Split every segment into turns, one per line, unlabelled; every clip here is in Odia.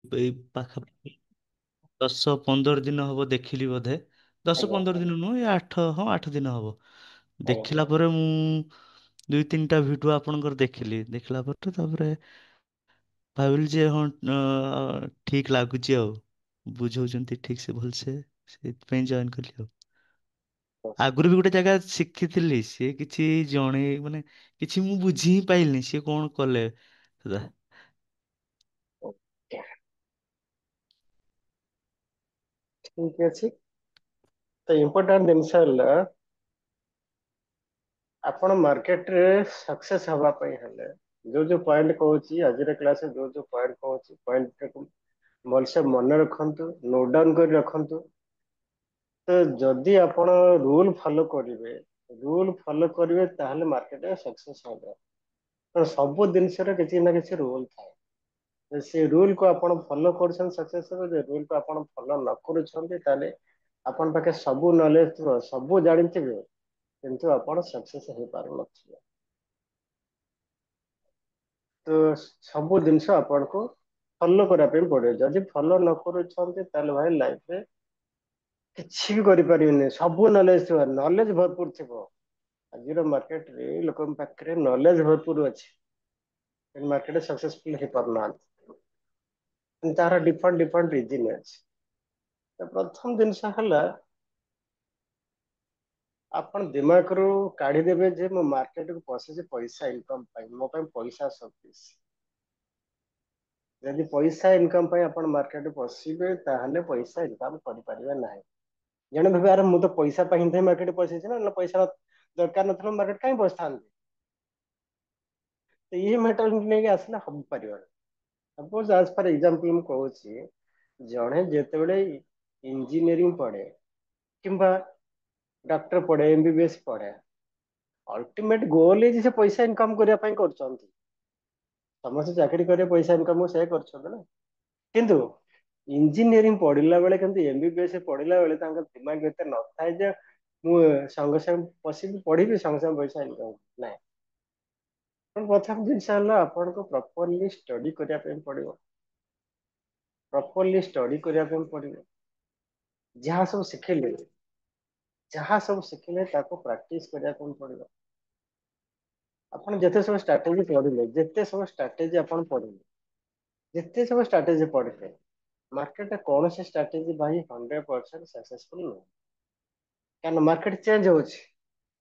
ଏଇ ପାଖାପାଖି 10-15 ଦିନ ହବ ଦେଖିଲି ବୋଧେ। ଦଶ
ଆଜ୍ଞା
ପନ୍ଦର ଦିନ ନୁହଁ, ଏ ଆଠ, ହଁ 8 ଦିନ ହବ।
ଆଜ୍ଞା
ଦେଖିଲା ପରେ ମୁଁ 2-3ଟା ଭିଡିଓ ଆପଣଙ୍କର ଦେଖିଲି। ଦେଖିଲା ପରେ ତାପରେ ଭାବିଲି ଯେ ହଁ, ଠିକ ଲାଗୁଛି ଆଉ, ବୁଝଉଛନ୍ତି ଠିକ ସେ ଭଲସେ, ସେଇଥିପାଇଁ ଜଏନ କଲି ଆଉ। ଆଗରୁ ବି ଗୋଟେ ଜାଗା ଶିଖିଥିଲି, ସିଏ କିଛି ଜଣେଇ ମାନେ କିଛି ମୁଁ ବୁଝି ହିଁ ପାଇଲିନି ସିଏ କଣ କଲେ ସେଟା।
ଓକେ, ଠିକ ଅଛି। ତ ଇମ୍ପୋର୍ଟାଣ୍ଟ ଜିନିଷ ହେଲା ଆପଣ ମାର୍କେଟରେ ସକ୍ସେସ୍ ହବା ପାଇଁ ହେଲେ ଯୋଉ ଯୋଉ ପଏଣ୍ଟ କହୁଛି ଆଜିର କ୍ଲାସରେ, ଯୋଉ ଯୋଉ ପଏଣ୍ଟ କହୁଛି ପଏଣ୍ଟ ଭଲସେ ମନେ ରଖନ୍ତୁ, ନୋଟ ଡାଉନ କରି ରଖନ୍ତୁ। ତ ଯଦି ଆପଣ ରୁଲ ଫଲୋ କରିବେ ତାହେଲେ ମାର୍କେଟରେ ସକ୍ସେସ୍ ହବ। ତ ସବୁ ଜିନିଷରେ କିଛି ନା କିଛି ରୁଲ ଥାଏ। ସେ ରୁଲ କୁ ଆପଣ ଫଲୋ କରୁଛନ୍ତି ସକ୍ସେସ୍ ହେବେ, ଯେ ରୁଲ କୁ ଆପଣ ଫଲୋ ନ କରୁଛନ୍ତି ତାହେଲେ ଆପଣ ପାଖେ ସବୁ ନଲେଜ ଥିବ, ସବୁ ଜାଣିଥିବେ, କିନ୍ତୁ ଆପଣ ସକ୍ସେସ୍ ହେଇପାରୁନଥିବେ। ତ ସବୁ ଜିନିଷ ଆପଣଙ୍କୁ ଫଲୋ କରିବା ପାଇଁ ପଡିବ। ଯଦି ଫଲୋ ନ କରୁଛନ୍ତି ତାହେଲେ ଭାଇ ଲାଇଫରେ କିଛି ବି କରିପାରିବେନି। ସବୁ ନଲେଜ ଥିବ, ନଲେଜ ଭରପୁର ଥିବ। ଆଜିର ମାର୍କେଟରେ ଲୋକଙ୍କ ପାଖରେ ନଲେଜ ଭରପୁର ଅଛି, ମାର୍କେଟରେ ସକ୍ସେସଫୁଲ ହେଇପାରୁନାହାନ୍ତି। ତାର ଡିଫରେଣ୍ଟ ଡିଫରେଣ୍ଟ ରିଜିନ ଅଛି। ତ ପ୍ରଥମ ଜିନିଷ ହେଲା ଆପଣ ଦିମାଗରୁ କାଢିଦେବେ ଯେ ମୁଁ ମାର୍କେଟକୁ ପଶିଛି ପଇସା ଇନକମ ପାଇଁ, ମୋ ପାଇଁ ପଇସା ସଫିସିଏଣ୍ଟ। ଯଦି ପଇସା ଇନକମ ପାଇଁ ଆପଣ ମାର୍କେଟରେ ପଶିବେ ତାହେଲେ ପଇସା ଇନକମ କରିପାରିବେ ନାହିଁ। ଜଣେ ଭାବେ ଆରେ ମୁଁ ତ ପଇସା ପାଇଁ ହିଁ ମାର୍କେଟ ପଶିଛି ନା, ପଇସା ଦରକାର ନଥିଲା ମାର୍କେଟ କାହିଁ ପଶିଥାନ୍ତି। ତ ଇଏ ମେଣ୍ଟାଲିଟି ନେଇକି ଆସିଲେ ହବ ପାରିବନି। ସପୋଜ ଆଜ ଫର ଏକ୍ସାମ୍ପଲ ମୁଁ କହୁଛି, ଜଣେ ଯେତେବେଳେ ଇଞ୍ଜିନିୟରିଂ ପଢେ କିମ୍ବା ଡକ୍ଟର ପଢେ, MBBS ପଢେ, ଅଲ୍ଟିମେଟ ଗୋଲ ଯେ ସେ ପଇସା ଇନକମ କରିବା ପାଇଁ କରୁଛନ୍ତି। ସମସ୍ତେ ଚାକିରି କରିବା ପଇସା ଇନକମ ସେ କରୁଛନ୍ତି ନା। କିନ୍ତୁ ଇଞ୍ଜିନିୟରିଂ ପଢିଲା ବେଳେ, କିନ୍ତୁ MBBS ପଢିଲା ବେଳେ ତାଙ୍କ ଦିମାଗ ଏତେ ନଥାଏ ଯେ ମୁଁ ସଙ୍ଗେ ସଙ୍ଗେ ପଶିବି, ପଢିବି, ସଙ୍ଗେ ସଙ୍ଗେ ପଇସା ଇନକମ ନାହିଁ। ପ୍ରଥମ ଜିନିଷ ହେଲା ଆପଣଙ୍କୁ ପ୍ରପରଲି ଷ୍ଟଡି କରିବା ପାଇଁ ପଡିବ। ପ୍ରପରଲି ଷ୍ଟଡି କରିବା ପାଇଁ ପଡିବ। ଯାହା ସବୁ ଶିଖିଲେ ତାକୁ ପ୍ରାକ୍ଟିସ କରିବା ପାଇଁ ପଡିବ। ଆପଣ ଯେତେ ସବୁ ଷ୍ଟ୍ରାଟେଜି ପଢିଲେ, ମାର୍କେଟରେ କୌଣସି ଷ୍ଟ୍ରାଟେଜି ଭାଇ 100% ସକ୍ସେସଫୁଲ ନୁହେଁ। କାରଣ ମାର୍କେଟ ଚେଞ୍ଜ ହଉଛି,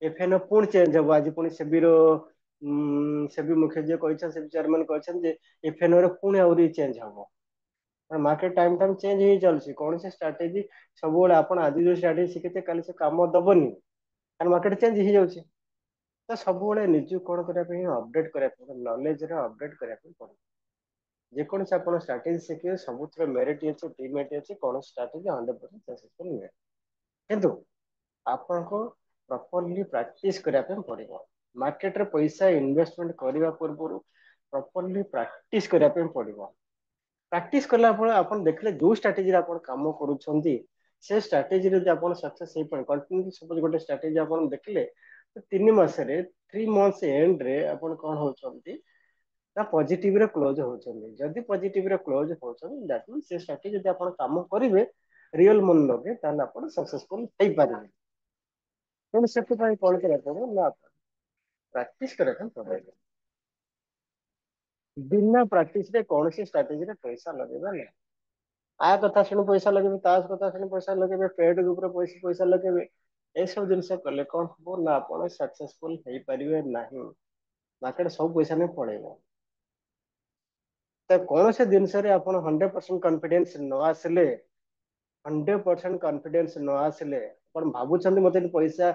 ଏଫଏନଓ ପୁଣି ଚେଞ୍ଜ ହବ। ଆଜି ପୁଣି ସେବି ମୁଖ୍ୟ ଯିଏ କହିଛନ୍ତି, ସେବି ଚେୟାରମ୍ୟାନ କହିଛନ୍ତି ଯେ ଏଫଏନଓ ରେ ପୁଣି ଆହୁରି ଚେଞ୍ଜ ହବ। ମାର୍କେଟ ଟାଇମ ଟାଇମ ଚେଞ୍ଜ ହେଇ ଚାଲୁଛି। କୌଣସି ଷ୍ଟ୍ରାଟେଜି ସବୁବେଳେ ଆପଣ ଆଜି ଯୋଉ ଷ୍ଟ୍ରାଟେଜି ଶିଖିଥିବେ କାଲି ସେ କାମ ଦବନି, କାରଣ ମାର୍କେଟ ଚେଞ୍ଜ ହେଇଯାଉଛି। ତ ସବୁବେଳେ ନିଜକୁ କଣ କରିବା ପାଇଁ, ଅପଡେଟ କରିବା ପାଇଁ, ନଲେଜରେ ଅପଡେଟ କରିବା ପାଇଁ ପଡିବ। ଯେକୌଣସି ଆପଣ ଷ୍ଟ୍ରାଟେଜି ଶିଖିବେ ସବୁଥିରେ ମେରିଟ ଅଛି, ଡିମେରିଟ ଅଛି। କୌଣସି ଷ୍ଟ୍ରାଟେଜି 100% ସକ୍ସେସଫୁଲ ନୁହେଁ। କିନ୍ତୁ ଆପଣଙ୍କୁ ପ୍ରପରଲି ପ୍ରାକ୍ଟିସ କରିବା ପାଇଁ ପଡିବ। ମାର୍କେଟରେ ପଇସା ଇନଭେଷ୍ଟମେଣ୍ଟ କରିବା ପୂର୍ବରୁ ପ୍ରପରଲି ପ୍ରାକ୍ଟିସ କରିବା ପାଇଁ ପଡିବ। ପ୍ରାକ୍ଟିସ କଲା ପରେ ଆପଣ ଦେଖିଲେ ଯୋଉ ଷ୍ଟ୍ରାଟେଜିରେ ଆପଣ କାମ କରୁଛନ୍ତି, ସେ ଷ୍ଟ୍ରାଟେଜିରେ ଯଦି ଆପଣ ସକ୍ସେସ ହେଇପାରେ, କଣ୍ଟିନ୍ୟୁ ସପୋଜ ଗୋଟେ ଷ୍ଟ୍ରାଟେଜି ଆପଣ ଦେଖିଲେ 3 ମାସରେ, 3 months ଏଣ୍ଡରେ ଆପଣ କଣ ହଉଛନ୍ତି ନା ପଜିଟିଭରେ କ୍ଲୋଜ ହଉଛନ୍ତି। ଯଦି ପଜିଟିଭରେ କ୍ଲୋଜ ହଉଛନ୍ତି, ଦ୍ୟାଟ ମିନ୍ସ ସେ ଷ୍ଟ୍ରାଟେଜି ଯଦି ଆପଣ କାମ କରିବେ ରିଅଲ ମନ ଲଗେଇ, ତାହେଲେ ଆପଣ ସକ୍ସେସଫୁଲ ହେଇପାରିବେ। ତେଣୁ ସେଥିପାଇଁ କଣ କରିବାକୁ ପଡିବ ନା ପ୍ରାକ୍ଟିସ କରିବା ପାଇଁ ପଡିବ। ବିନା ପ୍ରାକ୍ଟିସରେ କୌଣସି ଷ୍ଟ୍ରାଟେଜିରେ ପଇସା ଲଗେଇବା ନାହିଁ। ଆ କଥା ଶୁଣି ପଇସା ଲଗେଇବେ, ତା କଥା ଶୁଣି ପଇସା ଲଗେଇବେ, ପେଡ ଉପରେ ପଇସା ଲଗେଇବେ। ଏସବୁ ଜିନିଷ କଲେ କଣ ହବ ନା ଆପଣ ସକ୍ସେସଫୁଲ ହେଇପାରିବେ ନାହିଁ। ମାର୍କେଟ ସବୁ ପଇସା ନେଇ ପଳେଇବ। ତ କୌଣସି ଜିନିଷରେ ଆପଣ 100% କନଫିଡେନ୍ସ ନ ଆସିଲେ, 100% କନଫିଡେନ୍ସ ନ ଆସିଲେ, ଆପଣ ଭାବୁଛନ୍ତି ମତେ ଏଠି ପଇସା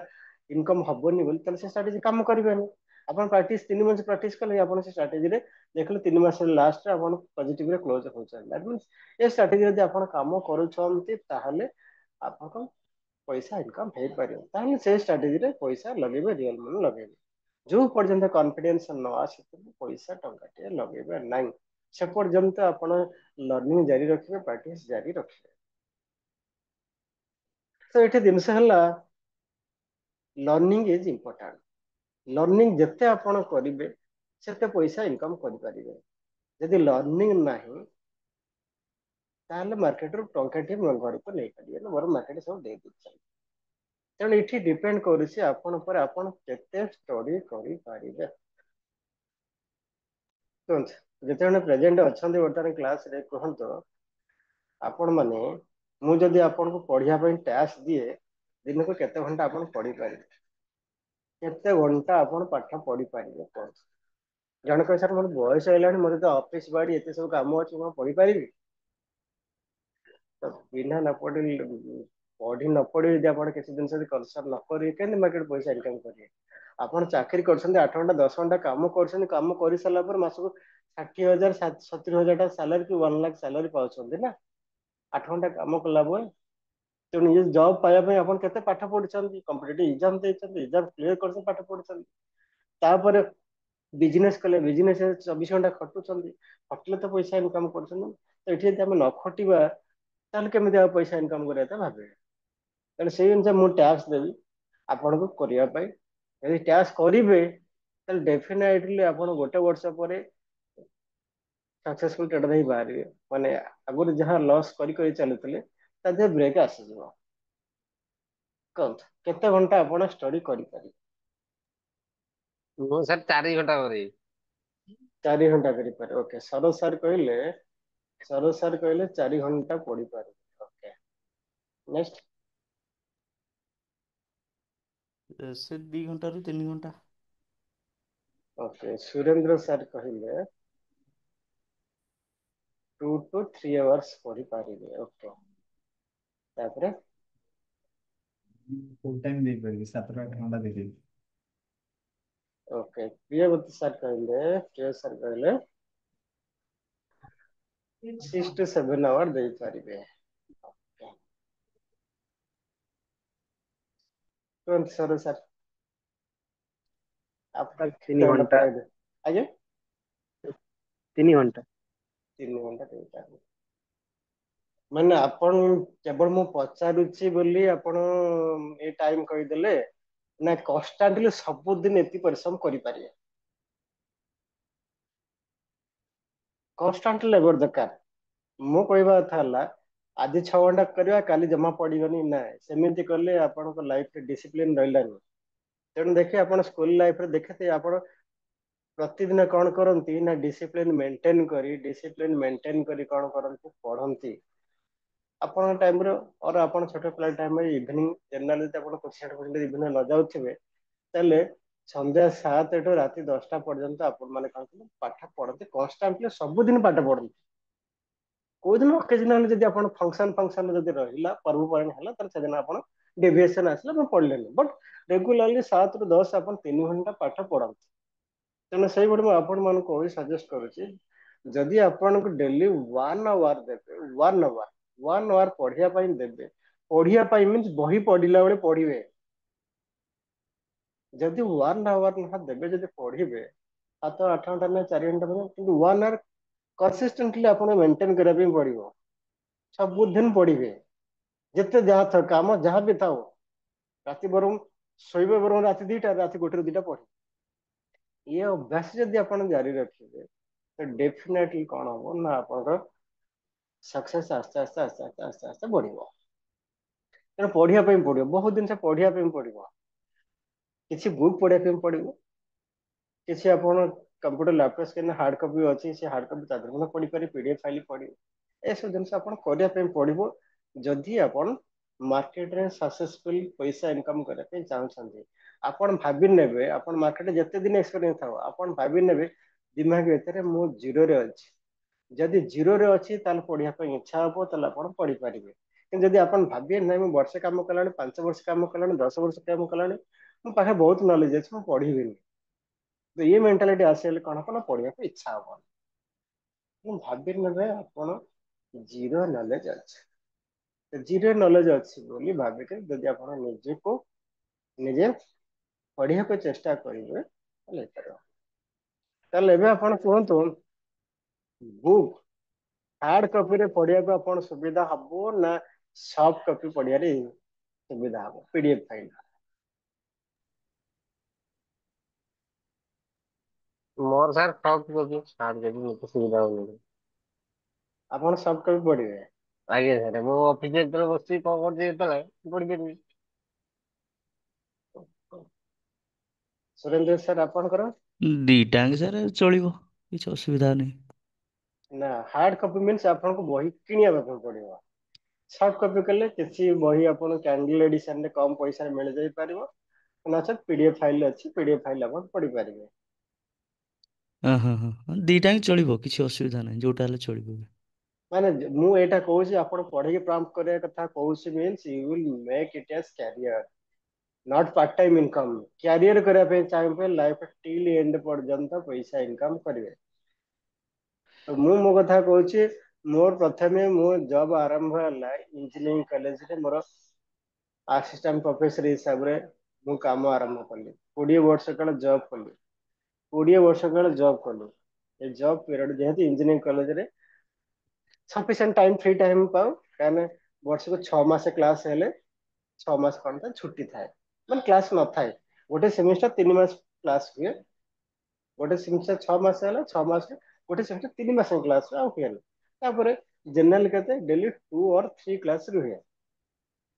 ଇନକମ ହବନି ବୋଲି, ତାହେଲେ ସେ ଷ୍ଟ୍ରାଟେଜି କାମ କରିବେନି। ଆପଣ 3 ମାସ ପ୍ରାକ୍ଟିସ କଲେ, ଆପଣ ସେ ଷ୍ଟ୍ରାଟେଜିରେ ଦେଖିଲେ 3 ମାସ ଲାଷ୍ଟରେ ଆପଣ ପଜିଟିଭରେ କ୍ଲୋଜ ହଉଛନ୍ତି। ଦ୍ୟାଟ ମିନ୍ସ ଏ ଷ୍ଟ୍ରାଟେଜି ଯଦି ଆପଣ କାମ କରୁଛନ୍ତି, ତାହେଲେ ଆପଣଙ୍କ ପଇସା ଇନକମ ହେଇପାରିବ। ତାହେଲେ ସେ ଷ୍ଟ୍ରାଟେଜିରେ ପଇସା ଲଗେଇବେ, ରିଅଲ ମନି ଲଗେଇବେ। ଯୋଉ ପର୍ଯ୍ୟନ୍ତ କନଫିଡେନ୍ସ ନ ଆସିଥିବ, ପଇସା ଟଙ୍କାଟିଏ ଲଗେଇବେ ନାହିଁ। ସେ ପର୍ଯ୍ୟନ୍ତ ଆପଣ ଲର୍ଣ୍ଣିଂ ଜାରି ରଖିବେ, ପ୍ରାକ୍ଟିସ ଜାରି ରଖିବେ। ତ ଏଠି ଜିନିଷ ହେଲା, ଲର୍ଣ୍ଣିଂ ଇଜ ଇମ୍ପୋର୍ଟାଣ୍ଟ। ଲର୍ଣ୍ଣିଂ ଯେତେ ଆପଣ କରିବେ, ସେତେ ପଇସା ଇନକମ କରିପାରିବେ। ଯଦି ଲର୍ଣ୍ଣିଂ ନାହିଁ, ତାହେଲେ ମାର୍କେଟରୁ ଟଙ୍କାଟିଏ ମୋ ଘରକୁ ନେଇପାରିବେ, ମୋର ମାର୍କେଟ ସବୁ ଦେଇ ଦେଇଛନ୍ତି। ତେଣୁ ଏଠି ଡିପେଣ୍ଡ କରୁଛି ଆପଣ ଉପରେ, ଆପଣ କେତେ ଷ୍ଟଡି କରିପାରିବେ। କୁହନ୍ତୁ ଯେତେବେଳେ ପ୍ରେଜେଣ୍ଟ ଅଛନ୍ତି ବର୍ତ୍ତମାନ କ୍ଲାସରେ, କୁହନ୍ତୁ ଆପଣ ମାନେ, ମୁଁ ଯଦି ଆପଣଙ୍କୁ ପଢିବା ପାଇଁ ଟାସ୍କ ଦିଏ, ଦିନକୁ କେତେ ଘଣ୍ଟା ଆପଣ ପଢିପାରିବେ? କେତେ ଘଣ୍ଟା ଆପଣ ପାଠ ପଢିପାରିବେ କୁହନ୍ତୁ? ଜଣେ କହିବ ସାର୍ ମୋର ବୟସ ହେଲାଣି, ମୋର ତ ଅଫିସ ବାଡି ଏତେ ସବୁ କାମ ଅଛି, ମୁଁ ପଢିପାରିବି? ତ ବିନା ନ ପଢି ପଢି ନ ପଢି ଯଦି ଆପଣ କିଛି ଜିନିଷ ଯଦି କନସର୍ନ ନ କରିବେ, କେମିତି ମାର୍କେଟ ପଇସା ଇନକମ କରିବେ? ଆପଣ ଚାକିରି କରୁଛନ୍ତି, 8 ଘଣ୍ଟା 10 ଘଣ୍ଟା କାମ କରୁଛନ୍ତି, କାମ କରିସାରିଲା ପରେ ମାସକୁ 60,000 70,000 ଟଙ୍କା ସାଲାରୀ କି 1 ଲାଖ ସାଲାରୀ ପାଉଛନ୍ତି ନା, 8 ଘଣ୍ଟା କାମ କଲା ପରେ। ତେଣୁ ନିଜ ଜବ୍ ପାଇବା ପାଇଁ ଆପଣ କେତେ ପାଠ ପଢିଛନ୍ତି, କମ୍ପିଟେଟିଭ ଏକ୍ସାମ ଦେଇଛନ୍ତି, ଏକ୍ସାମ କ୍ଲିୟର କରିଛନ୍ତି, ପାଠ ପଢିଛନ୍ତି। ତାପରେ ବିଜନେସ କଲେ, ବିଜନେସ 24 ଘଣ୍ଟା ଖଟୁଛନ୍ତି, ଖଟିଲେ ତ ପଇସା ଇନକମ କରୁଛନ୍ତି। ତ ଏଠି ଯଦି ଆମେ ନ ଖଟିବା, ତାହେଲେ କେମିତି ଆଉ ପଇସା ଇନକମ କରିବା କଥା ଭାବିବେ। ତେଣୁ ସେଇ ଅନୁସାରେ ମୁଁ ଟ୍ୟାକ୍ସ ଦେବି ଆପଣଙ୍କୁ କରିବା ପାଇଁ। ଯଦି ଟ୍ୟାକ୍ସ କରିବେ, ତାହେଲେ ଡେଫିନେଟଲି ଆପଣ ଗୋଟେ ବର୍ଷ ପରେ ସକ୍ସେସଫୁଲ ଟ୍ରେଡର ହେଇ ବାହାରିବେ। ମାନେ ଆଗରୁ ଯାହା ଲସ୍ କରି କରି ଚାଲୁଥିଲେ, ତା ଦେହରେ ବ୍ରେକ୍ ଆସିଯିବ। କୁହନ୍ତୁ କେତେ ଘଣ୍ଟା ଆପଣ ଷ୍ଟଡି କରିପାରିବେ?
ମୁଁ ସାର୍ 4 ଘଣ୍ଟା କରିବି।
4 ଘଣ୍ଟା କରିପାରିବେ, ଓକେ। ସରୋଜ ସାର୍ କହିଲେ 4 ଘଣ୍ଟା ପଢିପାରିବେ, ଓକେ। ନେକ୍ସଟ।
ସେ 2 ଘଣ୍ଟାରୁ 3 ଘଣ୍ଟା।
ଓକେ, ସୁରେନ୍ଦ୍ର ସାର୍ କହିଲେ 2 to 3 hours ପଢିପାରିବେ, ଓକେ। ତାପରେ
ଫୁଲ ଟାଇମ ଦେଇପାରିବି, 7 ରୁ 8 ଘଣ୍ଟା ଦେଇଦେବି।
ଓକେ, ପ୍ରିୟ ସାର୍ କହିଲେ 6 to 7 hour ଦେଇପାରିବେ। ଓକେ, କୁହନ୍ତୁ ସରୋଜ ସାର୍।
ସାର୍
आप
ତିନି
कितना घंटा
ଘଣ୍ଟା
पढ़ाई? ଆଜ୍ଞା,
3 ଘଣ୍ଟା।
3 ଘଣ୍ଟା ଦେଇପାରିବେ। ମାନେ ଆପଣ, କେବଳ ମୁଁ ପଚାରୁଛି ବୋଲି ଆପଣ ଏ ଟାଇମ କହିଦେଲେ, ନା କନଷ୍ଟାଣ୍ଟଲି ସବୁଦିନ ଏତିକି ପରିଶ୍ରମ କରିପାରିବେ? କନଷ୍ଟାଣ୍ଟଲି ଲେବର ଦରକାର। ମୁଁ କହିବା କଥା ହେଲା, ଆଜି 6 ଘଣ୍ଟା କରିବା, କାଲି ଜମା ପଡିବନି, ନାଇଁ। ସେମିତି କଲେ ଆପଣଙ୍କ ଲାଇଫରେ ଡିସିପ୍ଲିନ ରହିଲାନି। ତେଣୁ ଦେଖେ ଆପଣ ସ୍କୁଲ ଲାଇଫରେ ଦେଖିଥିବେ, ଆପଣ ପ୍ରତିଦିନ କଣ କରନ୍ତି ନା, ଡିସିପ୍ଲିନ ମେଣ୍ଟେନ କରି କଣ କରନ୍ତି, ପଢନ୍ତି। ଆପଣଙ୍କ ଟାଇମରେ, ଅର ଆପଣ ଛୋଟ ପିଲା ଟାଇମରେ ଇଭିନିଂ ଜେନେରାଲି ଯଦି ଆପଣ କୋଚିଂ ସେଣ୍ଟର ଇଭିନିଂ ନ ଯାଉଥିବେ, ତାହେଲେ ସନ୍ଧ୍ୟା 7 ରୁ ରାତି 10ଟା ପର୍ଯ୍ୟନ୍ତ ଆପଣ ମାନେ କଣ କର, ପାଠ ପଢନ୍ତି କନଷ୍ଟାଣ୍ଟଲି, ସବୁଦିନ ପାଠ ପଢନ୍ତି। କୋଉ ଦିନ ଅକେଜନାଲି ଯଦି ଆପଣ ଫଙ୍କସନ ଯଦି ରହିଲା, ପର୍ବପର୍ବାଣି ହେଲା, ତାହେଲେ ସେଦିନ ଆପଣ ଡେଭିଏସନ ଆସିଲା, ଆପଣ ପଢିଲେନି। ବଟ୍ ରେଗୁଲାରଲି 7 ରୁ 10 ଆପଣ 3 ଘଣ୍ଟା ପାଠ ପଢନ୍ତି। ତେଣୁ ସେଇଭଳି ମୁଁ ଆପଣ ମାନଙ୍କୁ ସଜେଷ୍ଟ କରୁଛି, ଯଦି ଆପଣଙ୍କୁ ଡେଲି 1 hour ଦେବେ, 1 hour ପଢିବା ପାଇଁ ଦେବେ, ପଢିବା ପାଇଁ ମିନ୍ସ ବହି ପଢିଲା ବେଳେ ପଢିବେ। ଯଦି 1 hour ଦେବେ, ଯଦି ପଢିବେ 7 8 ଘଣ୍ଟା ନା 4 ଘଣ୍ଟା, କିନ୍ତୁ 1 hour କନସିଷ୍ଟେଣ୍ଟଲି ଆପଣ ମେଣ୍ଟେନ କରିବା ପାଇଁ ପଡିବ। ସବୁଦିନ ପଢିବେ, ଯେତେ ଯାହା ଥାଉ, କାମ ଯାହା ବି ଥାଉ। ରାତି ବରଂ ଶୋଇବେ, ବରଂ ରାତି 2ଟା, ରାତି 1 ରୁ 2ଟା ପଢିବେ। ଇଏ ଅଭ୍ୟାସ ଯଦି ଆପଣ ଜାରି ରଖିବେ, ତ ଡେଫିନେଟଲି କଣ ହବ ନା, ଆପଣଙ୍କର ସକ୍ସେସ୍ ଆସ୍ତେ ଆସ୍ତେ ଆସ୍ତେ ଆସ୍ତେ ଆସ୍ତେ ଆସ୍ତେ ବଢିବ। ତେଣୁ ପଢିବା ପାଇଁ ପଡିବ, ବହୁତ ଜିନିଷ ପଢିବା ପାଇଁ ପଡିବ। କିଛି ବୁକ୍ ପଢିବା ପାଇଁ ପଡିବ, କିଛି ଆପଣ computer laptop screen hard copy ଅଛି, ସେ ହାର୍ଡ କପି ତା ଦେହରେ ପଢିପାରିବେ, ପିଡିଏଫ ଫାଇଲ ପଢିବେ। ଏସବୁ ଜିନିଷ ଆପଣ କରିବା ପାଇଁ ପଡିବ, ଯଦି ଆପଣ ମାର୍କେଟରେ ସକ୍ସେସଫୁଲ ପଇସା ଇନକମ କରିବା ପାଇଁ ଚାହୁଁଛନ୍ତି। ଆପଣ ଭାବି ନେବେ, ଆପଣ ମାର୍କେଟରେ ଯେତେ ଦିନ ଏକ୍ସପିରିଏନ୍ସ ଥାଉ, ଆପଣ ଭାବି ନେବେ ଦିମାଗ ଭିତରେ ମୁଁ ଜିରୋରେ ଅଛି। ଯଦି ଜିରୋରେ ଅଛି, ତାହେଲେ ପଢିବା ପାଇଁ ଇଚ୍ଛା ହବ, ତାହେଲେ ଆପଣ ପଢିପାରିବେ। କିନ୍ତୁ ଯଦି ଆପଣ ଭାବିବେ ନାହିଁ, ମୁଁ ବର୍ଷେ କାମ କଲାଣି, 5 ବର୍ଷ କାମ କଲାଣି, 10 ବର୍ଷ କାମ କଲାଣି, ମୋ ପାଖରେ ବହୁତ ନଲେଜ ଅଛି, ମୁଁ ପଢିବିନି। ତ ଇଏ ମେଣ୍ଟାଲିଟି ଆସିଗଲେ କଣ ହବ ନା, ପଢିବାକୁ ଇଚ୍ଛା ହବନି। ମୁଁ ଭାବି ନେବେ ଆପଣ ଜିରୋ ନଲେଜ ଅଛି। ଜିରୋ ନଲେଜ ଅଛି ବୋଲି ଭାବିକି ଯଦି ଆପଣ ନିଜକୁ ନିଜେ ପଢିବାକୁ ଚେଷ୍ଟା କରିବେ, ତାହେଲେ ହେଇପାରିବ। ତାହେଲେ ଏବେ ଆପଣ କୁହନ୍ତୁ, ବୁକ୍ ହାର୍ଡ କପିରେ ପଢିବାକୁ ଆପଣ ସୁବିଧା ହବ ନା, ସଫ୍ଟ କପି ପଢିବାରେ ସୁବିଧା ହବ, ପିଡିଏଫ ଫାଇଲ?
ମୋର sir soft copy, hard copy ମତେ ସୁବିଧା ହଉନି।
ଆପଣ ସଫ୍ଟ କପି ପଢିବେ?
ଆଜ୍ଞା ସାର୍ ମୁଁ ଅଫିସରେ ଯେତେବେଳେ ବସିଛି କଣ କରୁଛି ଯେତେବେଳେ ପଢିପାରିବି।
ସୁରେନ୍ଦ୍ର ସାର୍ ଆପଣଙ୍କର?
ଦିଟାଙ୍କ ସାର୍ ଚଳିବ, କିଛି ଅସୁବିଧା ନାହିଁ।
ନା ହାର୍ଡ କପି ମିନ୍ସ ଆପଣଙ୍କୁ ବହି କିଣିବା ପାଇଁ ପଡିବ। ସଫ୍ଟ କପି କଲେ କିଛି ବହି ଆପଣ କ୍ୟାଣ୍ଡେଲ ଏଡିସନରେ କମ ପଇସାରେ ମିଳିଯାଇ ପାରିବ, ନଚେତ ପିଡିଏଫ ଫାଇଲ ଅଛି, ପିଡିଏଫ ଫାଇଲ ଆପଣ ପଢିପାରିବେ।
ହଁ ହଁ ହଁ, ଦିଟାଙ୍କ ଚଳିବ, କିଛି ଅସୁବିଧା ନାହିଁ, ଯୋଉଟା ହେଲେ ଚଳିବ।
ମାନେ ମୁଁ ଏଇଟା କହୁଛି ଆପଣ ପଢିକି ପ୍ରମ୍ପ୍ଟ କରିବା କଥା କହୁଛି, ମିନ୍ସ ୟୁ ୱିଲ୍ ମେକ୍ ଇଟ୍ ଆସ୍ career, not part time income. Career କରିବା ପାଇଁ ଚାହିଁବେ ଲାଇଫ ଟିଲ୍ ଏଣ୍ଡ ପର୍ଯ୍ୟନ୍ତ ପଇସା ଇନକମ୍ କରିବେ। ତ ମୁଁ ମୋ କଥା କହୁଛି, ମୋର ପ୍ରଥମେ ମୋ ଜବ ଆରମ୍ଭ ହେଲା ଇଞ୍ଜିନିୟରିଂ କଲେଜରେ, ମୋର ଆସିଷ୍ଟାଣ୍ଟ ପ୍ରଫେସର ହିସାବରେ ମୁଁ କାମ ଆରମ୍ଭ କଲି। 20 ବର୍ଷ କାଳ ଜବ୍ କଲି, 20 ବର୍ଷ କାଳ ଜବ୍ କଲି। ଏ ଜବ୍ ପିରିୟଡ଼ ଯେହେତୁ ଇଞ୍ଜିନିୟରିଂ କଲେଜରେ ସଫିସିଏଣ୍ଟ ଟାଇମ ଫ୍ରି ଟାଇମ ପାଉ, କାହିଁକିନା ବର୍ଷକୁ 6 ମାସ କ୍ଲାସ ହେଲେ 6 ମାସ ଖଣ୍ଡେ ଛୁଟି ଥାଏ, ମାନେ କ୍ଲାସ ନଥାଏ। ଗୋଟେ ସେମିଷ୍ଟର 3 ମାସ କ୍ଲାସ ହୁଏ, ଗୋଟେ ସେମିଷ୍ଟର 6 ମାସ ହେଲା, 6 ମାସ ଗୋଟେ ସେମିଷ୍ଟର 3 ମାସ କ୍ଲାସ ଆଉ ହୁଏନି। ତାପରେ ଜେନେରାଲ କେତେ ଡେଲି 2 or 3 କ୍ଲାସ ରୁହେ,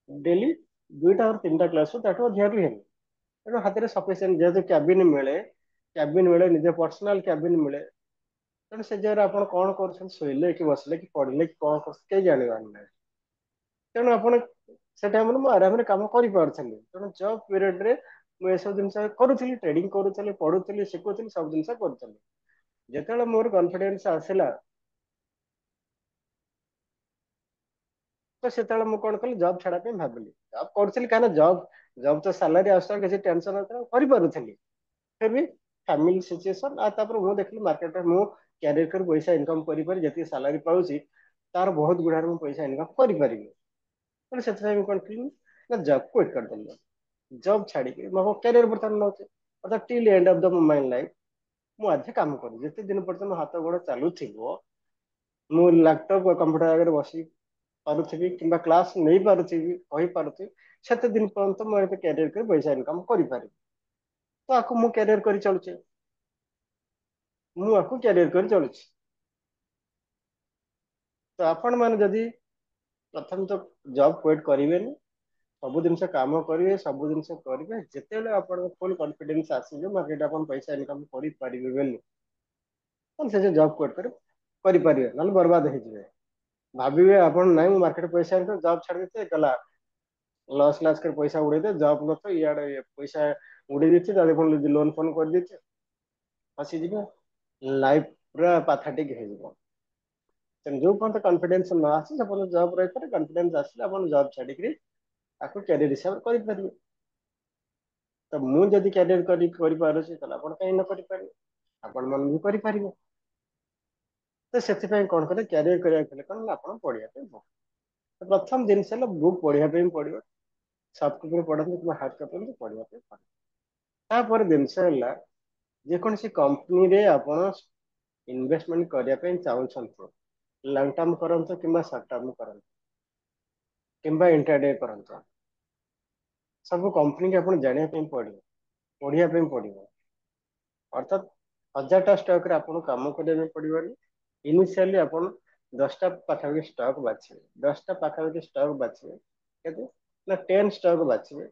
ଡେଲି 2ଟା or 3ଟା କ୍ଲାସ, ତାଠୁ ଅଧିକା ରୁହେନି। ତେଣୁ ହାତରେ ସଫିସିଏଣ୍ଟ ଯେହେତୁ କ୍ୟାବିନ ମିଳେ, କ୍ୟାବିନ ମିଳେ, ନିଜ ପର୍ସନାଲ କ୍ୟାବିନ ମିଳେ, ତେଣୁ ସେ ଜାଗାରେ ଆପଣ କଣ କରୁଛନ୍ତି, ଶୋଇଲେ କି ବସିଲେ କି ପଢିଲେ କି କଣ କରୁଥିଲେ କେହି ଜାଣିବାର ନାହିଁ। ତେଣୁ ଆପଣ ସେ ଟାଇମରେ ମୁଁ ଆରାମରେ କାମ କରିପାରୁଥିଲି। ତେଣୁ ଜବ୍ ପିରିୟଡରେ ମୁଁ ଏସବୁ ଜିନିଷ କରୁଥିଲି, ଟ୍ରେଡିଂ କରୁଥିଲି, ପଢୁଥିଲି, ଶିଖୁଥିଲି, ସବୁ ଜିନିଷ କରୁଥିଲି। ଯେତେବେଳେ ମୋର କନଫିଡେନ୍ସ ଆସିଲା, ତ ସେତେବେଳେ ମୁଁ କଣ କଲି, ଜବ୍ ଛାଡିବା ପାଇଁ ଭାବିଲି। ଜବ୍ କରୁଥିଲି କାହିଁକିନା ଜବ୍ ତ ସାଲାରୀ ଆସୁଥିଲା, କିଛି ଟେନସନ ନଥିଲା, କରିପାରୁଥିଲି। ଫିରବି ଫ୍ୟାମିଲି ସିଚୁଏସନ, ଆଉ ତାପରେ ମୁଁ ଦେଖିଲି ମାର୍କେଟରେ ମୁଁ କ୍ୟାରିୟର କରି ପଇସା ଇନକମ କରିପାରି ଯେତିକି ସାଲାରୀ ପାଉଛି, ତାର ବହୁତ ଗୁଣାରେ ମୁଁ ପଇସା ଇନକମ କରିପାରିବି। ତେଣୁ ସେଥିପାଇଁ ମୁଁ କଣ କଲି ନା ଜବ୍ କ୍ୱିଟ୍ କରିଦେଲି। ଜବ୍ ଛାଡିକି ମୋ କ୍ୟାରିୟର ବର୍ତ୍ତମାନ ନଉଛି, ଅର୍ଥାତ୍ till and of the my life ମୁଁ ଆଜି କାମ କରିବି। ଯେତେ ଦିନ ପର୍ଯ୍ୟନ୍ତ ମୋ ହାତ ଗୋଡ ଚାଲୁଥିବ, ମୁଁ ଲାପଟପ୍ କମ୍ପ୍ୟୁଟର ଆଗରେ ବସି ପାରୁଥିବି କିମ୍ବା କ୍ଲାସ ନେଇ ପାରୁଥିବି, କହିପାରୁଥିବି, ସେତେ ଦିନ ପର୍ଯ୍ୟନ୍ତ ମୁଁ ଏବେ କ୍ୟାରିୟର କରି ପଇସା ଇନକମ କରିପାରିବି। ତ ଆକୁ ମୁଁ କ୍ୟାରିୟର କରି ଚାଲୁଛି, ମୁଁ ଆକୁ କ୍ୟାରିୟର କରି ଚାଲୁଛି। ତ ଆପଣ ମାନେ ଯଦି ପ୍ରଥମେ ତ ଜବ୍ କ୍ୱିଟ୍ କରିବେନି, ସବୁ ଜିନିଷ କାମ କରିବେ, ସବୁ ଜିନିଷ କରିବେ, ଯେତେବେଳେ ଆପଣଙ୍କ ଫୁଲ କନଫିଡେନ୍ସ ଆସିଯିବ ମାର୍କେଟରେ ଆପଣ ପଇସା ଇନକମ କରିପାରିବେ ବୋଲି, ସେ ଜବ୍ କ୍ୱିଟ୍ କରିପାରିବେ, ନହେଲେ ବର୍ବାଦ ହେଇଯିବେ। ଭାବିବେ ଆପଣ ନାଇଁ ମୁଁ ମାର୍କେଟ ପଇସା ଜବ୍ ଛାଡିଦେଇଛି ଗଲା, ଲସ୍ ଲାସ୍ କରି ପଇସା ଉଡେଇଦେ, ଜବ୍ ନଥିବ, ଇଆଡେ ପଇସା ଉଡେଇ ଦେଇଛି, ତା ପୁଣି ଲୋନ ଫୋନ କରିଦେଇଛି, ଫସିଯିବେ, ଲାଇଫ ପୁରା ପାଥାଟିକ ହେଇଯିବ। ତେଣୁ ଯୋଉ ପର୍ଯ୍ୟନ୍ତ କନଫିଡେନ୍ସ ନ ଆସେ ସେ ପର୍ଯ୍ୟନ୍ତ ଜବ୍ ରହିପାରିବେ, କନଫିଡେନ୍ସ ଆସିଲେ ଆପଣ ଜବ୍ ଛାଡିକିରି ତାକୁ କ୍ୟାରିୟର ହିସାବରେ କରିପାରିବେ। ତ ମୁଁ ଯଦି କ୍ୟାରିୟର କରିପାରୁଛି, ତାହେଲେ ଆପଣ କାହିଁ ନ କରିପାରିବେ, ଆପଣ ମାନେ ବି କରିପାରିବେ। ତ ସେଥିପାଇଁ କଣ କଲେ, କ୍ୟାରିୟର କରିବାକୁ ହେଲେ କଣ ନା ଆପଣ ପଢିବା ପାଇଁ ପଡିବ। ପ୍ରଥମ ଜିନିଷ ହେଲା ବୁକ୍ ପଢିବା ପାଇଁ ପଡିବ, ସଫ୍ଟ କପିରେ ପଢନ୍ତୁ କିମ୍ବା ହାର୍ଡ କପିରେ ପଢିବା ପାଇଁ ପଡିବ। ତାପରେ ଜିନିଷ ହେଲା, ଯେକୌଣସି କମ୍ପାନୀରେ ଆପଣ ଇନଭେଷ୍ଟମେଣ୍ଟ କରିବା ପାଇଁ ଚାହୁଁଛନ୍ତି, ଲଙ୍ଗ ଟର୍ମ କରନ୍ତୁ କିମ୍ବା ସର୍ଟ ଟର୍ମ କରନ୍ତୁ କିମ୍ବା ଇଣ୍ଟ୍ରାଡେ କରନ୍ତୁ, ସବୁ କମ୍ପାନୀ କି ଆପଣ ଜାଣିବା ପାଇଁ ପଡିବ, ପଢିବା ପାଇଁ ପଡିବ। ଅର୍ଥାତ୍ 1000ଟା ଷ୍ଟକରେ ଆପଣଙ୍କୁ କାମ କରିବା ପାଇଁ ପଡିବନି। ଇନିସିଆଲି ଆପଣ 10ଟା ପାଖାପାଖି ଷ୍ଟକ୍ ବାଛିବେ, 10ଟା ପାଖାପାଖି ଷ୍ଟକ୍ ବାଛିବେ, କେତେ ନା 10 ଷ୍ଟକ୍ ବାଛିବେ,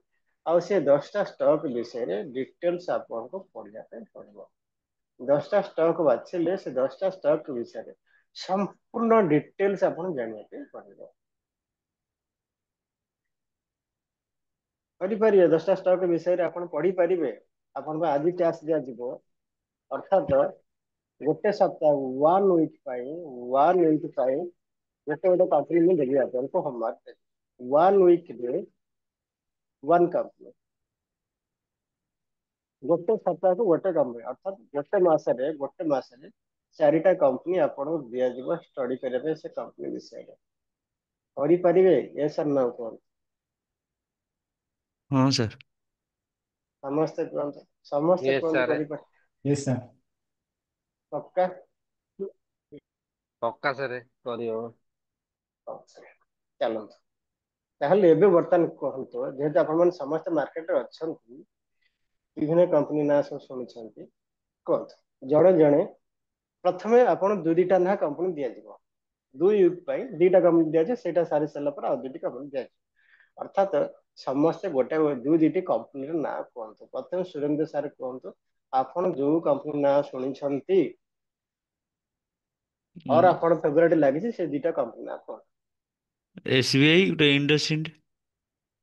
ଆଉ ସେ 10ଟା ଷ୍ଟକ୍ ବିଷୟରେ ଡିଟେଲ୍ସ ଆପଣଙ୍କୁ ପଢିବା ପାଇଁ ପଡିବ। 10ଟା ଷ୍ଟକ୍ ବାଛିଲେ ସେ 10ଟା ଷ୍ଟକ୍ ବିଷୟରେ ସମ୍ପୂର୍ଣ୍ଣ ଡିଟେଲ୍ସ ଆପଣ ଜାଣିବା ପାଇଁ ପଡିବ। କରିପାରିବେ 10ଟା ଷ୍ଟକ୍ ବିଷୟରେ ଆପଣ ପଢିପାରିବେ, ଆପଣଙ୍କୁ ଆଜି ଟ୍ୟାକ୍ସ ଦିଆଯିବ, ଅର୍ଥାତ ଗୋଟେ ସପ୍ତାହ ୱାନ୍ ୱିକ୍ ପାଇଁ ଗୋଟେ ଗୋଟେ କମ୍ପାନୀ ମୁଁ ଦେବି ଆପଣଙ୍କୁ ହୋମୱାର୍କ ଦେବି, ୱାନ୍ ୱିକରେ ୱାନ୍ କମ୍ପାନୀ, ଗୋଟେ ସପ୍ତାହକୁ ଗୋଟେ କମ୍ପାନୀ, ଅର୍ଥାତ୍ ଗୋଟେ ମାସରେ 4ଟା କମ୍ପାନୀ ଆପଣଙ୍କୁ ଦିଆଯିବ ଷ୍ଟଡି କରିବା ପାଇଁ ସେ କମ୍ପାନୀ ବିଷୟରେ। କରିପାରିବେ ୟେସ୍ ଅର୍ ନୋ କୁହନ୍ତୁ?
ହଁ ସାର୍।
ସମସ୍ତେ କୁହନ୍ତୁ, ସମସ୍ତେ
ୟେସ୍
କୁହନ୍ତୁ
ସାର୍।
କରିପାରିବେ।
Yes, sir.
ପକ୍କା?
ପକ୍କା ସାର୍ କରିହବ।
ଚାଲନ୍ତୁ ତାହେଲେ ଏବେ ବର୍ତ୍ତମାନ କୁହନ୍ତୁ, ଯେହେତୁ ଆପଣ ମାନେ ସମସ୍ତେ ମାର୍କେଟରେ ଅଛନ୍ତି, ବିଭିନ୍ନ କମ୍ପାନୀ ନାଁ ସବୁ ଶୁଣିଛନ୍ତି, କୁହନ୍ତୁ ଜଣେ ଜଣେ ପ୍ରଥମେ ଆପଣ 2-2ଟା ନାଁ କମ୍ପାନୀ ଦିଆଯିବ, ଦୁଇ ୱିକ୍ ପାଇଁ ଦିଟା କମ୍ପାନୀ ଦିଆଯାଏ, ସେଇଟା ସାରି ସାରିଲା ପରେ ଆଉ ଦୁଇଟି କମ୍ପାନୀ ଦିଆଯାଏ। ଅର୍ଥାତ୍ ସମସ୍ତେ ଗୋଟେ ଦୁଇଟି କମ୍ପାନୀର ନାଁ କୁହନ୍ତୁ। ପ୍ରଥମେ ସୁରେନ୍ଦ୍ର ସାର୍ କୁହନ୍ତୁ, ଆପଣ ଯୋଉ କମ୍ପାନୀ ନାଁ ଶୁଣିଛନ୍ତି और ଆପଣ ଫେଭରାଇଟ ଲାଗିଛି ସେ ଦିଟା କମ୍ପାନୀ ନାଁ କୁହନ୍ତୁ।
SBI ଗୋଟେ ଇଣ୍ଡସ୍ଇଣ୍ଡ।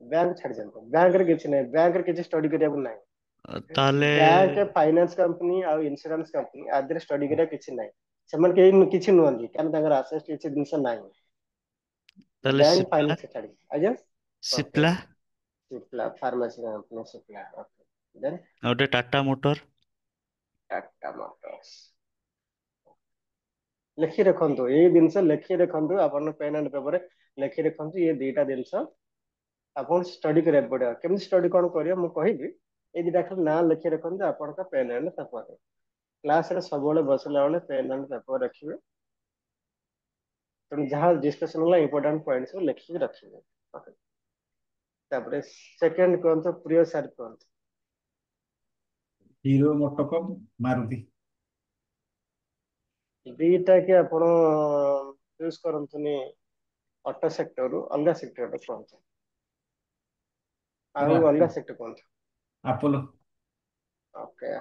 ବ୍ୟାଙ୍କ ଛାଡି ଦିଅନ୍ତୁ, ବ୍ୟାଙ୍କରେ କିଛି ନାହିଁ, ବ୍ୟାଙ୍କରେ କିଛି ଷ୍ଟଡି କରିବାକୁ ନାହିଁ।
ତାହେଲେ
ବ୍ୟାଙ୍କ, ଫାଇନାନ୍ସ କମ୍ପାନୀ ଆଉ ଇନ୍ସୁରାନ୍ସ କମ୍ପାନୀ ଆଦିରେ ଷ୍ଟଡି କରିବା କିଛି ନାହିଁ। ସେମାନେ କେହି କିଛି ନୁହନ୍ତି, କାରଣ ତାଙ୍କର ଆସେସ୍ କିଛି ଜିନିଷ ନାହିଁ।
ତାହେଲେ
ବ୍ୟାଙ୍କ
ସିପ୍ଲା।
ଫାଇନାନ୍ସ ଛାଡି, ଆଜ୍ଞା। Okay,
Cipla
Cipla pharmacy company, Cipla. Okay, then
ଆଉ ଗୋଟେ ଟାଟା ମୋଟର।
ଟାଟା ମୋଟର୍ସ। ଲେଖି ରଖନ୍ତୁ, ଏଇ ଜିନିଷ ଲେଖି ରଖନ୍ତୁ, ଆପଣ ପେନ୍ ଆଣ୍ଡ ପେପରରେ ଲେଖି ରଖନ୍ତୁ। ଇଏ ଦିଟା ଜିନିଷ ଆପଣ ଷ୍ଟଡି କରିବାକୁ ପଡିବ। କେମିତି ଷ୍ଟଡି କଣ କରିବ ମୁଁ କହିବି। ଏଇ ଦିଟା ଖାଲି ନାଁ ଲେଖି ରଖନ୍ତୁ ଆପଣଙ୍କ ପେନ୍ ଆଣ୍ଡ ପେପରରେ। କ୍ଲାସରେ ସବୁବେଳେ ବସିଲା ବେଳେ ପେନ୍ ଆଣ୍ଡ ପେପର ରଖିବେ। ତେଣୁ ଯାହା ଡିସ୍କସନ ହେଲା ଇମ୍ପୋର୍ଟାଣ୍ଟ ପଏଣ୍ଟ ସବୁ ଲେଖିକି ରଖିବେ। Okay। ତାପରେ ସେକେଣ୍ଡ କୁହନ୍ତୁ, ପ୍ରିୟ ସାର୍ କୁହନ୍ତୁ।
ହିରୋ ମୋଟୋକପ୍ ମାରୁତି।
ଦିଟା କି ଆପଣ ଚୁଜ କରନ୍ତୁନି ଅଟୋ ସେକ୍ଟରରୁ, ଅଲଗା ସେକ୍ଟରରେ କୁହନ୍ତୁ। ଆଉ ଅଲଗା ସେକ୍ଟର କୁହନ୍ତୁ।
ଆପୋଲୋ।
ଓକେ,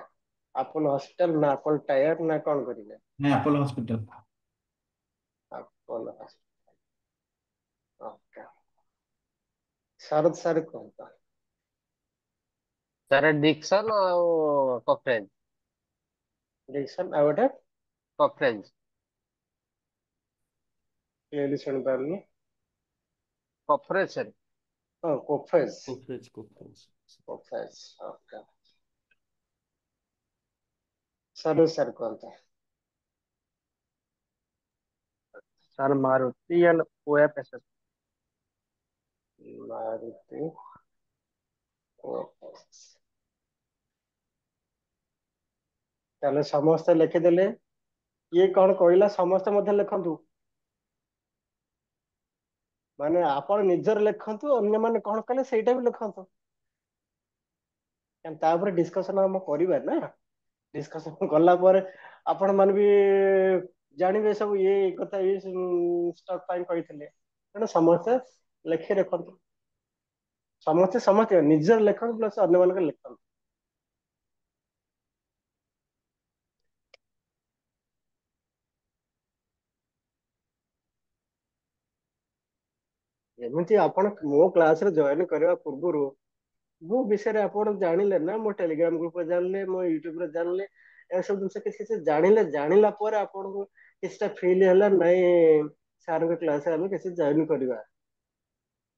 ଆପୋଲୋ ହସ୍ପିଟାଲ ନା ଆପୋଲୋ ଟାୟାର ନା କଣ କରିବେ?
ନାଇଁ Apollo hospital.
Apollo hospital. Okay, Sarat sir କୁହନ୍ତୁ।
ସାର୍ ଡିକ୍ସନ ଆଉ କଫରେଜ।
ଡିକ୍ସନ ଆଉ ଗୋଟେ
କଫରେଜ।
କ୍ଲିୟରଲି ଶୁଣିପାରୁନି।
Coforge sir.
ହଁ, Coforge.
Coforge Coforge.
Coforge, okay. Saroj sir କୁହନ୍ତୁ।
Sir Maruti and OF SS।
Maruti Coforge. ତାହେଲେ ସମସ୍ତେ ଲେଖିଦେଲେ। କିଏ କଣ କହିଲା ସମସ୍ତେ ମଧ୍ୟ ଲେଖନ୍ତୁ। ମାନେ ଆପଣ ନିଜର ଲେଖନ୍ତୁ, ଅନ୍ୟମାନେ କଣ କଲେ ସେଇଟା ବି ଲେଖନ୍ତୁ। କାରଣ ତା ଉପରେ ଡିସ୍କସନ ଆମେ କରିବା ନା। ଡିସ୍କସନ କଲା ପରେ ଆପଣ ମାନେ ବି ଜାଣିବେ ସବୁ ଇଏ କଥା ଇଏ ଷ୍ଟକ୍ ପାଇଁ କହିଥିଲେ। ତେଣୁ ସମସ୍ତେ ଲେଖି ରଖନ୍ତୁ। ସମସ୍ତେ ନିଜର ଲେଖନ୍ତୁ ପ୍ଲସ ଅନ୍ୟମାନଙ୍କର ଲେଖନ୍ତୁ। ଏମିତି ଆପଣ ମୋ କ୍ଲାସରେ ଜଏନ କରିବା ପୂର୍ବରୁ ମୋ ବିଷୟରେ ଆପଣ ଜାଣିଲେ ନା, ମୋ ଟେଲିଗ୍ରାମ ଗ୍ରୁପରେ ଜାଣିଲେ, ମୋ ୟୁଟ୍ୟୁବରେ ଜାଣିଲେ, ଏସବୁ ଜିନିଷ କିଛି କିଛି ଜାଣିଲେ। ଜାଣିଲା ପରେ ଆପଣଙ୍କୁ କିଛିଟା ଫିଲ୍ ହେଲା, ନାଇଁ ସାରଙ୍କ କ୍ଲାସରେ ଆମେ କିଛି ଜଏନ କରିବା।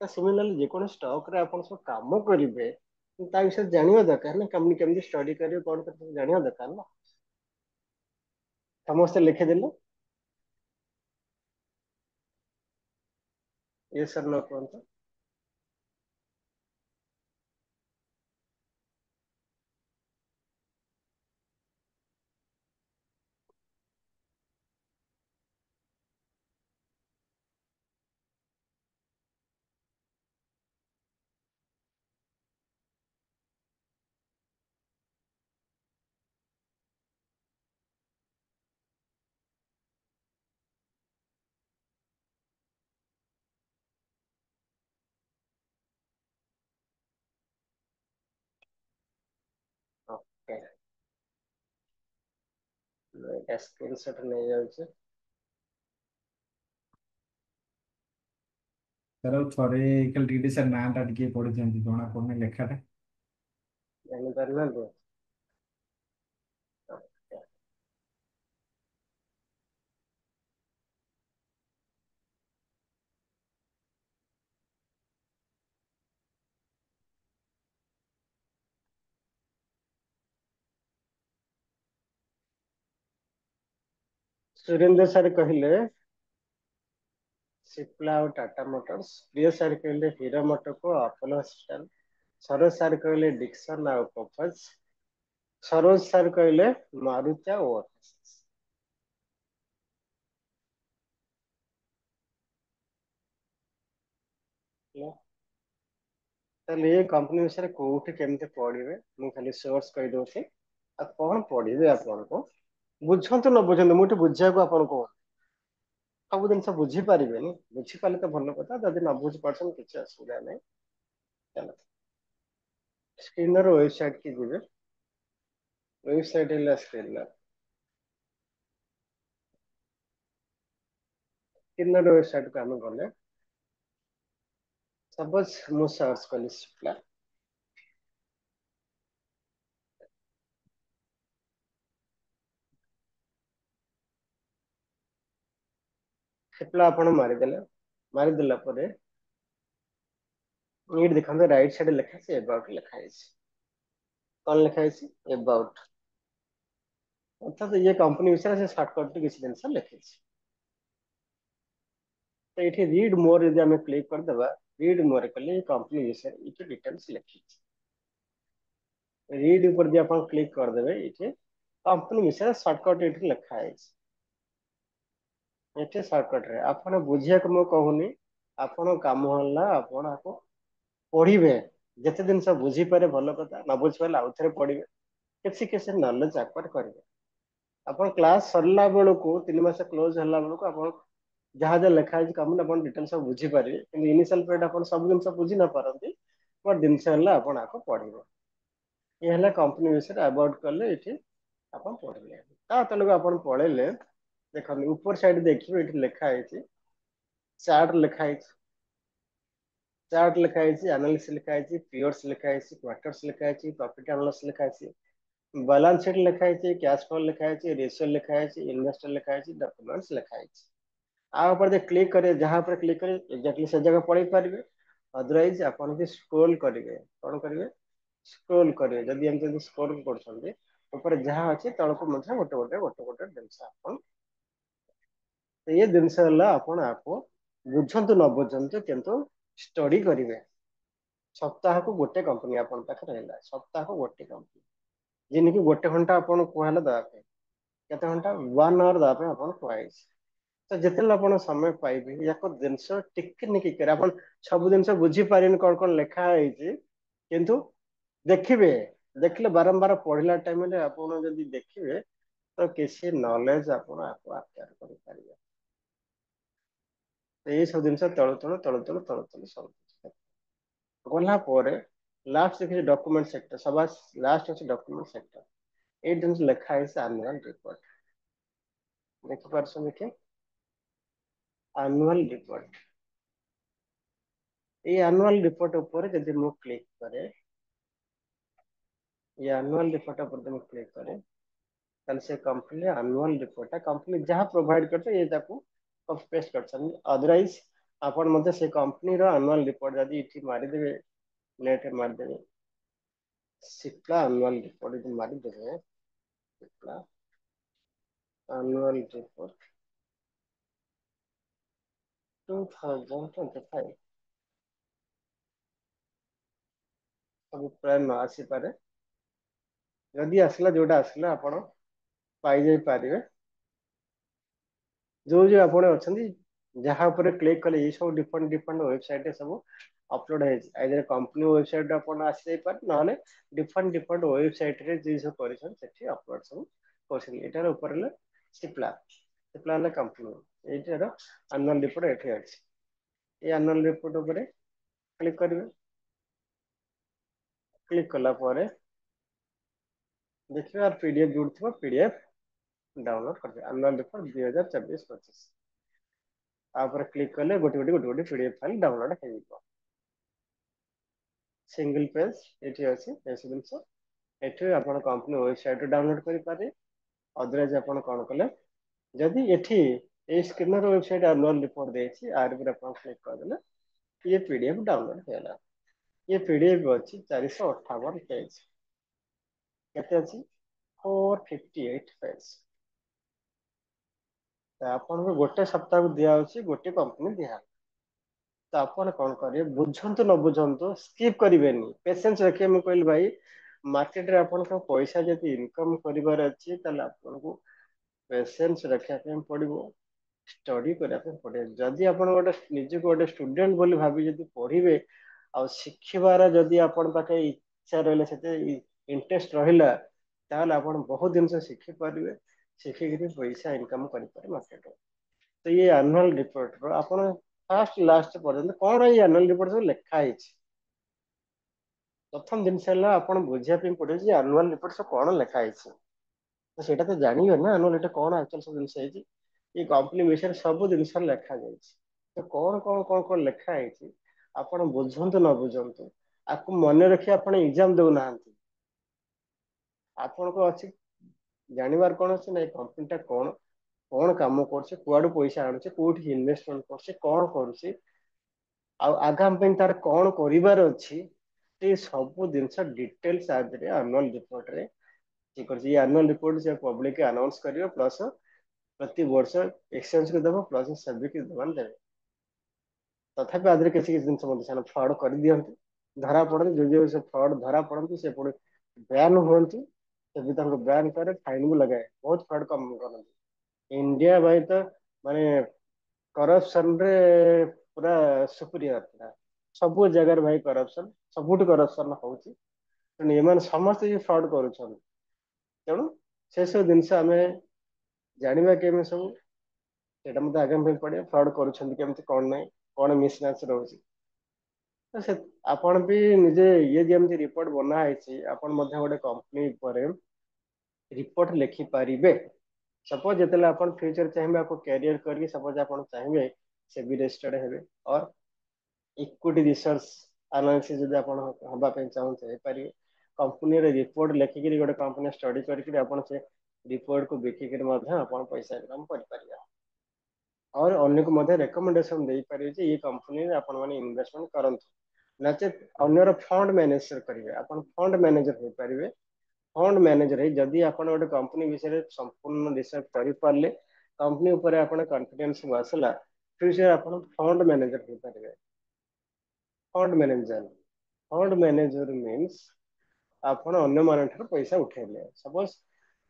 ତ ସିମିଲାରଲି ଯେକୌଣସି ଷ୍ଟକରେ ଆପଣ ସବୁ କାମ କରିବେ, ତା ବିଷୟରେ ଜାଣିବା ଦରକାର ନା। କେମିତି ଷ୍ଟଡି କରିବେ, କଣ କରିବେ, ଜାଣିବା ଦରକାର ନା। ସମସ୍ତେ ଲେଖିଦେଲେ। ଏ ସାର୍ ନ କୁହନ୍ତୁ। ଓକେ, ଏଇଟା ସ୍କ୍ରିନଶଟ ନେଇଯାଉଛି।
ସାର୍ ଆଉ ଥରେ ଖାଲି ଟିକେ ସାର୍ ନାଁ ଟା ଟିକେ ପଢିଥାନ୍ତି, ଜଣା ପଡୁନି ଲେଖାଟା।
ଜାଣିପାରିନାହାନ୍ତି? ସୁରେନ୍ଦ୍ର ସାର୍ କହିଲେ ସିପ୍ଲା ଆଉ ଟାଟା ମୋଟର୍ସ। ପ୍ରିୟ ସାର୍ କହିଲେ Hero MotoCorp, Apollo hospital. Saroj sir କହିଲେ ଡିକ୍ସନ ଆଉ କୋଫେଜ। ସରୋଜ ସାର୍ କହିଲେ ମାରୁତି ଆଉ ଓଏଫଏସ୍। ତାହେଲେ ଏ କମ୍ପାନୀ ବିଷୟରେ କୋଉଠି କେମିତି ପଢିବେ ମୁଁ ଖାଲି ସୋର୍ସ କହିଦଉଛି। ଆଉ କଣ ପଢିବେ ଆପଣଙ୍କୁ ବୁଝନ୍ତୁ ନ ବୁଝନ୍ତୁ, ମୁଁ ଏଠି ବୁଝିବାକୁ ଆପଣଙ୍କୁ କହୁଛି। ସବୁ ଜିନିଷ ବୁଝିପାରିବେନି, ବୁଝିପାରିଲେ ତ ଭଲ କଥା, ଯଦି ନ ବୁଝିପାରୁଛନ୍ତି କିଛି ଅସୁବିଧା ନାହିଁ। ଚାଲ ସ୍କ୍ରିନର ୱେବସାଇଟ କି ଯିବେ, ୱେବସାଇଟ ହେଲା ସ୍କ୍ରିନର। ସ୍କ୍ରିନର ୱେବସାଇଟ କୁ ଆମେ ଗଲେ, ସପୋଜ ମୁଁ ସର୍ଚ୍ଚ କଲି ସିପ୍ଲା, ସିପ୍ଲା ଆପଣ ମାରିଦେଲେ, ମାରିଦେଲା ପରେ ଏଇଠି ଦେଖନ୍ତୁ ରାଇଟ ସାଇଡ ଲେଖା ଅଛି ଏବାଉଟ ଲେଖା ହେଇଛି। କଣ ଲେଖା ହେଇଛି? ଏବାଉଟ। ଅର୍ଥାତ ଇଏ କମ୍ପାନୀ ବିଷୟରେ ସେ ସର୍ଟକଟ କିଛି ଜିନିଷ ଲେଖିଛି। ତ ଏଠି ରିଡ ମୋର ଯଦି ଆମେ କ୍ଲିକ କରିଦେବା, ରିଡ ମୋର କଲେ କମ୍ପାନୀ ବିଷୟରେ ଏଠି ଡିଟେଲ୍ସ ଲେଖିଛି। ରିଡ ଉପରେ ଯଦି ଆପଣ କ୍ଲିକ କରିଦେବେ, ଏଠି କମ୍ପାନୀ ବିଷୟରେ ସର୍ଟକଟ ଏଠି ଲେଖା ହେଇଛି। ଏଠି ସର୍ଟକଟ ରେ ଆପଣ ବୁଝିବାକୁ ମୁଁ କହୁନି, ଆପଣ କାମ ହେଲା ଆପଣ ଆକୁ ପଢିବେ। ଯେତେ ଜିନିଷ ବୁଝିପାରେ ଭଲ କଥା, ନ ବୁଝିପାରିଲେ ଆଉ ଥରେ ପଢିବେ, କିଛି କିଛି ନଲେଜ ଆକ୍ୱାର କରିବେ। ଆପଣ କ୍ଲାସ ସରିଲା ବେଳକୁ 3 ମାସ କ୍ଲୋଜ ହେଲା ବେଳକୁ ଆପଣ ଯାହା ଯାହା ଲେଖା ହେଇଛି କମ୍ପାନୀ ଆପଣ ଡିଟେଲ ସବୁ ବୁଝିପାରିବେ। କିନ୍ତୁ ଇନିସିଆଲ ପିରିୟଡ ଆପଣ ସବୁ ଜିନିଷ ବୁଝି ନ ପାରନ୍ତି, ବଟ ଜିନିଷ ହେଲା ଆପଣ ଆକୁ ପଢିବେ। ଇଏ ହେଲା କମ୍ପାନୀ ବିଷୟରେ ଆବାଉଟ କଲେ, ଏଠି ଆପଣ ପଢିଲେ। ତା ତଳକୁ ଆପଣ ପଳେଇଲେ, ଦେଖନ୍ତୁ ଉପର ସାଇଡ ଦେଖିବେ ଏଠି ଲେଖା ହେଇଛି ଚାର୍ଟ ଲେଖା ହେଇଛି, ଚାର୍ଟ ଲେଖା ହେଇଛି, ଆନାଲିସିସ୍ ଲେଖା ହେଇଛି, ପିୟର୍ସ ଲେଖା ହେଇଛି, କ୍ୱାର୍ଟର୍ସ ଲେଖା ହେଇଛି, ପ୍ରଫିଟ ଆନାଲିସିସ୍ ଲେଖା ହେଇଛି, ବାଲାନ୍ସ ସିଟ୍ ଲେଖା ହେଇଛି, କ୍ୟାଶ ଫ୍ଲୋ ଲେଖା ହେଇଛି, ରେସିଓ ଲେଖା ହେଇଛି, ଇନଭେଷ୍ଟର ଲେଖା ହେଇଛି, ଡକ୍ୟୁମେଣ୍ଟସ ଲେଖା ହେଇଛି। आ ऊपर क्लिक करें, जहां पर क्लिक करें एक्जाक्टली से जगह पढ़ी पारे। अदरवाइज आपन भी स्क्रोल करेंगे, कौन करेंगे? स्क्रोल करेंगे। जदि हम स्क्रोल कर ऊपर जहाँ अच्छे तौक गोटे गोटे गोटे गोटे जिनस ये जिनस आपन आपको बुझंतु न बुझंतु किंतु स्टडी करेंगे। सप्ताह को गोटे कंपनी आपन पाखे रहा, सप्ताह को गोटे कंपनी जिनकी गोटे घंटा आपन कहला देवाई, केते घंटा 1 आवर देवाई आपन कहई। तो जिते आप समय पाइबे या जिनस टिक आप सब जिन बुझी पारे कौन कौन लिखा है, किंतु देखिए, देखिले बारंबार पढ़ला टाइम आप देखिए तो किसी नॉलेज आपको आक्वायर करेंगे। तो ये सब जिन तलु तलु तलु तलु तलु तलु सब गला लास्ट देखिए डॉक्यूमेंट सेक्टर, सब लास्ट अच्छे डॉक्यूमेंट सेक्टर, ये जिन लिखा है एनुअल रिपोर्ट। देखिए देखिए एनुअल रिपोर्ट, ये एनुअल रिपोर्ट ऊपर जब मु क्लिक करे, ये एनुअल रिपोर्ट ऊपर जब क्लिक करे, तब से कंपनी एनुअल रिपोर्ट कंपनी जहां प्रोवाइड करते ये ताको कॉपी पेस्ट करछन। अदरवाइज आपण मते से कंपनी रो एनुअल रिपोर्ट जदी इठी मारी देबे, नेट मार देबे, सिप्ला एनुअल रिपोर्ट जदी मारी देबे, सिप्ला एनुअल रिपोर्ट 2025 सब प्राय न आसी पारे, जदि आसला जोटा आसला आपण पाई जाई पारिबे। जो जो आप जहाँ पर क्लिक कले ये सब डिफरेंट डिफरेंट वेबसाइट सब अपलोड है, आइदर कंपनी वेबसाइट अपन आसी पारे, ना डिफरेंट डिफरेंट वेबसाइट रे जे सब करिसन सेठी अपलोड सब करछन। एटार ऊपर ले सिप्ला, सिप्ला ले कंपनी एटार एनुअल रिपोर्ट एठी अछि। ये एनुअल रिपोर्ट ऊपर क्लिक करिवे, क्लिक कला पारे देखिए यार पीडीएफ जुड़थबो, पीडीएफ डाउनलोड कर दे। एनुअल रिपोर्ट 2024-25 आप क्लिक कले गोटे गोटे गोटे गोटे पीडीएफ फाइल डाउनलोड हो, सिंगल पेज ये अच्छे ऐसे जिनस ये आप कंपनी वेबसाइट डाउनलोड करें। अदरवाइज आप कौन कले जदि ये स्क्रीनर वेबसाइट एनुअल रिपोर्ट देछि, आर पर आप क्लिक करदेले ये पीडीएफ डाउनलोड होगा। ये पीडीएफ अच्छी 458 पेज, केते अच्छी 458 पेज। आपन गोटे सप्ताह को दिया गोटे कंपनी दिया, तो आपन कौन करेंगे? बुझंतु न बुझंतु स्किप करेंगे, पेशेंस रखिए। मुझे कहली भाई मार्केट रे आपन को पैसा जब इनकम करिवार अछि ताले आपन को पेशेंस रखिया पे पड़िबो, स्टडी करिया पे पड़े। जदि आपन गोटे निजे को गोटे स्टूडेंट बोली भाबी जदि पढ़िबे आ शिखिबार जदि आपन पाखे इच्छा रहले सेते इंटरेस्ट रहिला, ताले आपन बहुत दिन से शिखि परिबे, शिखि के पैसा इनकम करि पारे मार्केट रे। तो ये आनुअल रिपोर्ट रो आपण फास्ट लास्ट पर्यंत कौन ये आनुअल रिपोर्ट सब लिखा है। प्रथम जिनस आप बुझा पड़े आनुअल रिपोर्ट सब कौन लिखाई तो ସେଇଟା ତ ଜାଣିବେ ନା ଆନୁଆଲ ଏଟା କଣ ଆକ୍ଚୁଆଲି ସବୁ ଜିନିଷ ହେଇଛି ଏଇ କମ୍ପାନୀ ବିଷୟରେ ସବୁ ଜିନିଷ ଲେଖା ଯାଇଛି। ତ କଣ ଲେଖା ହେଇଛି ଆପଣ ବୁଝନ୍ତୁ ନ ବୁଝନ୍ତୁ ଆକୁ ମନେ ରଖି ଆପଣ ଏକ୍ଜାମ ଦଉନାହାନ୍ତି। ଆପଣଙ୍କ ଅଛି ଜାଣିବାର କଣ ଅଛି ନା ଏଇ କମ୍ପାନୀଟା କଣ କଣ କାମ କରୁଛି କୁଆଡୁ ପଇସା ଆଣୁଛି କୋଉଠି ଇନଭେଷ୍ଟମେଣ୍ଟ କରୁଛି କଣ କରୁଛି ଆଉ ଆଗାମୀ ପାଇଁ ତାର କଣ କରିବାର ଅଛି ସେ ସବୁ ଜିନିଷ ଡିଟେଲ୍ସ ଆଦିରେ ଆନୁଆଲ ରିପୋର୍ଟରେ ଠିକ ଅଛି। ये एनुअल रिपोर्ट से पब्लिक के अनाउंस करिए प्लस प्रति वर्ष एक्सचेंज को देव प्लस सभी के दमान देवे तथापि आदि किसी किसी जिन फ्रड कर दिखती धरा पड़ती जो जो फ्रड धरा पड़ती से पुणी बैन हुंतु से भी बैन करे फाइन भी लगाए बहुत फ्रड कम करती इंडिया भाई तो माने करप्शन रे पूरा सुपीरियर पूरा सब जगह भाई करप्शन सबुठ करप्शन होची एम समस्ते फ्रड करुछन तेणु से सब जिनस आम जाना कि सब ସେଇଟା ମତେ ଆଗାମୀ ପାଇଁ ପଡିବ ଫ୍ରଡ୍ କରୁଛନ୍ତି କେମିତି କଣ ନାହିଁ କଣ ମିସମ୍ୟାଚ ରହୁଛି ତ ସେ ଆପଣ ବି ନିଜେ ଇଏ ଯେମିତି ରିପୋର୍ଟ ବନା ହେଇଛି ଆପଣ ମଧ୍ୟ ଗୋଟେ କମ୍ପାନୀ ଉପରେ ରିପୋର୍ଟ ଲେଖିପାରିବେ। ସପୋଜ ଯେତେବେଳେ ଆପଣ ଫ୍ୟୁଚର ଚାହିଁବେ ଆପଣ କ୍ୟାରିୟର କରିକି ସପୋଜ ଆପଣ ଚାହିଁବେ ସେ ବି ରେଜିଷ୍ଟର୍ଡ ହେବେ ଅର୍ ଇକ୍ୱିଟି ରିସର୍ଚ୍ଚ ଆନାଲିସିସ୍ ଯଦି ଆପଣ ହବା ପାଇଁ ଚାହୁଁଛନ୍ତି ହେଇପାରିବେ। कंपनी रिपोर्ट लेखिक गोटे कंपनी स्टडी करके आप से रिपोर्ट को बिकिक आप पैसा इनकम कर और अन्य को रेकमेंडेशन दे पारे ये कंपनी आपण मैंने इन्वेस्टमेंट करूँ नचेत अन्यर फंड मैनेजर करेंगे आप फंड मैनेजर हो पारे फंड मैनेजर है जदि आप गोटे कंपनी विषय संपूर्ण रिसर्च कर पारे कंपनी उपर आप कॉन्फिडेंस आसला फिर आप फंड मैनेजर हो पारे। फंड मैनेजर मीन्स ଆପଣ ଅନ୍ୟମାନଙ୍କର ପଇସା ଉଠେଇଲେ ସପୋଜ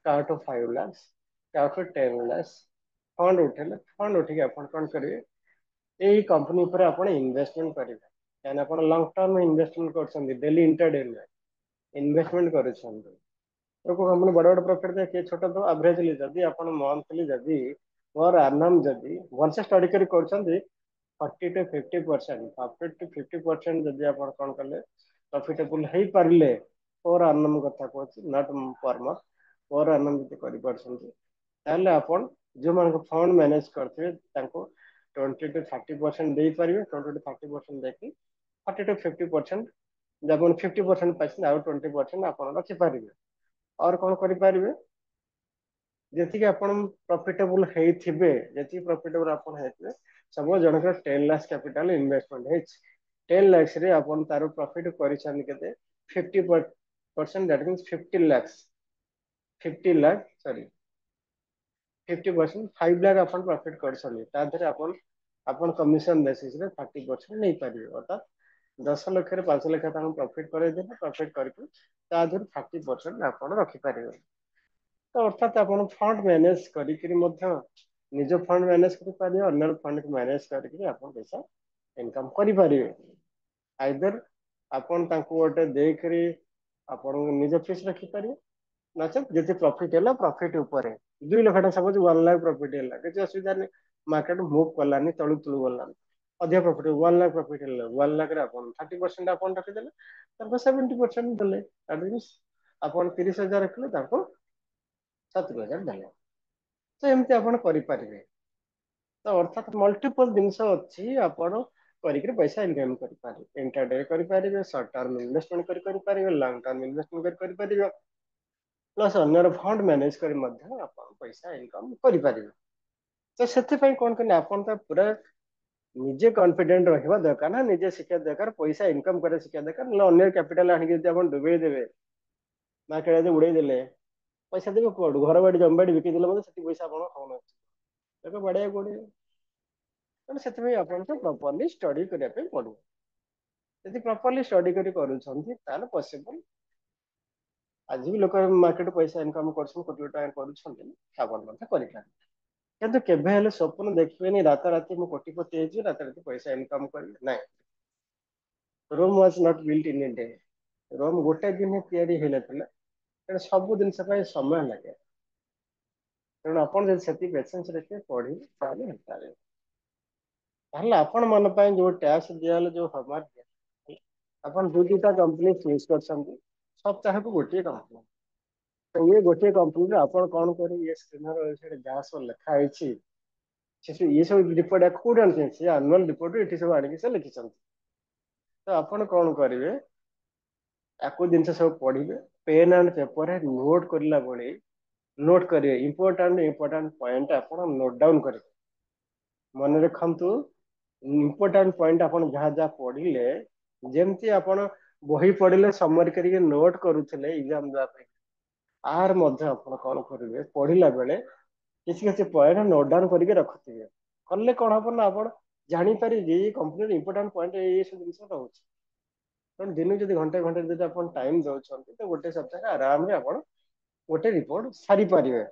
କାହାଠୁ 5 ଲାଖ କାହାଠୁ 10 ଲାଖ ଫଣ୍ଡ ଉଠେଇଲେ ଫଣ୍ଡ ଉଠେଇକି ଆପଣ କଣ କରିବେ ଏଇ କମ୍ପାନୀ ଉପରେ ଆପଣ ଇନଭେଷ୍ଟମେଣ୍ଟ କରିବେ କାହିଁକି ଆପଣ ଲଙ୍ଗ ଟର୍ମ ଇନଭେଷ୍ଟମେଣ୍ଟ କରୁଛନ୍ତି ଡେଲି ଇଣ୍ଟରଡେ ଇନଭେଷ୍ଟମେଣ୍ଟ କରୁଛନ୍ତି कंपनी बड़ बड़ प्रॉफिट दे किए छोट तो एवरेजली जदि आप मंथली जदि और आनम जदि भलसे स्टडी कर 40 to 50% प्रॉफिट टू 50% जदि आप कौन कले प्रॉफिटेबल हो पारे पर आनम कथा कहूँ नट पर मंथ पर आनम जब कर आपण जो मान फंड मैनेज करते 20 to 30% दे पारे 20 to 30% देखिए 40 to 50% जब 50% पाइछन आउ 20% आप रखिपारे और कौन करें जी आप प्रॉफिटेबल होती प्रॉफिटेबल आप सब जनक 10 लाख कैपिटल इन्वेस्टमेंट है 10 लाख तार प्रॉफिट कर 50% that means 50 lakh 50 lakh sorry 50% 5 lakh आप प्रॉफिट कर अपन कमिशन बेसिस 30% नहीं पारे अर्थात 10 लाख 5 लाख प्रॉफिट कर प्रॉफिट करके 30% आप रखिपारे तो अर्थात आप फंड मैनेज निज फंड मैनेज कर अन्य फंड को मैनेज करके आप पैसा इनकम करें आइदर आपन गोटे देकर आप निज फीस रखिपारे नचेत जी प्रॉफिट है प्रॉफिट ऊपर 2 लाख सपोज 1 लाख प्रॉफिट है किसी असुविधा नहीं मार्केट मुव कलानी तलू तलू गलानी अधिक प्रॉफिट 1 लाख प्रॉफिट है 1 लाख 30% आप रखिदे 70% देले आप 30,000 रखिले 70,000 देले तो एमती आप करें तो अर्थात मल्टीपल जिनस अच्छी आपण कर पैसा इनकम करें इंटरडे करें सर्ट टर्म इन्वेस्टमेंट करें लॉन्ग टर्म इन्वेस्टमेंट करें प्लस अन्य फंड मैनेज कर पैसा इनकम करें तो से कौन करें आप पूरा निजे कॉन्फिडेंट रखा दरकार ना निजे शिक्षा दरकार पैसा इनकम कर शिक्षा दरकार ना अन्य कैपिटाल आनिक डुबे देवे मार्केट उड़े देले पैसा देवे कौटू घर बाड़ी जमीबाड़ी बिकी देले से पैसा आप खाऊना बढ़िया पड़े तेणु से प्रॉपर्ली स्टडी करने पड़ो यदि प्रॉपर्ली स्टडी कर पॉसिबल आज भी लोक मार्केट पैसा इनकम कर किंतु केबे हेले स्वप्न देखिए रात राति मु कोटिपति हो रात राति पैसा इनकम करी ना Rome was not built in a day Rome गोटे दिन तैयारी होता सब जिन समय लगे ତେଣୁ ଆପଣ ଯଦି ସେତିକି ପେସେନ୍ସ ରଖିବେ ପଢିବେ ତାହେଲେ ହେଇପାରିବ। ତାହେଲେ ଆପଣ ମନ ପାଇଁ ଯୋଉ ଟ୍ୟାକ୍ସ ଦିଆହେଲେ ଯୋଉ ହୋମୱାର୍କ ଦିଆହେଲା ଆପଣ ଦୁଇ ଦୁଇଟା କମ୍ପାନୀ ଚୁଜ୍ କରିଛନ୍ତି ସପ୍ତାହକୁ ଗୋଟିଏ କମ୍ପାନୀ। ତ ଇଏ ଗୋଟିଏ କମ୍ପାନୀରେ ଆପଣ କଣ କରିବେ ଇଏ ସ୍କ୍ରିନର ୱେବସାଇଟ୍ ଯାହା ସବୁ ଲେଖା ହେଇଛି ଇଏ ସବୁ ରିପୋର୍ଟ କୋଉଠି ଆଣିଛନ୍ତି ସେ ଆନୁଆଲ ରିପୋର୍ଟ ଏଠି ସବୁ ଆଣିକି ସେ ଲେଖିଛନ୍ତି। ତ ଆପଣ କଣ କରିବେ ଆକୁ ଜିନିଷ ସବୁ ପଢିବେ ପେନ୍ ଆଣ୍ଡ ପେପରରେ ନୋଟ୍ କରିଲା ଭଳି ନୋଟ୍ କରିବେ ଇମ୍ପୋର୍ଟାଣ୍ଟ ପଏଣ୍ଟ ଆପଣ ନୋଟ୍ ଡାଉନ୍ କରିବେ। ମନେ ରଖନ୍ତୁ ଇମ୍ପୋର୍ଟାଣ୍ଟ ପଏଣ୍ଟ ଆପଣ ଯାହା ଯାହା ପଢିଲେ ଯେମିତି ଆପଣ ବହି ପଢିଲେ ସମରି କରିକି ନୋଟ୍ କରୁଥିଲେ ଏକ୍ଜାମ ଦେବା ପାଇଁ ଆର ମଧ୍ୟ ଆପଣ କଣ କରିବେ ପଢିଲା ବେଳେ କିଛି କିଛି ପଏଣ୍ଟ ନୋଟ୍ ଡାଉନ୍ କରିକି ରଖୁଥିବେ। କଲେ କଣ ହବ ନା ଆପଣ ଜାଣିପାରିବେ ଯେ ଏଇ କମ୍ପାନୀର ଇମ୍ପୋର୍ଟାଣ୍ଟ ପଏଣ୍ଟ ଏଇ ସବୁ ଜିନିଷ ରହୁଛି। ତେଣୁ ଦିନକୁ ଯଦି ଘଣ୍ଟେ ଘଣ୍ଟେ ଯଦି ଆପଣ ଟାଇମ ଦଉଛନ୍ତି ତ ଗୋଟେ ସପ୍ତାହରେ ଆରାମରେ ଆପଣ ଗୋଟେ ରିପୋର୍ଟ ସାରିପାରିବେ।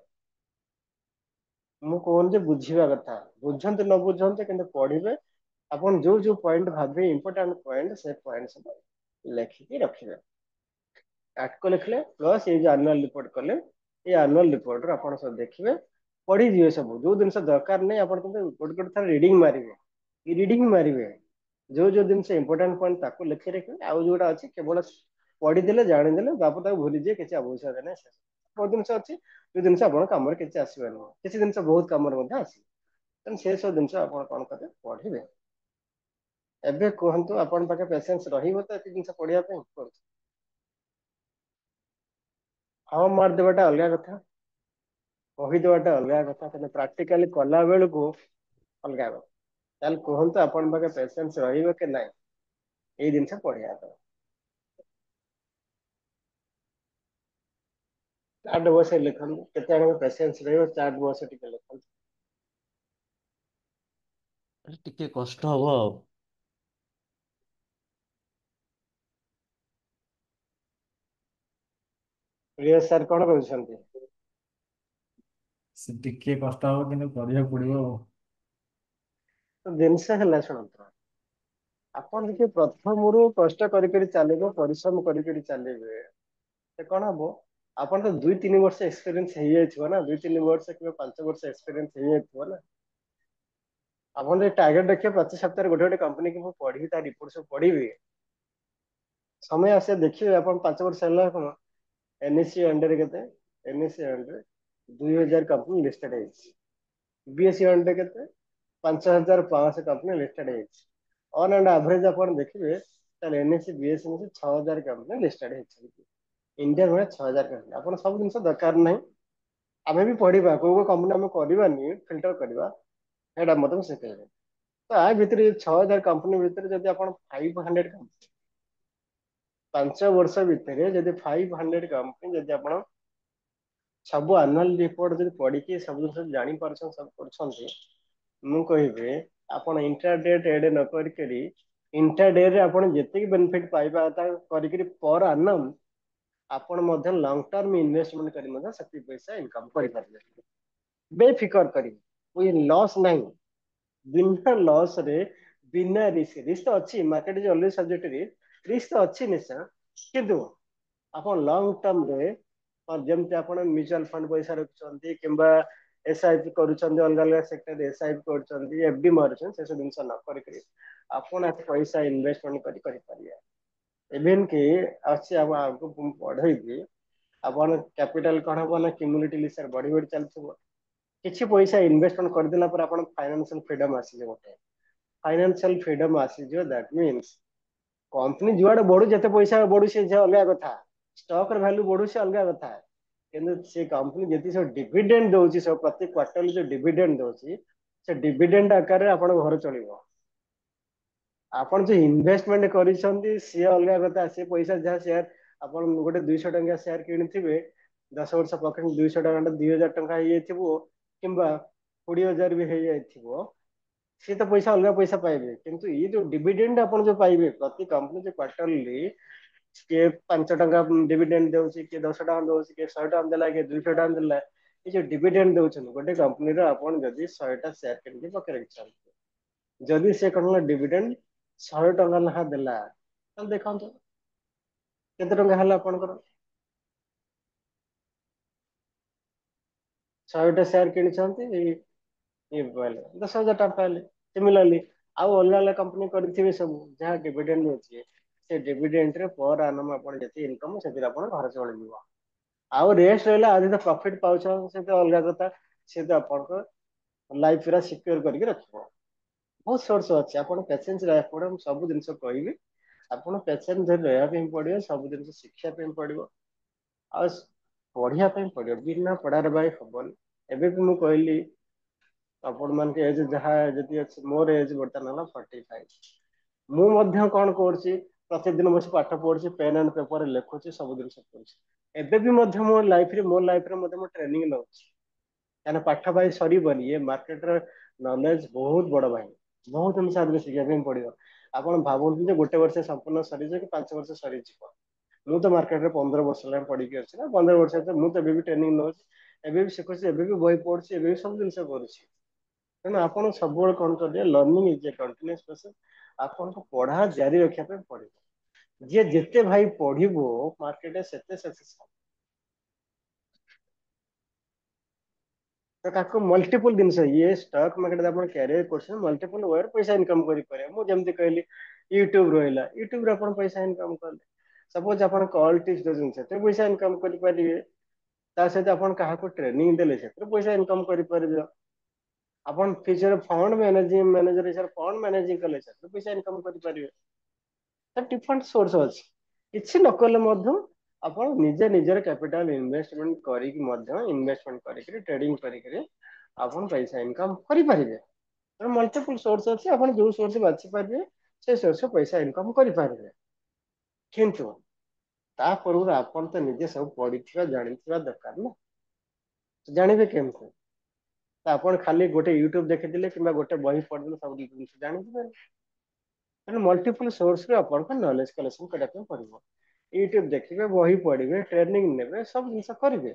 ମୁଁ କହୁନି ଯେ ବୁଝିବା କଥା ବୁଝନ୍ତୁ ନ ବୁଝନ୍ତୁ କିନ୍ତୁ ପଢିବେ। ଆପଣ ଯୋଉ ଯୋଉ ପଏଣ୍ଟ ଭାବିବେ ଇମ୍ପୋର୍ଟାଣ୍ଟ ପଏଣ୍ଟ ସେ ପଏଣ୍ଟ ସବୁ ଲେଖିକି ରଖିବେ। ଆଟକ ଲେଖିଲେ ପ୍ଲସ୍ ଏଇ ଯୋଉ ଆନୁଆଲ ରିପୋର୍ଟ କଲେ ଏଇ ଆନୁଆଲ ରିପୋର୍ଟରେ ଆପଣ ସବୁ ଦେଖିବେ ପଢିଯିବେ ସବୁ ଯୋଉ ଜିନିଷ ଦରକାର ନାହିଁ ଆପଣ କିନ୍ତୁ ଗୋଟେ ଗୋଟେ ଥର ରିଡିଙ୍ଗ ମାରିବେ ରିଡିଙ୍ଗ ମାରିବେ। ଯୋଉ ଯୋଉ ଜିନିଷ ଇମ୍ପୋର୍ଟାଣ୍ଟ ପଏଣ୍ଟ ତାକୁ ଲେଖି ରଖିବେ ଆଉ ଯୋଉଟା ଅଛି କେବଳ ପଢିଦେଲେ ଜାଣିଦେଲେ ତାପରେ ତାକୁ ଭୁଲିଯିବେ କିଛି ଆବଶ୍ୟକତା ନାହିଁ। ବହୁତ ଜିନିଷ ଅଛି ଯୋଉ ଜିନିଷ ଆପଣଙ୍କ କାମରେ କିଛି ଆସିବନି କିଛି ଜିନିଷ ବହୁତ କାମରେ ମଧ୍ୟ ଆସିବ। ତେଣୁ ସେ ସବୁ ଜିନିଷ ଆପଣ କଣ କରିବେ ପଢିବେ। ଏବେ କୁହନ୍ତୁ ଆପଣଙ୍କ ପାଖେ ପେସେନ୍ସ ରହିବ ତ ଏତେ ଜିନିଷ ପଢିବା ପାଇଁ କୁହନ୍ତୁ। ହଁ ମାରି ଦେବାଟା ଅଲଗା କଥା କହିଦେବାଟା ଅଲଗା କଥା କିନ୍ତୁ ପ୍ରାକ୍ଟିକାଲି କଲା ବେଳକୁ ଅଲଗା କଥା। ତାହେଲେ କୁହନ୍ତୁ ଆପଣଙ୍କ ପାଖେ ପେସେନ୍ସ ରହିବ କି ନାଇଁ ଏଇ ଜିନିଷ ପଢିବା ପାଇଁ। ଚାର୍ଟ ବସେଇ ଲେଖନ୍ତୁ କେତେ ଜଣଙ୍କ ପେସେନ୍ସ ରହିବ ଚାର୍ଟ ବସେଇ ଟିକେ ଲେଖନ୍ତୁ।
ଟିକେ କଷ୍ଟ ହବ ଆଉ।
ପ୍ରିୟ ସାର୍ କଣ କହୁଛନ୍ତି?
ସେ ଟିକେ କଷ୍ଟ ହବ କିନ୍ତୁ କରିବାକୁ ପଡିବ ଆଉ।
ତ ଜିନିଷ ହେଲା ଶୁଣନ୍ତୁ ଆପଣ ଯଦି ପ୍ରଥମରୁ କଷ୍ଟ କରି କରି ଚାଲିବେ ପରିଶ୍ରମ କରି କରି ଚାଲିବେ ସେ କଣ ହବ ଆପଣ ତ 2-3 ବର୍ଷ ଏକ୍ସପିରିଏନ୍ସ ହେଇଯାଇଥିବ ନା 2-3 ବର୍ଷ କିମ୍ବା 5 ବର୍ଷ ଏକ୍ସପିରିଏନ୍ସ ହେଇଯାଇଥିବ ନା। ଆପଣ ଯଦି ଟାର୍ଗେଟ ରଖିବେ ପ୍ରତି ସପ୍ତାହରେ ଗୋଟେ ଗୋଟେ କମ୍ପାନୀ କି ମୁଁ ପଢିବି ତା ରିପୋର୍ଟ ସବୁ ପଢିବି ସମୟ ଆସିବ ଦେଖିବେ ଆପଣ 5 ବର୍ଷ ହେଲା କଣ NSE ଅଣ୍ଡରରେ କେତେ NSE ଅଣ୍ଡରରେ 2000 କମ୍ପାନୀ ଲିଷ୍ଟେଡ୍ ହେଇଛି। BSE ଅଣ୍ଡରରେ କେତେ 5500 କମ୍ପାନୀ ଲିଷ୍ଟେଡ୍ ହେଇଛି। ଅନ୍ ଆଣ୍ଡ ଆଭରେଜ ଆପଣ ଦେଖିବେ ତାହେଲେ NSE BSE ମିଶି 6000 କମ୍ପାନୀ ଲିଷ୍ଟେଡ୍ ହେଇଛନ୍ତି। ଇଣ୍ଡିଆ ଭଳିଆ 6000 କମ୍ପାନୀ ଆପଣ ସବୁ ଜିନିଷ ଦରକାର ନାହିଁ। ଆମେ ବି ପଢିବା କୋଉ କୋଉ କମ୍ପାନୀ ଆମେ କରିବାନି ଫିଲ୍ଟର କରିବା ସେଇଟା ମଧ୍ୟ ମୁଁ ଶିଖେଇବି। ତ ଆ ଭିତରେ 6000 କମ୍ପାନୀ ଭିତରେ ଯଦି ଆପଣ 500 5 ବର୍ଷ ଭିତରେ ଯଦି 500 କମ୍ପାନୀ ଯଦି ଆପଣ ସବୁ ଆନୁଆଲ ରିପୋର୍ଟ ଯଦି ପଢିକି ସବୁ ଜିନିଷ ଜାଣିପାରୁଛନ୍ତି ସବୁ କରୁଛନ୍ତି ମୁଁ କହିବି ଆପଣ ଇଣ୍ଟରଡେ ଟ୍ରେଡ ନ କରିକିରି ଇଣ୍ଟରଡେ ଆପଣ ଯେତିକି ବେନିଫିଟ ପାଇବା କଥା କରିକିରି ପର ଆନମ୍ ଆପଣ ମଧ୍ୟ ଲଙ୍ଗ ଟର୍ମ ଇନଭେଷ୍ଟମେଣ୍ଟ କରି ମଧ୍ୟ ସେତିକି ପଇସା ଇନକମ କରିପାରିବେ। ବେଫିକର କରିକି ଲସ୍ ନାହିଁ ବିନା ଲସ ରେ ବିନା ରିସ୍କ ତ ଅଛି ମାର୍କେଟ ଅଲୱେଜ ସବଜେକ୍ଟ ରିସ୍କ ତ ଅଛି ନିଶ୍ଚୟ କିନ୍ତୁ ଆପଣ ଲଙ୍ଗ ଟର୍ମରେ ଯେମିତି ଆପଣ ମ୍ୟୁଚୁଆଲ ଫଣ୍ଡ ପଇସା ରଖୁଛନ୍ତି କିମ୍ବା SIP କରୁଛନ୍ତି ଅଲଗା ଅଲଗା ସେକ୍ଟରରେ SIP କରୁଛନ୍ତି FD ମାରୁଛନ୍ତି ସେସବୁ ଜିନିଷ ନ କରିକିରି ଆପଣ ଏତେ ପଇସା ଇନଭେଷ୍ଟମେଣ୍ଟ କରି କରିପାରିବେ। ଇଭେନ କି ଅଛି ଆମ ଆଗକୁ ମୁଁ ପଢେଇବି ଆପଣ କ୍ୟାପିଟାଲ କଣ ହବ ନା ବଢି ବଢି ଚାଲିଥିବ କିଛି ପଇସା ଇନଭେଷ୍ଟମେଣ୍ଟ କରିଦେଲା ପରେ ଆପଣ ଫାଇନାନ୍ସିଆଲ ଫ୍ରିଡମ ଆସିଯିବ ଗୋଟେ ଫାଇନାନ୍ସିଆଲ ଫ୍ରିଡମ ଆସିଯିବ ଦ୍ୟାଟ ମିନ୍ସ କମ୍ପାନୀ ଯୁଆଡେ ବଢୁ ଯେତେ ପଇସା ବଢୁ ସେ ଅଲଗା କଥା ଷ୍ଟକ ର ଭାଲ୍ୟୁ ବଢୁ ସେ ଅଲଗା କଥା କିନ୍ତୁ ସେ କମ୍ପାନୀ ଯେତିକି ସବୁ ଡିଭିଡେଣ୍ଡ ଦଉଛି ସବୁ ପ୍ରତି କ୍ୱାର୍ଟରଲି ଯୋଉ ଡିଭିଡେଣ୍ଡ ଦଉଛି ସେ ଡିଭିଡେଣ୍ଡ ଆକାରରେ ଆପଣଙ୍କ ଘର ଚଳିବ। ଆପଣ ଯୋଉ ଇନଭେଷ୍ଟମେଣ୍ଟ କରିଛନ୍ତି ସିଏ ଅଲଗା କଥା ସେ ପଇସା ଯାହା ସେୟାର ଆପଣ ଗୋଟେ 200 ଟଙ୍କିଆ ସେୟାର କିଣିଥିବେ 10 ବର୍ଷ ପକେଟ 200 ଟଙ୍କା 2000 ଟଙ୍କା ହେଇଯାଇଥିବ କିମ୍ବା 20,000 ବି ହେଇଯାଇଥିବ ସିଏ ତ ପଇସା ଅଲଗା ପଇସା ପାଇବେ କିନ୍ତୁ ଇଏ ଯୋଉ ଡିଭିଡେଣ୍ଡ ଆପଣ ଯୋଉ ପାଇବେ ପ୍ରତି କମ୍ପାନୀ ଯୋଉ କ୍ୱାର୍ଟରଲି କିଏ 5 ଟଙ୍କା ଡିଭିଡେଣ୍ଡ ଦଉଛି କିଏ 10 ଟଙ୍କା ଦଉଛି କିଏ 100 ଟଙ୍କା ଦେଲା କିଏ 200 ଟଙ୍କା ଦେଲା ଏ ଯୋଉ ଡିଭିଡେଣ୍ଡ ଦଉଛନ୍ତି ଗୋଟେ କମ୍ପାନୀର ଆପଣ ଯଦି 100ଟା ସେୟାର କିଣିକି ପକେଇ ରଖିଛନ୍ତି ଯଦି ସେ କଣ ହେଲା ଡିଭିଡେଣ୍ଡ 100 ଟଙ୍କା ଲେଖା ଦେଲା ତାହେଲେ ଦେଖନ୍ତୁ କେତେ ଟଙ୍କା ହେଲା ଆପଣଙ୍କର 100ଟା ସେୟାର କିଣିଛନ୍ତି, ଇଏ ପାଇଲେ 10,000 ଟଙ୍କା ପାଇଲେ। ସିମିଲାରଲି ଆଉ ଅଲଗା ଅଲଗା କମ୍ପାନୀ କରିଥିବେ ସବୁ ଯାହା ଡିଭିଡେଣ୍ଡ ଅଛି, ସେ ଡିଭିଡେଣ୍ଡ ରେ ପର ଆନମ୍ ଆପଣ ଯେତିକି ଇନକମ୍ ସେଥିରେ ଆପଣ ଘର ଚଳିଯିବ। ଆଉ ରେଷ୍ଟ ରହିଲା ଆଉ ଯେତେ ପ୍ରଫିଟ ପାଉଛନ୍ତି ସେ ତ ଅଲଗା କଥା, ସେ ତ ଆପଣଙ୍କ ଲାଇଫ ପୁରା ସିକ୍योର କରିକି ରଖିବ। ବହୁତ ସୋର୍ସ ଅଛି, ଆପଣ ପେସେନ୍ସ ରହିବାକୁ ପଡିବ। ମୁଁ ସବୁ ଜିନିଷ କହିବି, ଆପଣ ପେସେନ୍ସ ଧରି ରହିବା ପାଇଁ ପଡିବ, ସବୁ ଜିନିଷ ଶିଖିବା ପାଇଁ ପଡିବ, ଆଉ ପଢିବା ପାଇଁ ପଡିବ। ବିନା ପଢାରେ ଭାଇ ହବନି। ଏବେ ବି ମୁଁ କହିଲି ଆପଣ ମାନଙ୍କ ଏଜ ଯାହା ଯଦି ଅଛି, ମୋର ଏଜ ବର୍ତ୍ତମାନ ହେଲା 45। ମୁଁ ମଧ୍ୟ କଣ କରୁଛି, ପ୍ରତିଦିନ ବସି ପାଠ ପଢୁଛି, ପେନ୍ ଆଣ୍ଡ ପେପରରେ ଲେଖୁଛି, ସବୁ ଜିନିଷ କରୁଛି। ଏବେ ବି ମଧ୍ୟ ମୋ ଲାଇଫରେ ମଧ୍ୟ ମୁଁ ଟ୍ରେନିଂ ନଉଛି, କାହିଁକିନା ପାଠ ଭାଇ ସରିବନି। ଏ ମାର୍କେଟର ନଲେଜ ବହୁତ ବଡ ଭାଇ, ବହୁତ ଜିନିଷ ଆଗକୁ ଶିଖିବା ପାଇଁ ପଡିବ। ଆପଣ ଭାବନ୍ତୁ ଯେ ଗୋଟେ ବର୍ଷ ସମ୍ପୂର୍ଣ୍ଣ ସରିଯିବ କି 5 ବର୍ଷ ସରିଯିବ। ମୁଁ ତ ମାର୍କେଟରେ 15 ବର୍ଷ ହେଲାଣି ପଢିକି ଅଛି ନା, 15 ବର୍ଷ ଭିତରେ ମୁଁ ତ ଏବେ ବି ଟ୍ରେନିଂ ନଉଛି, ଏବେ ବି ଶିଖୁଛି, ଏବେ ବି ବହି ପଢୁଛି, ଏବେ ବି ସବୁ ଜିନିଷ କରୁଛି। ତେଣୁ ଆପଣ ସବୁବେଳେ କଣ କରିବେ, learning is a continuous process. ଆପଣଙ୍କୁ ପଢା ଜାରି ରଖିବା ପାଇଁ ପଡିବ। ଯିଏ ଯେତେ ଭାଇ ପଢିବ ମାର୍କେଟରେ ସେତେ ସକ୍ସେସ ହବ। ତ ତାକୁ ମଲ୍ଟିପୁଲ ଜିନିଷ, ଇଏ ଷ୍ଟକ୍ ମାର୍କେଟରେ ଆପଣ କ୍ୟାରିୟର କରୁଛନ୍ତି, ମଲ୍ଟିପୁଲ ୱେରେ ପଇସା ଇନକମ କରିପାରିବେ। ମୁଁ ଯେମିତି କହିଲି ୟୁଟ୍ୟୁବ ରହିଲା, ୟୁଟ୍ୟୁବରେ ଆପଣ ପଇସା ଇନକମ କଲେ, ସପୋଜ ଆପଣ କଲ ଟିପ୍ସ ଦଉଛନ୍ତି, ସେଥିରେ ପଇସା ଇନକମ କରିପାରିବେ। ତା ସହିତ ଆପଣ କାହାକୁ ଟ୍ରେନିଂ ଦେଲେ ସେଥିରେ ପଇସା ଇନକମ କରିପାରିବେ। ଆପଣ ଫ୍ୟୁଚର ଫଣ୍ଡ ମ୍ୟାନେଜର ହିସାବରେ ଫଣ୍ଡ ମ୍ୟାନେଜିଂ କଲେ ସେଥିରେ ପଇସା ଇନକମ କରିପାରିବେ। ତ ଡିଫରେଣ୍ଟ ସୋର୍ସ ଅଛି। କିଛି ନ କଲେ ମଧ୍ୟ ଆପଣ ନିଜେ ନିଜର କ୍ୟାପିଟାଲ ଇନଭେଷ୍ଟମେଣ୍ଟ କରିକି ମଧ୍ୟ ଇନଭେଷ୍ଟମେଣ୍ଟ କରିକି ଟ୍ରେଡିଂ କରିକି ଆପଣ ପଇସା ଇନକମ କରିପାରିବେ। ମଲ୍ଟିପୁଲ ସୋର୍ସ ଅଛି, ଆପଣ ଯୋଉ ସୋର୍ସ ବାଛି ପାରିବେ ସେ ସୋର୍ସ ପଇସା ଇନକମ କରିପାରିବେ। କିନ୍ତୁ ତା ପୂର୍ବରୁ ଆପଣ ତ ନିଜେ ସବୁ ପଢିଥିବା ଜାଣିଥିବା ଦରକାର ନା। ଜାଣିବେ କେମିତି? ତ ଆପଣ ଖାଲି ଗୋଟେ ୟୁଟ୍ୟୁବ ଦେଖିଥିଲେ କିମ୍ବା ଗୋଟେ ବହି ପଢିଦେଲେ ସବୁ ଜିନିଷ ଜାଣିଯିବେ? ତେଣୁ ମଲ୍ଟିପୁଲ ସୋର୍ସରୁ ଆପଣଙ୍କ ନଲେଜ କଲେକ୍ସନ କରିବା ପାଇଁ ପଡିବ। ୟୁଟ୍ୟୁବ ଦେଖିବେ, ବହି ପଢିବେ, ଟ୍ରେନିଂ ନେବେ, ସବୁ ଜିନିଷ କରିବେ।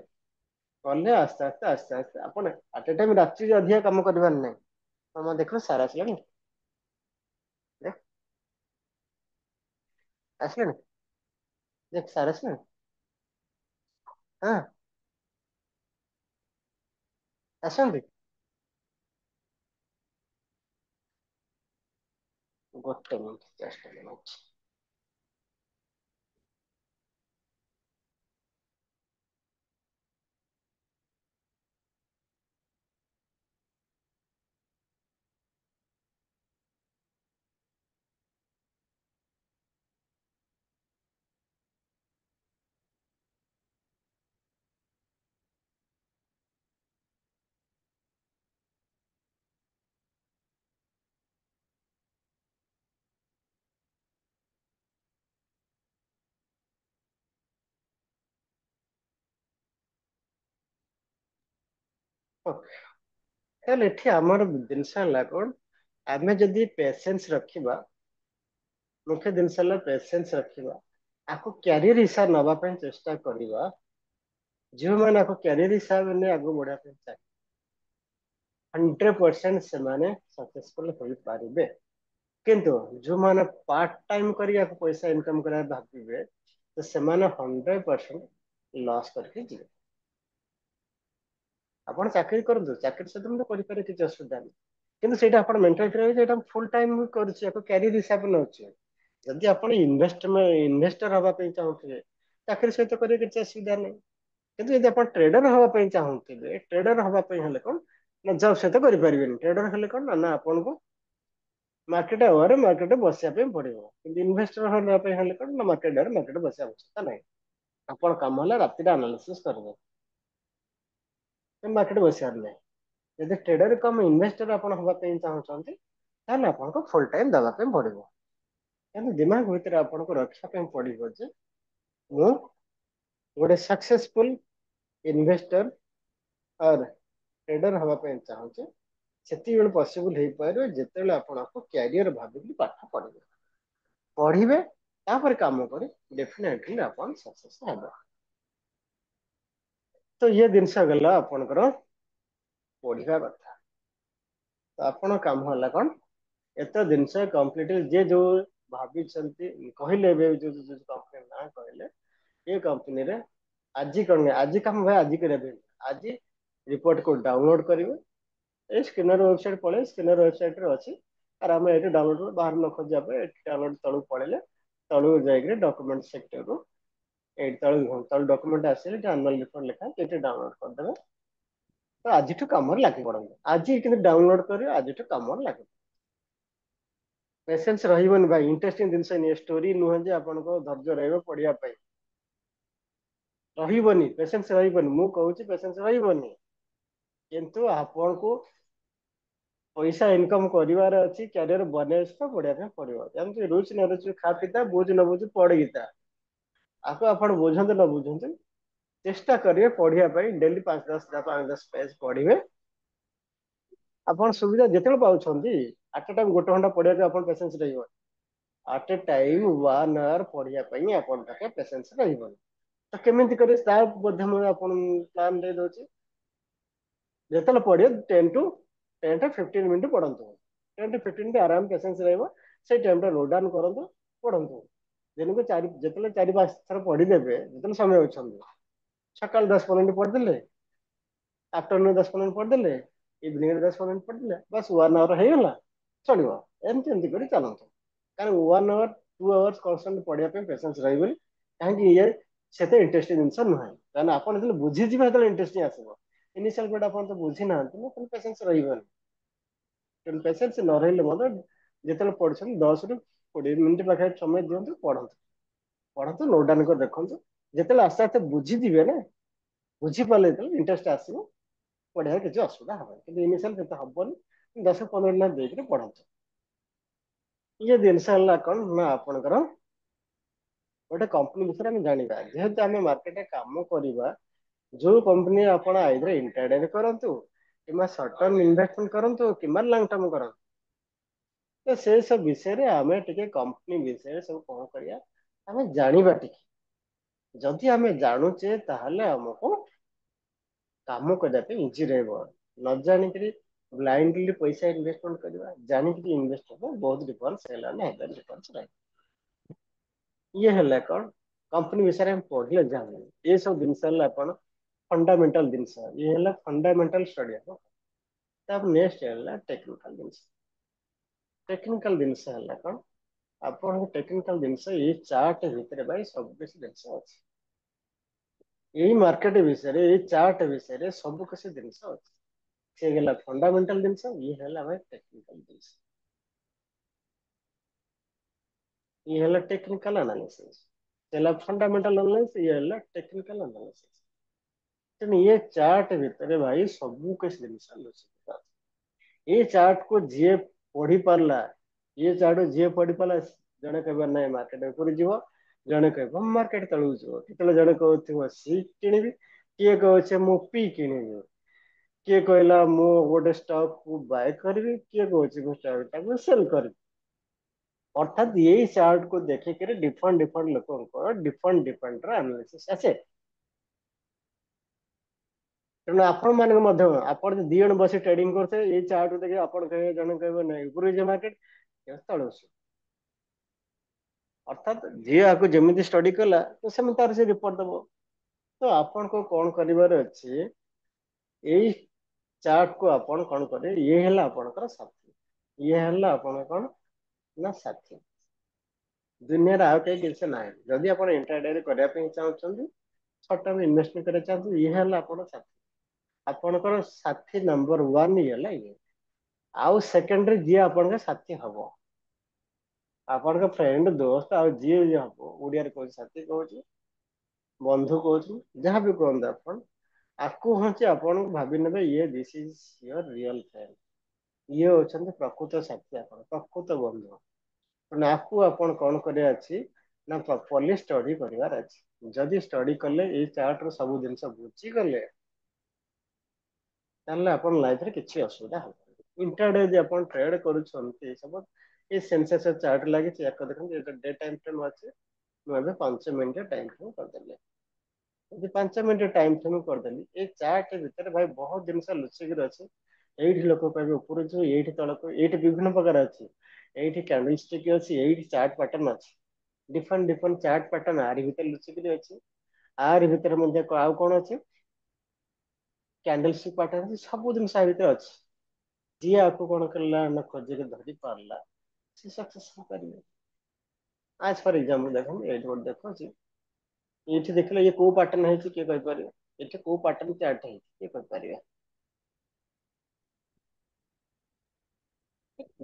କଲେ ଆସ୍ତେ ଆସ୍ତେ ଆପଣ ଆଟ ଏ ଟାଇମ ରାତିରେ ଅଧିକା କାମ କରିବାର ନାହିଁ। ତମ ଦେଖିଲ ସାର ଆସିଲାଣି, ଦେଖ ଆସିଲାଣି, ଦେଖ ସାର ଆସିଲାଣି। ହଁ ଆସନ୍ତି। ଗୋଟେ minute just a minute। Okay, ତାହେଲେ ଏଠି ଆମର ଜିନିଷ ହେଲା କଣ, ଆମେ ଯଦି ପେସେନ୍ସ ରଖିବା, ମୁଖ୍ୟ ଜିନିଷ ହେଲା ପେସେନ୍ସ ରଖିବା, ଆକୁ କ୍ୟାରିୟର ହିସାବ ନବା ପାଇଁ ଚେଷ୍ଟା କରିବା। ଯେଉଁମାନେ ଆକୁ କ୍ୟାରିୟର ହିସାବରେ ନେଇ ଆଗକୁ ବଢିବା ପାଇଁ ଚାହିଁବେ 100% ସେମାନେ ସକ୍ସେସଫୁଲ ହୋଇପାରିବେ। କିନ୍ତୁ ଯୋଉମାନେ ପାର୍ଟ ଟାଇମ କରି ଆକୁ ପଇସା ଇନକମ କରିବା ଭାବିବେ, ତ ସେମାନେ 100% ଲସ୍ କରିକି ଯିବେ। ଆପଣ ଚାକିରି କରନ୍ତୁ, ଚାକିରି ସହିତ ମଧ୍ୟ କରିପାରିବେ, କିଛି ଅସୁବିଧା ନାହିଁ। କିନ୍ତୁ ସେଇଟା ଆପଣ ମେଣ୍ଟାଲ ରହିବେ ଯେ ଏଇଟା ଫୁଲ ଟାଇମ କରୁଛି, ଆକୁ କ୍ୟାରିୟର ହିସାବରେ ନଉଛି। ଯଦି ଆପଣ ଇନଭେଷ୍ଟର ହବା ପାଇଁ ଚାହୁଁଥିବେ, ଚାକିରି ସହିତ କରିବେ, କିଛି ଅସୁବିଧା ନାହିଁ। କିନ୍ତୁ ଯଦି ଆପଣ ଟ୍ରେଡର ହବା ପାଇଁ ଚାହୁଁଥିବେ, ଟ୍ରେଡର ହବା ପାଇଁ ହେଲେ କଣ ନା ଜବ ସହିତ କରିପାରିବେନି। ଟ୍ରେଡର ହେଲେ କଣ ନା ଆପଣଙ୍କୁ ମାର୍କେଟ ଆୱାରରେ ମାର୍କେଟରେ ବସିବା ପାଇଁ ପଡିବ। କିନ୍ତୁ ଇନଭେଷ୍ଟର ହେବା ପାଇଁ ହେଲେ କଣ ନା ମାର୍କେଟ ଆୱାରରେ ମାର୍କେଟରେ ବସିବା ଆବଶ୍ୟକତା ନାହିଁ। ଆପଣ କାମ ହେଲା ରାତିରେ ଆନାଲିସିସ୍ କରିବେ, ମାର୍କେଟ ବସିବାର ନାହିଁ। ଯଦି ଟ୍ରେଡର କମ୍ ଇନଭେଷ୍ଟର ଆପଣ ହବା ପାଇଁ ଚାହୁଁଛନ୍ତି, ତାହେଲେ ଆପଣଙ୍କୁ ଫୁଲ ଟାଇମ ଦେବା ପାଇଁ ପଡିବ। କିନ୍ତୁ ଦିମାଗ ଭିତରେ ଆପଣଙ୍କୁ ରଖିବା ପାଇଁ ପଡିବ ଯେ ମୁଁ ଗୋଟେ ସକ୍ସେସଫୁଲ ଇନଭେଷ୍ଟର ଅର ଟ୍ରେଡର ହବା ପାଇଁ ଚାହୁଁଛି। ସେତିକିବେଳେ ପସିବୁଲ ହେଇପାରିବ ଯେତେବେଳେ ଆପଣ କ୍ୟାରିୟର ଭାବିକି ପାଠ ପଢିବେ। ପଢିବେ ତାପରେ କାମ କରି ଡେଫିନେଟଲି ଆପଣ ସକ୍ସେସ ହେବେ। ତ ଇଏ ଜିନିଷ ଗଲା ଆପଣଙ୍କର ପଢିବା କଥା। ତ ଆପଣ କାମ ହେଲା କଣ, ଏତ ଜିନିଷ କମ୍ପ୍ଲିଟ ଯିଏ ଯୋଉ ଭାବିଛନ୍ତି, କହିଲେ ଏବେ ଯୋଉ କମ୍ପାନୀ ନା କହିଲେ, ଏ କମ୍ପାନୀରେ ଆଜି କଣ ଆଜି କାମ ଭାଇ ଆଜି କରିବା ପାଇଁ ଆଜି रिपोर्ट को डाउनलोड करेंगे ए स्किनर वेबसाइट पड़े स्किनर वेबसाइट रे अच्छी आराम ये डाउनलोड बाहर न खोजा पे डाउनलोड तलू पड़े तलू जाए डॉक्यूमेंट सेक्टर को तलू डॉक्यूमेंट आसे आनुअल रिपोर्ट लिखा ये डाउनलोड करदे तो आज कम लगे पड़े आज कि डाउनलोड कर आज कम लगे पेसेंस रही भाई इंटरेस्टिंग जिनस नहीं स्टोरी नुहे जे आपन को धैर्य रही पढ़िया रही पेसेंस रही मु कहूँ पेसेंस रही किंतु आपन को पैसा इनकम करार अच्छी क्यारियर बनने तो पढ़ाई पड़ो जमी रुचि न रुचि खा पीता बुझ न बुझ पड़ गीता आपको आप बुझे न बुझे चेष्टा करेंगे पढ़ाई डेली 5-10 पेज पढ़े आप सुविधा जिते पाँच आट टाइम गोटे घंटा पढ़ाई आप पेसेंस रही आट ए टाइम 1 आवर पढ़ाई आपन पाखे पेसेंस रही तो केमी कर प्लान दे दूसरी जिते पढ़े 10 to 15 मिनट पढ़ु 10 to 15 आराम पेसेंस से टाइम नोट डाउन करूँ पढ़ु दिन को जो 4-5 थर पढ़ीदे जो समय अच्छा सका 10-15 पढ़दे आफ्टरनून 10-15 पढ़दे इवनिंग 10-15 पढ़दे बस 1 आवर होगा चलो एमती कर चलते कारण 1 आवर 2 आवर्स कन्स्टांट पढ़ाई पेसेंस रही कहीं ये से इंटरेस्टिंग जिन नुहे कहीं आप बुझीजे जो इंटरेस्टिंग आसो इनिशियल पेड आप तो बुझी ना पेसेंस रही पेसेंस न रही जिते पढ़ुं 10 ରୁ 20 मिनट पाखे समय दिंतु पढ़ु पढ़ु नोट डाउन कर देखो जिते आस्ते आस्ते बुझीजे ना बुझीपारे जो इंटरेस्ट आसो पढ़ाई किसी असुविधा हम कि इनिशियल तो हेनी 10-15 मिनट देकर पढ़ु ये जिनस है कौन ना आपणकर गोटे कंपनी विषय में जाना जेहेतु आम मार्केट काम करवा जो कंपनी आप आइदर इंटरडे करूँ कि सर्ट टर्म इन्वेस्टमेंट करूँ कि लंग टर्म करूँ तो से सब विषय आम टे कंपनी विषय सब कौन करिया आम जाना टी जदि आम जानुचे आमको काम करने इजी रहा न जानिक ब्लाइंडली पैसा इन्वेस्टमेंट करवा जानिक इन्वेस्ट बहुत डिफरेंस डिफरेंस रहे ये है कौन कंपनी विषय में पढ़ले जान ये सब जिन फंडामेंटल जिनस ये फंडामेंटल स्टडी हम नेक्स्ट है टेक्निकल जिनस टेक्निकल जिनस है कौन आप टेक्निकल जिनस ये चार्ट भितर भाई सब किसी जिनस अच्छे यही मार्केट विषय ये चार्ट विषय सब किसी जिनस अच्छे से गला फंडामेंटल जिनस ये है भाई टेक्निकल जिनस ये है टेक्निकल एनालिसिस चला फंडामेंटल एनालिसिस ये है टेक्निकल एनालिसिस तेणु ये चार्ट भितर भाई सब किसी जिनस लुचिता ये चार्ट को जी पढ़ी पार्ला ये चार्ट जी पढ़ी पार्ला जड़े कह ना मार्केट ऊपर जीव जड़े कह मार्केट तलू जो जड़े कहते सी किणी किए कहे मु पी किणी किए कहला मु गोटे स्टॉक को बाय करी किए कहे स्टॉक सेल करी अर्थात यही चार्ट को देखिक डिफरेंट डिफरेंट लोक डिफरेंट डिफरेंट एनालिसिस आसे तेणु आपण दी जन बस ट्रेडिंग करते ये चार्ट देखिए आप कहे जन कहे ना ऊपर मार्केट तलु अर्थात जी आपको जमी स्टडी कला तो से तार से रिपोर्ट दब तो आपन को कौन कर अच्छे यही चार्ट को आपण कौन करे ये है आपणकर साथी ये है आपण कौन ना साथी दुनिया आउ कहीं किसी ना जदि आप इंटरडे करने चाहते सर्ट टर्म इन्वेस्टमेंट करना चाहते ये है आप साथी आपणकर साथी नंबर 1 ये आउ सेकेंडरी जी आपण साथी हम आपण फ्रेंड दोस्त आउ जी हम ओडिया कह साथी कह बंधु कह जहाँ भी कहते आप आपको हूँ आपन भावी ने ये this is your real friend ये होते प्रकृत साथी आप प्रकृत बंधु तेना आपको आपन कौन कर ना प्रॉपर्ली स्टडी करार अच्छे जदि स्टडी कले ये चार्ट रो सब जिन बुझी गले अपन लाइफ रे किसी असुविधा हो इंटरडे आप ट्रेड कर सब ये सेंसेस चार्ट लगे देखते डे टाइम फ्रेम अच्छे मुझे 5 मिनट टाइम फ्रेम करदेली यदि 5 मिनट टाइम फ्रेम करदेली ये चार्ट भितर भाई बहुत जिन लुचिक अच्छे ये लोक कहे ऊपर जो ये तलक ये विभिन्न प्रकार अच्छी ये कैंडल स्टिक अच्छी ये चार्ट पैटर्न अच्छी डिफरेंट डिफरेंट चार्ट पैटर्न आर भर लुचिक अच्छी आर भर आउ कौन अच्छे କ୍ୟାଣ୍ଡେଲଷ୍ଟିକ୍ ପାଟର୍ନ ଅଛି, ସବୁ ଜିନିଷ ଆ ଭିତରେ ଅଛି। ଯିଏ ଆକୁ କଣ କଲା ନା ଖୋଜିକି ଧରି ପାରିଲା ସେ ସକ୍ସେସ୍ ହେଇପାରିବେ। ଆଜ ଫର ଏକ୍ସାମ୍ପଲ ଦେଖନ୍ତୁ, ଏଇଠି ଗୋଟେ ଦେଖୁଛି, ଏଇଠି ଦେଖିଲେ ଇଏ କୋଉ ପାଟର୍ନ ହେଇଛି କିଏ କହିପାରିବେ? ଏଠି କୋଉ ପାଟର୍ନ ଚାର୍ଟ ହେଇଛି କିଏ କହିପାରିବେ?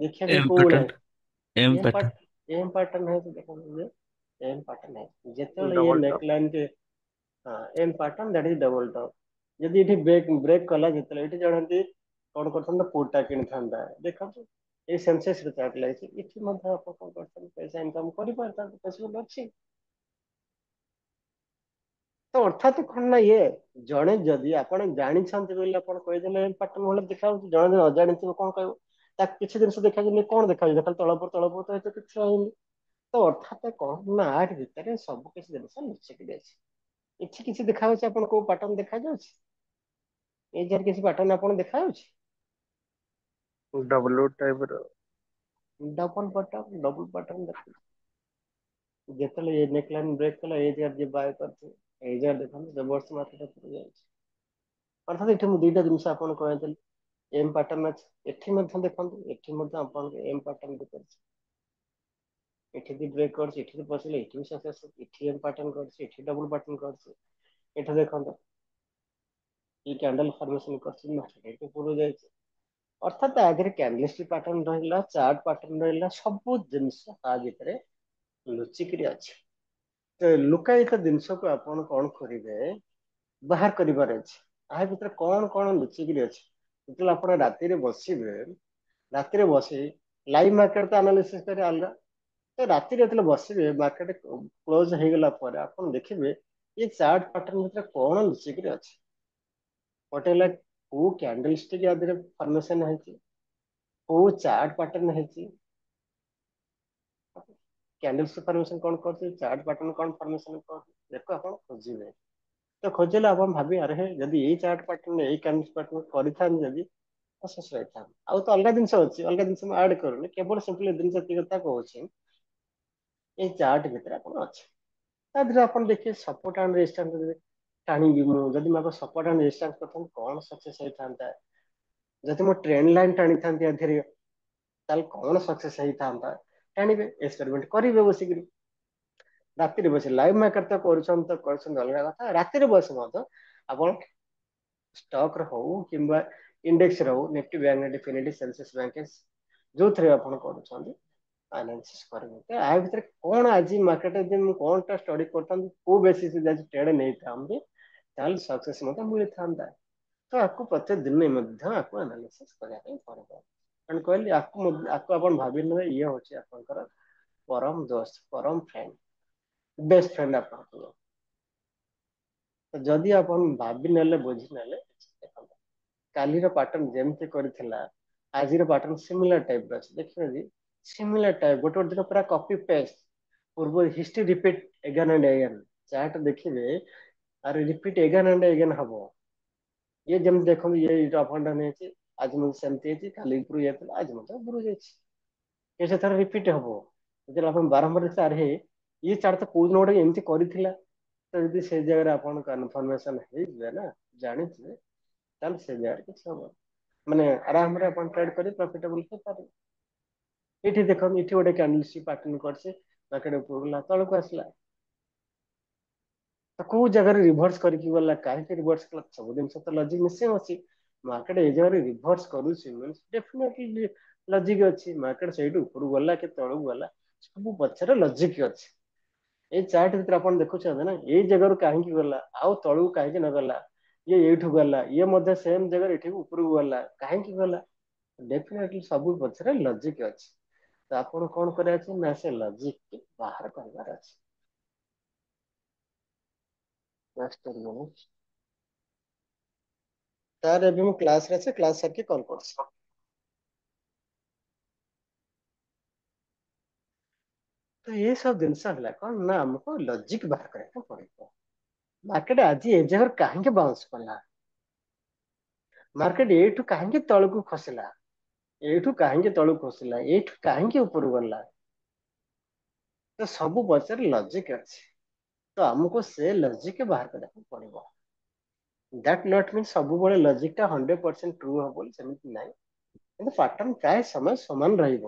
ଦେଖିବା ଯେ
ଏମ୍
କୋଉଟା
pattern, M
M
pattern.
Part M pattern ହେଇଛି, ଦେଖନ୍ତୁ ଯେ ଏମ୍ ପାଟର୍ନ ହେଇଛି। ଯେତେବେଳେ ଇଏ
double top.
Neck line K M pattern that is double top. ଯଦି ଏଠି ବ୍ରେକ୍ ବ୍ରେକ୍ କଲା, ଯେତେବେଳେ ଏଠି ଜଣନ୍ତି କଣ କରିଥାନ୍ତା, କୋଟା କିଣିଥାନ୍ତା। ଦେଖନ୍ତୁ ଏଇ ସେନ୍ସେସ୍ ରେ ଚାର୍ଟ ଲାଗିଛି, ଏଠି ମଧ୍ୟ ଆପଣ କଣ କରିଥାନ୍ତି, ପଇସା ଇନକମ୍ କରିପାରିଥାନ୍ତି, ପସିବଲ ଅଛି। ତ ଅର୍ଥାତ କଣ ନା, ଇଏ ଜଣେ ଯଦି ଆପଣ ଜାଣିଛନ୍ତି ବୋଲି ଆପଣ କହିଦେଲେ ଏମ୍ ପାଟର୍ନ ଭଳି ଦେଖାଯାଉଛି, ଜଣେ ଯଦି ଅଜାଣିଥିବ କଣ କହିବ, ତାକୁ କିଛି ଜିନିଷ ଦେଖାଯାଉନି, କଣ ଦେଖାଯାଉଛି, ଖାଲି ତଳପର ତ ଏତେ କିଛି ହଉନି। ତ ଅର୍ଥାତ କଣ ନା, ଆରି ଭିତରେ ସବୁ କିଛି ଜିନିଷ ଲୁଚିକି ଅଛି। ଏଠି କିଛି ଦେଖାଯାଉଛି, ଆପଣ କୋଉ ପାଟର୍ନ ଦେଖାଯାଉଛି? ଏଇ ଯାହାର କିଛି ପାଟର୍ନ ଆପଣ ଦେଖାଯାଉଛି?
ଡବ୍ଲୁ ଟାଇପ ର।
ଡବଲ ପାଟର୍ନ ଦେଖୁଛି। ଯେତେବେଳେ ଏ ନେକ୍ ଲାଇନ ବ୍ରେକ୍ କଲା, ଏଇ ଜାଗାରେ ଯିଏ ବାୟ କରିଛି, ଏଇ ଜାଗାରେ ଦେଖନ୍ତୁ ଜବରଦସ୍ତ ମାର୍କେଟ ଉପରକୁ ଯାଇଛି। ଅର୍ଥାତ ଏଠି ମୁଁ ଦିଟା ଜିନିଷ ଆପଣଙ୍କୁ କହିଥିଲି, ଏମ୍ ପାଟର୍ନ ଅଛି, ଏଠି ମଧ୍ୟ ଦେଖନ୍ତୁ, ଏଠି ମଧ୍ୟ ଆପଣଙ୍କୁ ଏମ୍ ପାଟର୍ନ ଦେଖାଉଛି। ଏଠି ବି ବ୍ରେକ୍ କରୁଛି, ଏଠି ବି ପଶିଲେ, ଏଠି ବି ସକ୍ସେସ୍, ଏଠି ଏମ୍ ପାଟର୍ନ କରୁଛି, ଏଠି ଡବଲ ପାଟର୍ନ କରୁଛି। ଏଠି ଦେଖନ୍ତୁ ಈ ಕ್ಯಾಂಡಲ್ ಫಾರ್ಮೇಶನ್ କରିଛି, ମାର୍କେଟ ଉପରକୁ ଯାଇଛି। ଅର୍ଥାତ ତା ଆଗରେ କ୍ୟାଣ୍ଡେଲଷ୍ଟିକ୍ ପାଟର୍ନ ରହିଲା, ଚାର୍ଟ ପାଟର୍ନ ରହିଲା, ସବୁ ଜିନିଷ ତା ଭିତରେ ଲୁଚିକିରି ଅଛି। ତ ଲୁକାୟିତ ଜିନିଷକୁ ଆପଣ କଣ କରିବେ, ବାହାର କରିବାର ଅଛି। ଆ ଭିତରେ କଣ କଣ ଲୁଚିକିରି ଅଛି। ଯେତେବେଳେ ଆପଣ ରାତିରେ ବସିବେ, ରାତିରେ ବସି ଲାଇଭ ମାର୍କେଟ ତ ଆନାଲିସିସ୍ କରିବା ଅଲଗା। ତ ରାତିରେ ଯେତେବେଳେ ବସିବେ, ମାର୍କେଟ କ୍ଲୋଜ ହେଇଗଲା ପରେ ଆପଣ ଦେଖିବେ ଏ ଚାର୍ଟ ପାଟର୍ନ ଭିତରେ କଣ ଲୁଚିକିରି ଅଛି। ଗୋଟେ ହେଲା କୋଉ କ୍ୟାଣ୍ଡେଲଷ୍ଟିକ୍ ଆ ଦେହରେ ଫର୍ମେସନ ହେଇଛି, କୋଉ ଚାର୍ଟ ପାଟର୍ନ ହେଇଛି। କ୍ୟାଣ୍ଡେଲଷ୍ଟିକ୍ ଫର୍ମେସନ କଣ କରୁଛି, ଚାର୍ଟ ପାଟର୍ନ କଣ ଫର୍ମେସନ କରୁଛି, ଦେଖ ଆପଣ ଖୋଜିବେ। ତ ଖୋଜିଲେ ଆପଣ ଭାବିବେ, ଆରେ ଯଦି ଏଇ ଚାର୍ଟ ପାଟର୍ନ ଏଇ କ୍ୟାଣ୍ଡେଲଷ୍ଟିକ୍ ପାଟର୍ନ କରିଥାନ୍ତି ଯଦି ସକ୍ସେସ୍ ହେଇଥାନ୍ତି। ଆଉ ତ ଅଲଗା ଜିନିଷ ଅଛି, ଅଲଗା ଜିନିଷ ମୁଁ ଆଡ୍ କରୁନି, କେବଳ ସିମ୍ପଲି ଜିନିଷ ଏତିକି କଥା କହୁଛି। ଏଇ ଚାର୍ଟ ଭିତରେ ଆପଣ ଅଛି, ତା ଦେହରେ ଆପଣ ଦେଖିବେ ସପୋର୍ଟ ଆଣ୍ଡ ରେଜିଷ୍ଟାନ୍ସ ଟାଣିବି। ମୁଁ ଯଦି ମୁଁ ସପୋର୍ଟ ଆଣ୍ଡ ରେଜିଷ୍ଟାନ୍ସ କରିଥାନ୍ତି, କଣ ସକ୍ସେସ୍ ହେଇଥାନ୍ତା। ଯଦି ମୁଁ ଟ୍ରେଣ୍ଡ ଲାଇନ ଟାଣିଥାନ୍ତି ଏଥିରେ, ତାହେଲେ କଣ ସକ୍ସେସ୍ ହେଇଥାନ୍ତା। ଟାଣିବେ, ଏକ୍ସପେରିମେଣ୍ଟ କରିବେ ବସିକିରି। ରାତିରେ ବସି ଲାଇଭ ମାର୍କେଟ ତ କରୁଛନ୍ତି ଅଲଗା କଥା, ରାତିରେ ବସି ମଧ୍ୟ ଆପଣ ଷ୍ଟକ୍ ରେ ହଉ କିମ୍ବା ଇଣ୍ଡେକ୍ସ ରେ ହଉ, ନିଫ୍ଟି ବ୍ୟାଙ୍କ ନିଫ୍ଟି ଫିନିଟି ସେନ୍ସେକ୍ସ ବ୍ୟାଙ୍କସ୍, ଯୋଉଥିରେ ଆପଣ କରୁଛନ୍ତି ଆନାଲିସିସ୍ କରିବେ। ଆ ଭିତରେ କଣ ଆଜି ମାର୍କେଟରେ ଯଦି ମୁଁ କଣଟା ଷ୍ଟଡି କରିଥାନ୍ତି, କୋଉ ବେସିସ୍ ରେ ଆଜି ଟ୍ରେଡ୍ ନେଇଥାନ୍ତି, ତାହେଲେ ସକ୍ସେସ୍ ମଧ୍ୟ ମିଳିଥାନ୍ତା। ତ ଆକୁ ପ୍ରତ୍ୟେକ ଦିନ ମଧ୍ୟ ଆକୁ ଆନାଲିସିସ୍ କରିବା ପାଇଁ ପଡିବ। ତେଣୁ କହିଲି, ଆକୁ ଆପଣ ଭାବି ନେବେ ଇଏ ହଉଛି ଆପଣଙ୍କର ପରମ ଦୋସ୍ତ, ପରମ ଫ୍ରେଣ୍ଡ, ବେଷ୍ଟ ଫ୍ରେଣ୍ଡ ଆପଣଙ୍କର। ଯଦି ଆପଣ ଭାବି ନେଲେ, ବୁଝି ନେଲେ, ଦେଖନ୍ତୁ କାଲିର ପାଟର୍ନ ଯେମିତି କରିଥିଲା, ଆଜିର ପାଟର୍ନ ସିମିଲାର ଟାଇପ ର ଅଛି। ଦେଖିବେ ସିମିଲାର ଟାଇପ, ଗୋଟେ ଗୋଟେ ଦିନ ପୁରା କପି ପେଷ୍ଟ, ପୂର୍ବ history repeat again and again. Chart ଦେଖିବେ, ଆରେ ରିପିଟ ଏଗେନ୍ ଆଣ୍ଡ ଏଗେନ୍ ହବ। ଇଏ ଯେମିତି ଦେଖନ୍ତୁ, ଇଏ ଅପ୍ ଆଣ୍ଡ ଡାଉନ୍ ହେଇଛି, ଆଜି ମଧ୍ୟ ସେମିତି ହେଇଛି, କାଲି ଉପରକୁ ଯାଇଥିଲା, ଆଜି ମଧ୍ୟ ଉପରକୁ ଯାଇଛି। ଏ ଥର ରିପିଟ ହବ। ଯେତେବେଳେ ଆପଣ ବାରମ୍ବାର ଚାର୍ଟ ଇଏ ଚାର୍ଟ ତ କୋଉ ଦିନ ଗୋଟେ ଏମିତି କରିଥିଲା। ତ ଯଦି ସେଇ ଜାଗାରେ ଆପଣ କନଫର୍ମେସନ ହେଇଯିବେ ନା, ଜାଣିଥିବେ, ତାହେଲେ ସେ ଜାଗାରେ କିଛି ହବ, ମାନେ ଆରାମରେ ଆପଣ ଟ୍ରେଡ୍ କରି ପ୍ରଫିଟେବଲ ହେଇପାରିବେ। ଏଇଠି ଦେଖନ୍ତୁ, ଏଠି ଗୋଟେ କ୍ୟାଣ୍ଡେଲଷ୍ଟିକ୍ ପାଟର୍ନ କରିଛି, ମାର୍କେଟ ଉପରକୁ ଗଲା, ତଳକୁ ଆସିଲା। ତ କୋଉ ଜାଗାରେ ରିଭର୍ସ କରିକି ଗଲା, କାହିଁକି ରିଭର୍ସ କଲା, ସବୁ ଜିନିଷ ତ ଲଜିକ ମିସିଂ ଅଛି। ମାର୍କେଟ ଏଇ ଜାଗାରେ ରିଭର୍ସ କରୁଛି, ଡେଫିନେଟଲି ଲଜିକ ଅଛି। ମାର୍କେଟ ସେଇଠୁ ଉପରକୁ ଗଲା କି ତଳକୁ ଗଲା, ସବୁ ପଛରେ ଲଜିକ ଅଛି। ଏଇ ଚାର୍ଟ ଭିତରେ ଆପଣ ଦେଖୁଛନ୍ତି ନା, ଏଇ ଜାଗାରୁ କାହିଁକି ଗଲା, ଆଉ ତଳକୁ କାହିଁକି ନଗଲା। ଇଏ ଏଇଠୁ ଗଲା, ଇଏ ମଧ୍ୟ ସେମ ଜାଗାରେ ଏଠିକୁ ଉପରକୁ ଗଲା, କାହିଁକି ଗଲା। ଡେଫିନେଟଲି ସବୁ ପଛରେ ଲଜିକ ଅଛି। ତ ଆପଣ କଣ କରିବାର ଅଛି ନା, ସେ ଲଜିକ କୁ ବାହାର କରିବାର ଅଛି। ତାର ଏବେ ମୁଁ କ୍ଲାସରେ ଅଛି, କ୍ଲାସ ସାରିକି କଲ୍ କରୁଛି। ତ ଏ ସବୁ ଜିନିଷ ହେଲା କଣ ନା, ଆମକୁ ଲଜିକ ବାହାର କରିବାକୁ ପଡିବ। ମାର୍କେଟ ଆଜି ଏ ଜାଗାରୁ କାହିଁକି ବାଉନ୍ସ କଲା, ମାର୍କେଟ ଏଇଠୁ କାହିଁକି ତଳକୁ ଖସିଲା, ଏଇଠୁ କାହିଁକି ତଳକୁ ଖସିଲା, ଏଇଠୁ କାହିଁକି ଉପରକୁ ଗଲା। ତ ସବୁ ପଛରେ ଲଜିକ ଅଛି। ତ ଆମକୁ ସେ ଲଜିକ ବାହାର କରିବାକୁ ପଡିବ। ଦ୍ୟାଟ୍ ନଟ୍ ମିନ୍ ସବୁବେଳେ ଲଜିକଟା 100% ଟ୍ରୁ ହବ ବୋଲି ସେମିତି ନାହିଁ, କିନ୍ତୁ ପାଟର୍ନ ପ୍ରାୟ ସମୟ ସମାନ ରହିବ।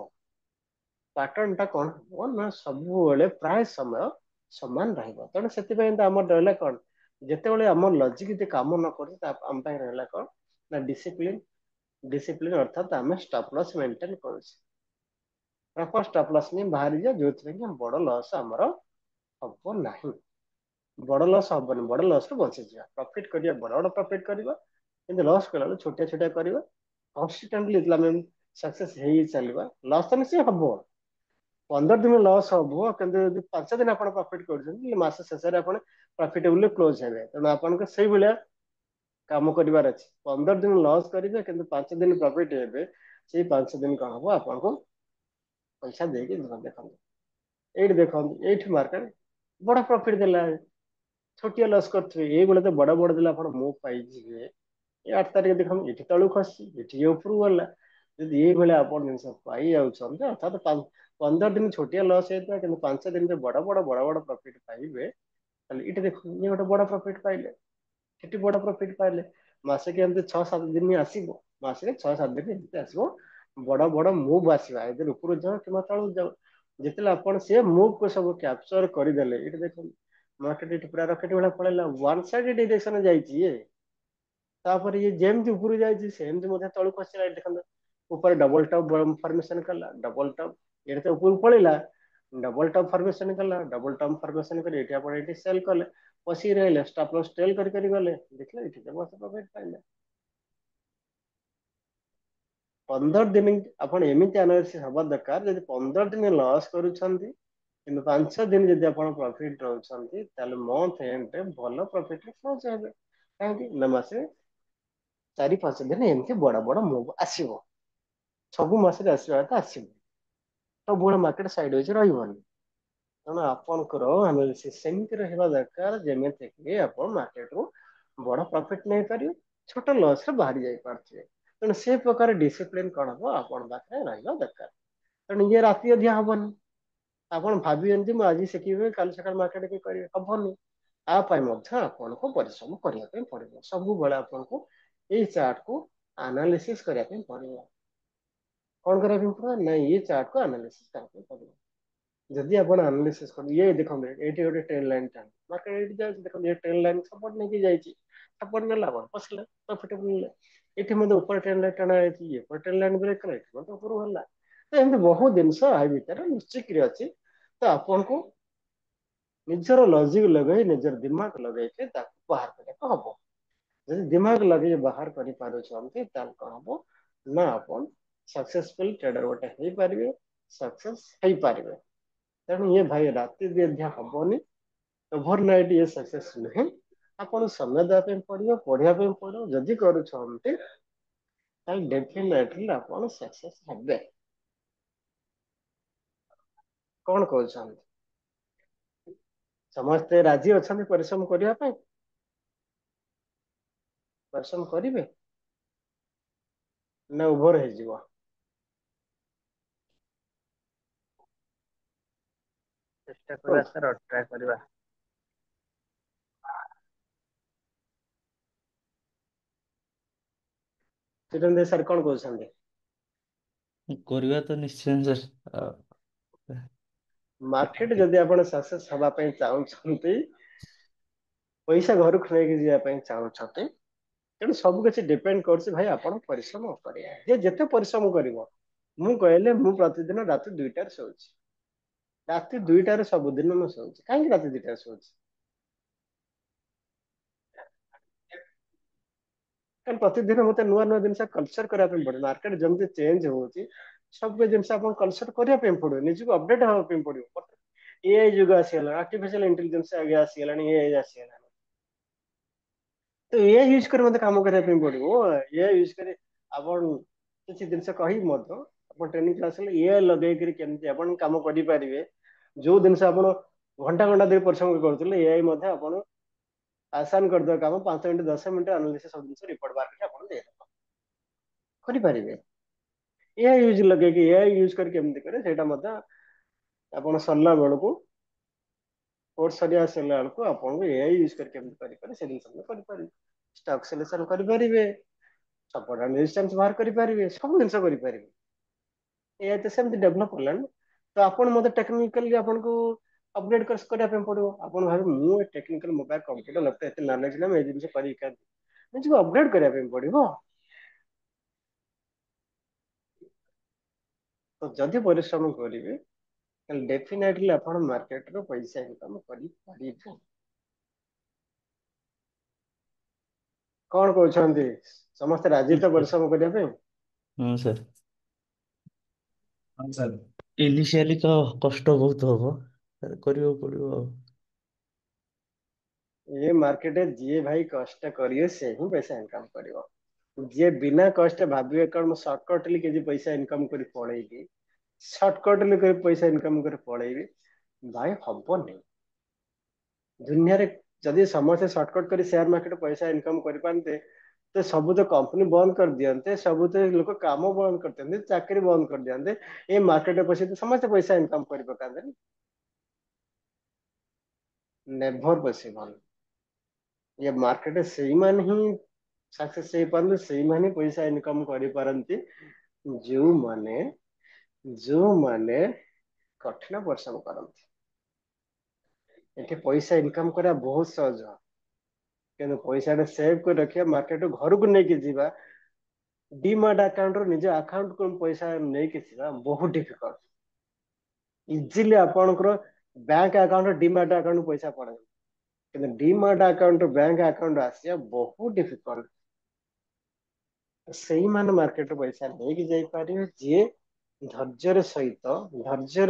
ପାଟର୍ନଟା କଣ ହବ ନା ସବୁବେଳେ ପ୍ରାୟ ସମୟ ସମାନ ରହିବ। ତେଣୁ ସେଥିପାଇଁ ତ ଆମର ରହିଲା କଣ, ଯେତେବେଳେ ଆମ ଲଜିକ ଯଦି କାମ ନ କରୁଛି ତା ଆମ ପାଇଁ ରହିଲା କଣ ନା ଡିସିପ୍ଲିନ। ଡିସିପ୍ଲିନ ଅର୍ଥାତ ଆମେ ଷ୍ଟପ୍ ଲସ୍ ମେଣ୍ଟେନ କରୁଛେ। ପ୍ରପର ଷ୍ଟପ୍ ଲସ୍ ନେଇ ବାହାରିଯିବା, ଯୋଉଥିପାଇଁ କି ବଡ ଲସ୍ ଆମର ହବ ନାହିଁ। ବଡ ଲସ୍ ହବନି, ବଡ ଲସ୍ ରୁ ବଞ୍ଚିଯିବା। ପ୍ରଫିଟ କରିବା, ବଡ ବଡ ପ୍ରଫିଟ କରିବା, କିନ୍ତୁ ଲସ୍ କଲାବେଳେ ଛୋଟିଆ ଛୋଟିଆ କରିବା। କନସିଷ୍ଟେଣ୍ଟଲି ଯେତେବେଳେ ଆମେ ସକ୍ସେସ୍ ହେଇ ଚାଲିବା, ଲସ୍ ତ ନିଶ୍ଚୟ ହବ। 15 ଦିନ ଲସ୍ ହବ, କିନ୍ତୁ ଯଦି 5 ଦିନ ଆପଣ ପ୍ରଫିଟ କରୁଛନ୍ତି, ମାସ ଶେଷରେ ଆପଣ ପ୍ରଫିଟେବୁଲ କ୍ଲୋଜ ହେବେ। ତେଣୁ ଆପଣଙ୍କ ସେଇଭଳିଆ କାମ କରିବାର ଅଛି। 15 ଦିନ ଲସ୍ କରିବେ କିନ୍ତୁ 5 ଦିନ ପ୍ରଫିଟ ହେବେ, ସେଇ 5 ଦିନ କଣ ହବ ଆପଣଙ୍କୁ ପଇସା ଦେଇକି ଦେଖନ୍ତୁ, ଏଇଠି ଦେଖନ୍ତୁ, ଏଇଠି ମାର୍କେଟ ବଡ ପ୍ରଫିଟ ଦେଲା, ଛୋଟିଆ ଲସ୍ କରିଥିବେ, ଏଇଭଳିଆ ତ ବଡ ବଡ ଦେଲା, ଆପଣ ମୁଭ୍ ପାଇଯିବେ। ଏ 8 ତାରିଖ ଦେଖନ୍ତୁ, ଏଠି ତଳକୁ ଖସିଛି, ଏଠି ଉପରକୁ ଗଲା। ଯଦି ଏଇଭଳିଆ ଆପଣ ଜିନିଷ ପାଇ ଯାଉଛନ୍ତି, ଅର୍ଥାତ 15 ଦିନ ଛୋଟିଆ ଲସ୍ ହେଇଥିଲା, କିନ୍ତୁ 5 ଦିନରେ ବଡ ବଡ ପ୍ରଫିଟ ପାଇବେ, ତାହେଲେ ଏଇଠି ଦେଖନ୍ତୁ, ଇଏ ଗୋଟେ ବଡ ପ୍ରଫିଟ ପାଇଲେ, ସେଠି ବଡ ପ୍ରଫିଟ ପାଇଲେ। ମାସକେ ଏମିତି 6-7 ଦିନ ଆସିବ, ମାସରେ 6-7 ଦିନ ଏମିତି ଆସିବ, ବଡ ବଡ ମୁଭ୍ ଆସିବା, ଏଥିରେ ଉପରକୁ ଯାଉ କିମ୍ବା ତଳକୁ ଯାଉ। ଯେତେବେଳେ ଆପଣ ସେ ମୁଭ୍ କୁ ସବୁ କ୍ୟାପଚର କରିଦେଲେ, ଏଇଠି ଦେଖନ୍ତୁ ମାର୍କେଟ ଏଠି ପୁରା ରକେଟ ଭଳିଆ ପଳେଇଲା, ୱାନ୍ ସାଇଡ ଡିରେକ୍ସନ ଯାଇଛି ଇଏ। ତାପରେ ଇଏ ଯେମିତି ଉପରକୁ ଯାଇଛି ସେମିତି ମଧ୍ୟ ତଳକୁ ଆସିଲା। ଏଠି ଦେଖନ୍ତୁ ଉପରେ ଡବଲ ଟପ୍ ଫର୍ମେସନ କଲା, ଡବଲ ଟପ୍, ଏଠି ତ ଉପରକୁ ପଳେଇଲା, ଡବଲ ଟପ୍ ଫର୍ମେସନ କଲା, ଡବଲ ଟପ୍ ଫର୍ମେସନ କରି ଏଠି ଆପଣ ଏଠି ସେଲ୍ କଲେ, ବସିକି ରହିଲେ, ଷ୍ଟପ୍ ଲସ୍ ଟେଲ୍ କରି କରି ଗଲେ, ଦେଖିଲେ ଏଠି ତ ବସ ପ୍ରଫିଟ ପାଇଲେ। 15 ଦିନ ଆପଣ ଏମିତି ଆନାଲିସିସ୍ ହବା ଦରକାର, ଯଦି 15 ଦିନ ଲସ୍ କରୁଛନ୍ତି କିନ୍ତୁ 5 ଦିନ ଯଦି ଆପଣ ପ୍ରଫିଟ ରହୁଛନ୍ତି, ତାହେଲେ ମନ୍ଥ ଏଣ୍ଡରେ ଭଲ ପ୍ରଫିଟରେ କ୍ଲୋଜ ହେବେ। କାହିଁକି ନା ମାସେ 4-5 ଦିନ ଏମିତି ବଡ ବଡ ମୁଭ୍ ଆସିବ। ସବୁ ମାସରେ ଆସିବା କଥା ଆସିବ, ସବୁବେଳେ ମାର୍କେଟ ସାଇଡ ୱେଜ ରହିବନି। ତେଣୁ ଆପଣଙ୍କର ଆନାଲିସିସ୍ ସେମିତି ରହିବା ଦରକାର, ଯେମିତି କି ଆପଣ ମାର୍କେଟରୁ ବଡ ପ୍ରଫିଟ ନେଇପାରିବେ, ଛୋଟ ଲସ୍ ରେ ବାହାରି ଯାଇପାରୁଥିବେ। ତେଣୁ ସେ ପ୍ରକାର ଡିସିପ୍ଲିନ କଣ ହବ ଆପଣଙ୍କ ପାଖରେ ରହିବା ଦରକାର। ତେଣୁ ଇଏ ରାତି ଅଧିଆ ହବନି। ଆପଣ ଭାବିଛନ୍ତି ମୁଁ ଆଜି ଶିଖିବି, କାଲି ସକାଳେ ମାର୍କେଟ କି କରିବେ, ହବନି। ତା ପାଇଁ ମଧ୍ୟ ଆପଣଙ୍କୁ ପରିଶ୍ରମ କରିବା ପାଇଁ ପଡିବ। ସବୁବେଳେ ଆପଣଙ୍କୁ ଏଇ ଚାର୍ଟକୁ ଆନାଲିସିସ୍ କରିବା ପାଇଁ ପଡିବ। କଣ କରିବା ପାଇଁ ପଡିବ ନା ଏଇ ଚାର୍ଟକୁ ଆନାଲିସିସ୍ କରିବା ପାଇଁ ପଡିବ। ଯଦି ଆପଣ ଆନାଲିସିସ୍ କରନ୍ତି, ଇଏ ଦେଖନ୍ତୁ ଏଇଠି ଗୋଟେ ଟ୍ରେନ୍ ଲାଇନ ଟା ମାର୍କେଟ ଏଇଠି ଯାଉଛି, ଦେଖନ୍ତୁ ଏ ଟ୍ରେନ୍ ଲାଇନ ସପୋର୍ଟ ନେଇକି ଯାଇଛି, ସପୋର୍ଟ ନେଲା ଆପଣ ପଶିଲେ, ପ୍ରଫିଟେବୁଲ ନେଲେ। ଏଠି ମଧ୍ୟ ଉପରେ ଟ୍ରେନ୍ ଲାଇନ ଟାଣା ଯାଇଛି, ଏପଟେ ଟ୍ରେନ୍ ଲାଇନ ବ୍ରେକ୍ କଲା, ଏଠି ମଧ୍ୟ ଉପରକୁ ହେଲା। ତ ଏମିତି ବହୁତ ଜିନିଷ ଆ ଭିତରେ ଲୁଚିକିରି ଅଛି। ତ ଆପଣଙ୍କୁ ନିଜର ଲଜିକ ଲଗେଇ, ନିଜର ଦିମାଗ ଲଗେଇକି ତାକୁ ବାହାର କରିବାକୁ ହବ। ଯଦି ଦିମାଗ ଲଗେଇ ବାହାର କରିପାରୁଛନ୍ତି, ତାହେଲେ କଣ ହବ ନା ଆପଣ ସକ୍ସେସଫୁଲ ଟ୍ରେଡର ଗୋଟେ ହେଇପାରିବେ, ସକ୍ସେସ ହେଇପାରିବେ। ତେଣୁ ଇଏ ଭାଇ ରାତି ଅଧିଆ ହବନି, ଓଭର ନାଇଟ୍ ଇଏ ସକ୍ସେସ ନୁହେଁ। ଆପଣ ସମୟ ଦେବା ପାଇଁ ପଡିବ, ପଢିବା ପାଇଁ ପଡିବ। ଯଦି କରୁଛନ୍ତି ତାହେଲେ ଡେଫିନେଟଲି ଆପଣ ସକ୍ସେସ ହେବେ। କଣ କହୁଛନ୍ତି? ସମସ୍ତେ ରାଜି ଅଛନ୍ତି ପରିଶ୍ରମ କରିବା ପାଇଁ? ପରିଶ୍ରମ କରିବେ ନା ଓଭର ହେଇଯିବ? ଚେଷ୍ଟା କରିବା ସାର୍, ଟ୍ରାଏ କରିବା। ଚିରଞ୍ଜୀବ ସାର୍ କଣ କହୁଛନ୍ତି?
କରିବା ତ ନିଶ୍ଚୟ ସାର୍।
ମାର୍କେଟ ଯଦି ଆପଣ ସକ୍ସେସ ହବା ପାଇଁ ଚାହୁଁଛନ୍ତି, ପଇସା ଘରକୁ ନେଇକି ଯିବା ପାଇଁ ଚାହୁଁଛନ୍ତି, ତେଣୁ ସବୁ କିଛି ଡିପେଣ୍ଡ କରୁଛି ଭାଇ ଆପଣ ପରିଶ୍ରମ କରିବା। ଯେ ଯେତେ ପରିଶ୍ରମ କରିବ, ମୁଁ କହିଲେ ମୁଁ ପ୍ରତିଦିନ ରାତି 2ଟାରେ ଶୋଉଛି। ରାତି 2ଟାରେ ସବୁଦିନ ମୁଁ ଶୋଉଛି। କାହିଁକି ରାତି 2ଟାରେ ଶୋଉଛି? କାରଣ ପ୍ରତିଦିନ ମତେ ନୂଆ ନୂଆ ଜିନିଷ କଲଚର କରିବା ପାଇଁ ପଡିବ। ମାର୍କେଟ ଯେମିତି ଚେଞ୍ଜ ହଉଛି, ସବୁ ଜିନିଷ ଆପଣ କଲଚର କରିବା ପାଇଁ ପଡିବ, ନିଜକୁ ଅପଡେଟ ହେବା ପାଇଁ ପଡିବ। ଏଆଇ ଯୁଗ ଆସିଗଲା, ଆର୍ଟିଫିସିଆଲ ଇଣ୍ଟେଲିଜେନ୍ସ ଆଗେ ଆସିଗଲାଣି, ଏଆଇ ଆସିଗଲାଣି। ତ ଏଆଇ ୟୁଜ କରି ମତେ କାମ କରିବା ପାଇଁ ପଡିବ। ଏଆଇ ୟୁଜ କରି ଆପଣ କିଛି ଜିନିଷ କହିବି ମଧ୍ୟ, ଆପଣ ଟ୍ରେନିଂ କ୍ଲାସ ହେଲେ ଏଆଇ ଲଗେଇକିରି କେମିତି ଆପଣ କାମ କରିପାରିବେ, ଯୋଉ ଜିନିଷ ଆପଣ ଘଣ୍ଟା ଘଣ୍ଟା ଧରି ପରିଶ୍ରମ କରୁଥିଲେ, ଏଆଇ ମଧ୍ୟ ଆପଣ ଆସାନ କରିଦବ କାମ, 5 ମିନିଟ 10 ମିନିଟ ଆନାଲିସିସ୍ ସବୁ ଜିନିଷ ରିପୋର୍ଟ ବାହାର କରି ଆପଣ ଦେଇଦବ, କରିପାରିବେ। ଏଆଇ ୟୁଜ ଲଗେଇକି, ଏଆଇ ୟୁଜ କରି କେମିତି କରିବେ ସେଇଟା ମଧ୍ୟ ଆପଣ ସରିଲା ବେଳକୁ, କୋର୍ସ ସରିବା ଆସିଲା ବେଳକୁ ଆପଣଙ୍କୁ ଏଆଇ ୟୁଜ କରି କେମିତି କରିପାରିବେ ସେ ଜିନିଷ କରିପାରିବେ। ଷ୍ଟକ୍ ସିଲେକ୍ସନ କରିପାରିବେ, ସପୋର୍ଟ ଆଣ୍ଡ ରେଜିଷ୍ଟାନ୍ସ ବାହାର କରିପାରିବେ, ସବୁ ଜିନିଷ କରିପାରିବେ। ଏଆଇ ତ ସେମିତି ଡେଭଲପ ହେଲାଣି। ତ ଆପଣ ମତେ ଟେକ୍ନିକାଲି ଆପଣଙ୍କୁ ଅପଗ୍ରେଡ କରିବା ପାଇଁ ପଡିବ। ଆପଣ ଭାବିବେ ମୁଁ ଟେକ୍ନିକାଲ ମୋବାଇଲ କମ୍ପ୍ୟୁଟର ମତେ ଏତେ ନଲେଜ ନାହିଁ, ମୁଁ ଏଇ ଜିନିଷ କରିବି, ନିଜକୁ ଅପଗ୍ରେଡ କରିବା ପାଇଁ ପଡିବ। ତ ଯଦି ପରିଶ୍ରମ କରିବେ ତାହେଲେ ଡେଫିନେଟଲି ଆପଣ ମାର୍କେଟରୁ ପଇସା ଇନକମ କରିପାରିବେ। କଣ କହୁଛନ୍ତି? ସମସ୍ତେ ରାଜି ତ
ସାର୍।
ପରିଶ୍ରମ କରିବା ପାଇଁ?
ହଁ ସାର୍।
ହଁ ସାର୍।
ଇନିସିଆଲି ତ କଷ୍ଟ ବହୁତ ହବ, କରିବାକୁ ପଡିବ ଆଉ।
ये मार्केट है, ଯିଏ ଭାଇ କଷ୍ଟ କରିବେ ସେ ହିଁ ପଇସା ଇନକମ କରିବ। ଯିଏ ବିନା କଷ୍ଟ ଭାବିବେ କଣ ମୁଁ ସର୍ଟକଟଲି କିଛି ପଇସା ଇନକମ କରି ପଳେଇବି, ସର୍ଟକଟଲି କରି ପଇସା ଇନକମ କରି ପଳେଇବି, ଭାଇ ହବନି। ଦୁନିଆରେ ଯଦି ସମସ୍ତେ ସର୍ଟକଟ କରି ସେୟାର ମାର୍କେଟ ପଇସା ଇନକମ କରିପାରନ୍ତେ ତ ସବୁ ତ କମ୍ପାନୀ ବନ୍ଦ କରିଦିଅନ୍ତେ, ସବୁ ତ ଲୋକ କାମ ବନ୍ଦ କରିଦିଅନ୍ତେ, ଚାକିରି ବନ୍ଦ କରିଦିଅନ୍ତେ, ଏ ମାର୍କେଟରେ ପଇସା ସମସ୍ତେ ପଇସା ଇନକମ କରି ପକାନ୍ତେ। Never possible. ये मार्केट ସେଇମାନେ ହିଁ सक्सेस ହେଇପାରନ୍ତି, ସେଇମାନେ ପଇସା ଇନକମ କରିପାରନ୍ତି ଯୋଉମାନେ ଯୋଉମାନେ କଠିନ ପରିଶ୍ରମ କରନ୍ତି। ଏଠି ପଇସା ଇନକମ କରିବା ବହୁତ ସହଜ, କିନ୍ତୁ ପଇସାଟା ସେଭ୍ କରି ରଖିବା, ମାର୍କେଟ ଘରକୁ ନେଇକି ଯିବା, ଡିମାର୍ଟ ଆକାଉଣ୍ଟରୁ ନିଜ ଆକାଉଣ୍ଟକୁ ପଇସା ନେଇକି ଯିବା ବହୁତ ଡିଫିକଲ୍ଟ। ଇଜିଲି ଆପଣଙ୍କର ବ୍ୟାଙ୍କ ଆକାଉଣ୍ଟ ଡିମାର୍ଟ ଆକାଉଣ୍ଟ ପଇସା ପଳେଇବ, କିନ୍ତୁ ଡିମାର୍ଟ ଆକାଉଣ୍ଟ ବ୍ୟାଙ୍କ ଆକାଉଣ୍ଟ ଆସିବା ବହୁତ ଡିଫିକଲ୍ଟ। ସେଇମାନେ ମାର୍କେଟରୁ ପଇସା ନେଇକି ଯାଇପାରିବେ ଯିଏ ଧୈର୍ଯ୍ୟର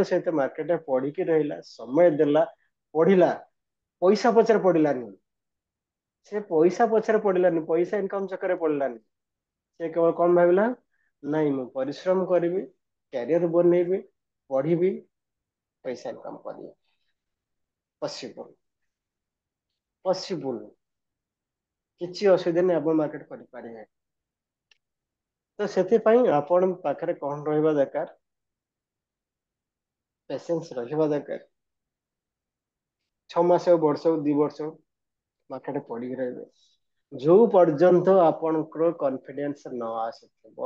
ସହିତ ମାର୍କେଟରେ ପଢିକି ରହିଲା, ସମୟ ଦେଲା, ପଢିଲା, ପଇସା ପଛରେ ପଡିଲାନି। ସେ ପଇସା ପଛରେ ପଡିଲାନି, ପଇସା ଇନକମ ଚକ୍କରରେ ପଡିଲାନି। ସେ କେବଳ କଣ ଭାବିଲା, ନାଇଁ ମୁଁ ପରିଶ୍ରମ କରିବି, କ୍ୟାରିୟର ବନେଇବି, ପଢିବି, ପଇସା ଇନକମ କରିବି। ପସିବୁଲ, ପସିବୁଲ, କିଛି ଅସୁବିଧା ନାହିଁ, ଆପଣ ମାର୍କେଟ କରିପାରିବେ। ତ ସେଥିପାଇଁ ଆପଣ ପାଖରେ କଣ ରହିବା ଦରକାର, ପେସେନ୍ସ ରହିବା ଦରକାର। 6 ମାସ, ବର୍ଷ, 2 ବର୍ଷ ମାର୍କେଟ ପଡିକି ରହିବେ, ଯୋଉ ପର୍ଯ୍ୟନ୍ତ ଆପଣଙ୍କର କନଫିଡେନ୍ସ ନ ଆସିଥିବ,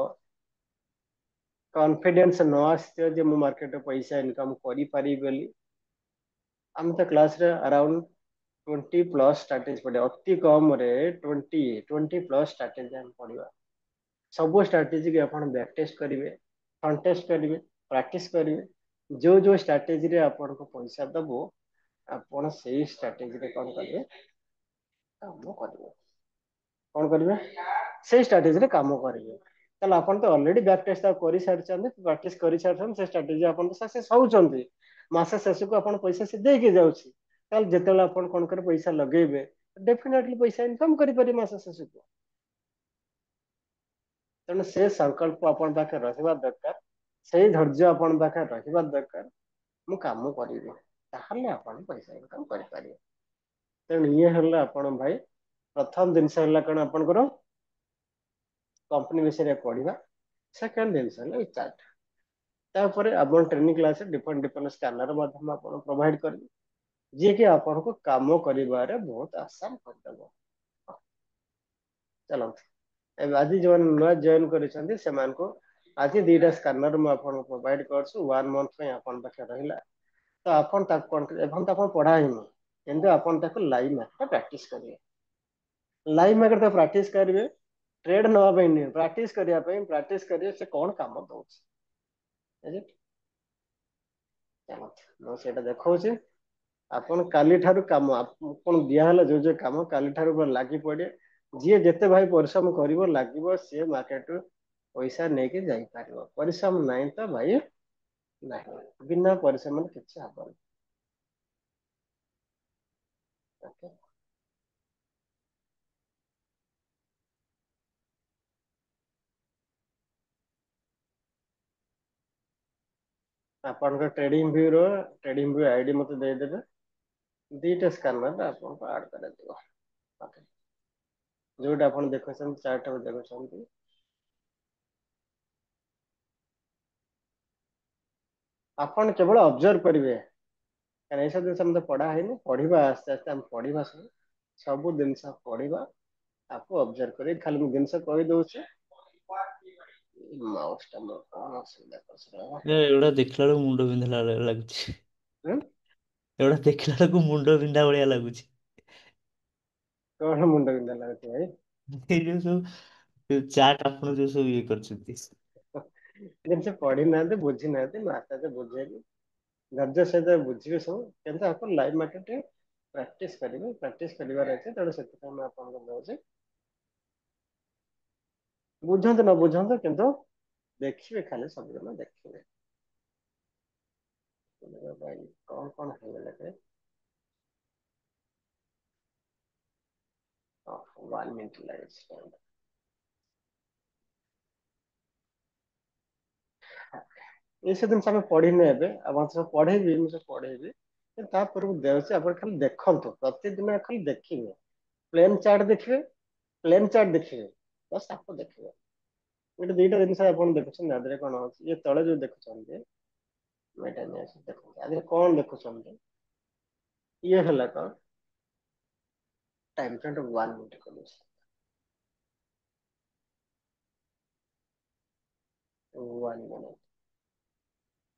କନଫିଡେନ୍ସ ନ ଆସିଥିବ ଯେ ମୁଁ ମାର୍କେଟରେ ପଇସା ଇନକମ କରିପାରିବି ବୋଲି। ଆମେ ତ କ୍ଲାସରେ ଆରାଉଣ୍ଡ 20+ ଷ୍ଟ୍ରାଟେଜି ପଢିବା, ଅତି କମରେ 20+ ଷ୍ଟ୍ରାଟେଜି ଆମେ ପଢିବା। ସବୁ ଷ୍ଟ୍ରାଟେଜି କି ଆପଣ ବ୍ୟାକ୍ ଟେଷ୍ଟ କରିବେ, ଫ୍ରଣ୍ଟ ଟେଷ୍ଟ କରିବେ, ପ୍ରାକ୍ଟିସ କରିବେ। ଯୋଉ ଯୋଉ ଷ୍ଟ୍ରାଟେଜିରେ ଆପଣଙ୍କୁ ପଇସା ଦବ, ଆପଣ ସେଇ ଷ୍ଟ୍ରାଟେଜିରେ କଣ କରିବେ, କାମ କରିବେ। କଣ କରିବେ, ସେଇ ଷ୍ଟ୍ରାଟେଜିରେ କାମ କରିବେ। ତାହେଲେ ଆପଣ ତ ଅଲରେଡି ବ୍ୟାକ୍ ଟେଷ୍ଟ କରିସାରିଛନ୍ତି, ପ୍ରାକ୍ଟିସ କରିସାରିଛନ୍ତି, ସେ ଷ୍ଟ୍ରାଟେଜି ଆପଣ ତ ସକ୍ସେସ୍ ହଉଛନ୍ତି। ମାସ ଶେଷକୁ ଆପଣ ପଇସା ସେ ଦେଇକି ଯାଉଛି, ତାହେଲେ ଯେତେବେଳେ ଆପଣ କଣ କରି ପଇସା ଲଗେଇବେ, ଡେଫିନେଟଲି ପଇସା ଇନକମ କରିପାରିବେ ମାସ ଶେଷକୁ। ତେଣୁ ସେ ସଂକଳ୍ପ ଆପଣଙ୍କ ପାଖରେ ରହିବା ଦରକାର, ସେଇ ଧୈର୍ଯ୍ୟ ଆପଣଙ୍କ ପାଖରେ ରହିବା ଦରକାର, ମୁଁ କାମ କରିବି, ତାହେଲେ ଆପଣ ପଇସା ଇନକମ କରିପାରିବେ। ତେଣୁ ଇଏ ହେଲା ଆପଣ ଭାଇ ପ୍ରଥମ ଜିନିଷ ହେଲା କଣ, ଆପଣଙ୍କର କମ୍ପାନୀ ବିଷୟରେ ପଢିବା। ସେକେଣ୍ଡ ଜିନିଷ ହେଲା ଏଇ ଚାର୍ଟ। ତାପରେ ଆପଣ ଟ୍ରେନିଂ କ୍ଲାସରେ ଡିଫରେଣ୍ଟ ସ୍କାନର ମାଧ୍ୟମ ଆପଣ ପ୍ରୋଭାଇଡ କରିବେ, ଯିଏକି ଆପଣଙ୍କୁ କାମ କରିବାରେ ବହୁତ ଆସାନ କରିଦେବ। ଚାଲନ୍ତୁ, ଏବେ ଆଜି ଯୋଉମାନେ ନୂଆ ଜଏନ କରିଛନ୍ତି ସେମାନଙ୍କୁ ଆଜି 2ଟା ସ୍କାନର ମୁଁ ଆପଣଙ୍କୁ ପ୍ରୋଭାଇଡ କରୁଛି, 1 ମନ୍ଥ ପାଇଁ ଆପଣଙ୍କ ପାଖରେ ରହିଲା। ତ ଆପଣ ତାକୁ କଣ କରିବେ, ଏବେ ତ ଆପଣ ପଢା ହେଇନି, କିନ୍ତୁ ଆପଣ ତାକୁ ଲାଇଭ ମାର୍କେଟ ପ୍ରାକ୍ଟିସ କରିବେ। ଲାଇଭ ମାର୍କେଟ ପ୍ରାକ୍ଟିସ କରିବେ, ଟ୍ରେଡ ନବା ପାଇଁ ନୁହେଁ, ପ୍ରାକ୍ଟିସ କରିବା ପାଇଁ। ପ୍ରାକ୍ଟିସ କରିବେ ସେ କଣ କାମ ଦଉଛି। ମୁଁ ସେଇଟା ଦେଖଉଛି, ଆପଣ କାଲି ଠାରୁ କାମ ଆପଣ ଦିଆହେଲା ଯୋଉ ଯୋଉ କାମ କାଲି ଠାରୁ ଲାଗି ପଡେ। ଯିଏ ଯେତେ ଭାଇ ପରିଶ୍ରମ କରିବ, ଲାଗିବ, ସିଏ ମାର୍କେଟରୁ ପଇସା ନେଇକି ଯାଇପାରିବ। ପରିଶ୍ରମ ନାହିଁ ତ ଭାଇ ନାହିଁ, ବିନା ପରିଶ୍ରମରେ କିଛି ହବନି। ଓକେ। ଆପଣଙ୍କ ଟ୍ରେଡିଂ ଭ୍ୟୁ ଆଇଡି ମତେ ଦେଇଦେବେ, 2ଟା ସ୍କାନର ଆପଣଙ୍କୁ ଆଡ କରାଯିବ। ଓକେ, ଯୋଉଟା ଆପଣ ଦେଖୁଛନ୍ତି ଚାର୍ଟ ଦେଖୁଛନ୍ତି, ଆପଣ କେବଳ ଅବଜର୍ଭ କରିବେ, କାରଣ ଏସବୁ ଜିନିଷ ମତେ ପଢା ହେଇନି। ପଢିବା ଆସ୍ତେ ଆସ୍ତେ ଆମେ ପଢିବା, ସବୁ ଜିନିଷ ପଢିବା, आपको ऑब्जर्व करें खाली मैं जिनसे कही दଉଛି माउस टा मोर कौन असुविधा कर
ଏଗୁଡା ଦେଖିଲା ବେଳକୁ ମୁଣ୍ଡ ବିନ୍ଧିଲା ଭଳିଆ ଲାଗୁଛି। ଏଗୁଡା ଦେଖିଲା ବେଳକୁ ମୁଣ୍ଡ ବିନ୍ଧା ଭଳିଆ ଲାଗୁଛି।
କଣ ମୁଣ୍ଡ ବିନ୍ଧା ଲାଗୁଛି ଭାଇ?
ଏଇ ଯୋଉ ସବୁ ଚାଟ ଆପଣ ଯୋଉ ସବୁ ଇଏ କରିଛନ୍ତି।
ଜିନିଷ ପଢି ନାହାନ୍ତି ବୁଝି ନାହାନ୍ତି ମୁଁ ଆସ୍ତେ ଆସ୍ତେ ବୁଝେଇବି ଧୈର୍ଯ୍ୟ ସହିତ ବୁଝିବେ ସବୁ କିନ୍ତୁ ଆପଣ ଲାଇଭ ମାର୍କେଟ ପ୍ରାକ୍ଟିସ କରିବେ ପ୍ରାକ୍ଟିସ କରିବାର ଅଛି ତେଣୁ ସେଥିପାଇଁ ମୁଁ ଆପଣଙ୍କୁ ଦଉଛି ବୁଝନ୍ତୁ ନ ବୁଝନ୍ତୁ କିନ୍ତୁ ଦେଖିବେ ଖାଲି ସବୁଦିନ ଦେଖିବେ ଭାଇ କଣ ହେଇଗଲା ଯେ 1 ମିନିଟ ଲାଗୁଛି ଏସବୁ ଜିନିଷ ଆମେ ପଢିନେ ଏବେ ଆପଣ ସବୁ ପଢେଇବି ମୁଁ ସବୁ ପଢେଇବି କିନ୍ତୁ ତା ପୂର୍ବରୁ ଦେଉଛି ଆପଣ ଖାଲି ଦେଖନ୍ତୁ ପ୍ରତିଦିନ ଖାଲି ଦେଖିବେ ପ୍ଲେନ ଚାର୍ଟ ଦେଖିବେ ପ୍ଲେନ ଚାର୍ଟ ଦେଖିବେ ବସ୍ ତାକୁ ଦେଖିବେ ଗୋଟେ ଦିଟା ଜିନିଷ ଆପଣ ଦେଖୁଛନ୍ତି ତା ଦେହରେ କଣ ଅଛି ଇଏ ତଳେ ଯୋଉ ଦେଖୁଛନ୍ତି ମୁଁ ଏଇଟା ନେଇ ଆସି ଦେଖନ୍ତୁ ତା ଦେହରେ କଣ ଦେଖୁଛନ୍ତି ଇଏ ହେଲା କଣ ଟାଇମ ଫ୍ରେଣ୍ଡ 1 ମିନିଟ କରୁଛି 1 ମିନିଟ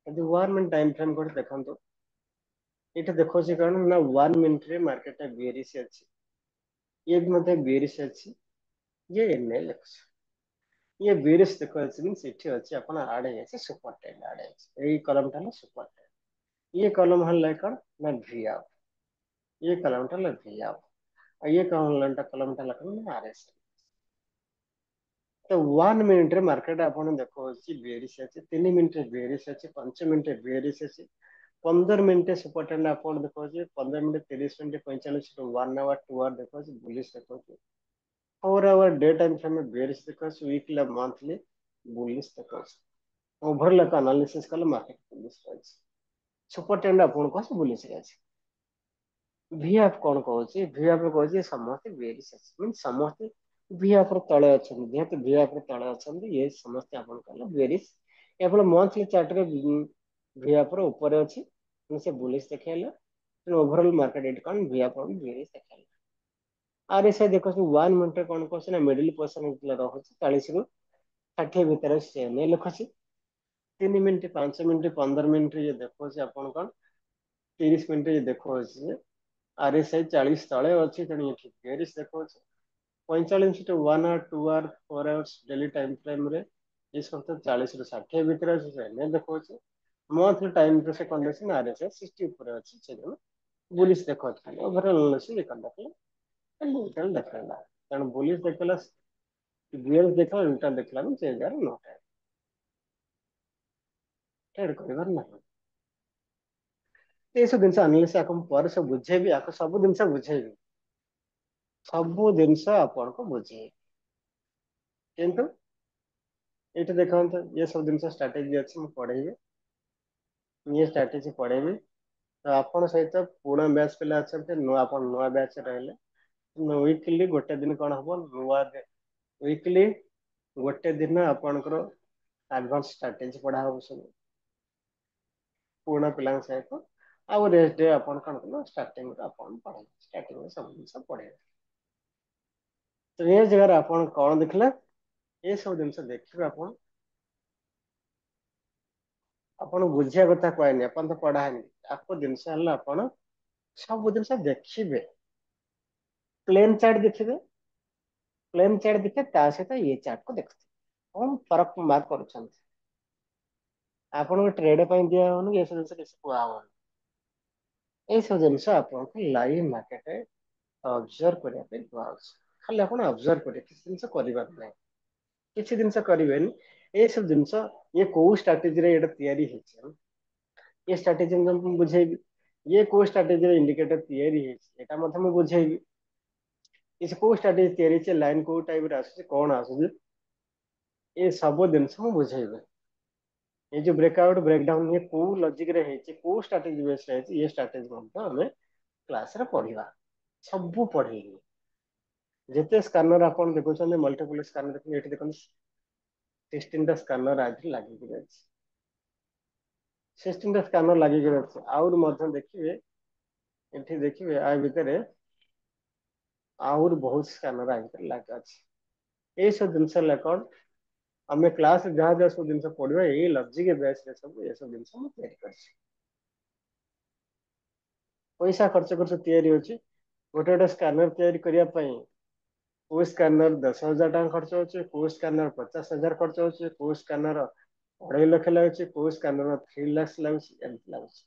ଯଦି 1 ମିନିଟ ଟାଇମ ଫ୍ରେମ ଗୋଟେ ଦେଖନ୍ତୁ ଏଇଟା ଦେଖଉଛି କଣ ନା 1 ମିନିଟରେ ମାର୍କେଟଟା ବେରିଶ ଅଛି ଇଏ ବି ମଧ୍ୟ ବେରିଶ ଅଛି ଇଏ ଏନଏଲ ଅଛି ये वेरियस देखो मीन्स एठी अछि अपन आड है सुपर ट्रेंड आड है एई कलम टा ना सुपर ट्रेंड ये कलम हल्ला कौन ना वी आउट ये कलम टा ना वी आउट ये कलम टा लखन ना आरएस तो 1 मिनिट रे मार्केट अपन देखो अछि बेरिस अछि 3 मिनिट रे बेरिस अछि 5 मिनिट रे बेरिस अछि 15 मिनिट सुपर ट्रेंड अपन देखो अछि 15 मिनिट 30 मिनिट 45 1 आवर 2 आवर देखो अछि बुलिश देखो अछि 4 आवर डे टाइम फ्रेम में बेरिस देखो अछि वीकली मंथली बुलिश देखो अछि ओवरलैप एनालिसिस कले मार्केट बुलिश अछि सुपर ट्रेंड अपन को बुलिश अछि वीएफ कौन कहूँ वीएफ कहूँ समस्त बेरिस अछि मीन समस्त वीएफ तले अच्छा जेहेतु वीएफ तले अच्छा ये समस्त आपन कले बेरिस केवल मंथली चार्ट रे वीएफ ऊपर अछि से बुलिश देखैला ओवरऑल मार्केट रेट कौन वीएफ बेरिस देखैला आर से देखो 1 मिनिट कौन कहूँ ना मिडिल पोजिशन रहुଛି 40 रु 60 भितर से ने लिखुଛି 3 मिनिट 5 मिनिट 15 मिनिट ये देखो आपन कौन 30 मिनिट ये देखो आरएसआई 40 तले अच्छी तेणु ये बेरिस देखो 45 to 1 hour 2 hour 4 hours daily time frame रे ये सब 40 रु 60 भितर से देखो मंथली टाइम पे से कंडीशन आरएसआई 60 ऊपर अच्छी से बुलिश देखो ओवरऑल से ये कंडक्ट न्यूट्रल देखला तेणु बुलिश देखला बियर्स देखला उल्टा देखला चेंज आर नोट है ट्रेड करिवार नहीं ये सब जिनस आनालिसिस आपको पर सब बुझेबी आपको सब जिनस बुझेबी सब जिनस आपन को बुझे किंतु ये देखो ये सब जिनस स्ट्रेटेजी अच्छी मुझे पढ़ेबी ये स्ट्रेटेजी पढ़ेबी तो आपन सहित पुणा बैच पे अच्छा नुआ बैच रहे वीकली गोटे दिन कौन हम नुआ वीकली गोटे दिन आपणकर एडवांस स्ट्रेटेजी पढ़ा हम सब पुणा पिला सहित आउ रेस्ट डे आपन कौन कल स्टार्टिंग आपन पढ़े स्टार्टिंग सब जिन पढ़े तो ये जगह आपन कौन देखले ये सब जिन देखिए आपन आपन बुझिया कथा कहनी अपन तो पढ़ानी आपको जिनस आपन सब जिन देखिए प्लेन चार्ट देखिए प्लेन चार्ट देखिए ता सहित ये चार्ट को देखते कौन फरक मार्क कर आपन ट्रेड दिया हो ये सब जिन किसी कह ये सब जिन आपको लाइव मार्केट ऑब्जर्व करने खाली आप ऑब्जर्व करें किसी जिन करना किसी जिन करें ये सब जिन ये कौ स्ट्राटेजी ये स्ट्राटेजी बुझेबी ये कौ स्ट्राटेजी इंडिकेटर या बुझेबी ये कौ स्ट्राटेजी लाइन कौ टाइप कौन आस ये सब जिन बुझेबी ये जो ब्रेकआउट ब्रेकडाउन ये कौ लॉजिक रे कौ स्ट्राटेजी बेस ये स्ट्राटेजी हमें क्लास रे पढ़ा सब पढ़ेगी जिते स्कानर आप देखुं मल्टीपल स्कानर देखते 16 स्कानर आज लगे 16 स्कानर लगे आउर देखिए ये देखिए आ भितर आहुरी बहुत स्कैनर आजकल लगे अच्छे ये सब जिनस कौन आम क्लास जहाँ जहाँ सब जिन पढ़ा यही लॉजिक बेस सब ये सब जिन कर पैसा खर्च कर तैयारी अच्छी गोटे गोटे स्कैनर तैयारी करने को स्कैनर 10,000 टका खर्च होचे को स्कैनर 50,000 खर्च होचे को स्कैनर 2.5 लाख लगुच को स्कैनर 3 लाख लगुच एमती लगुच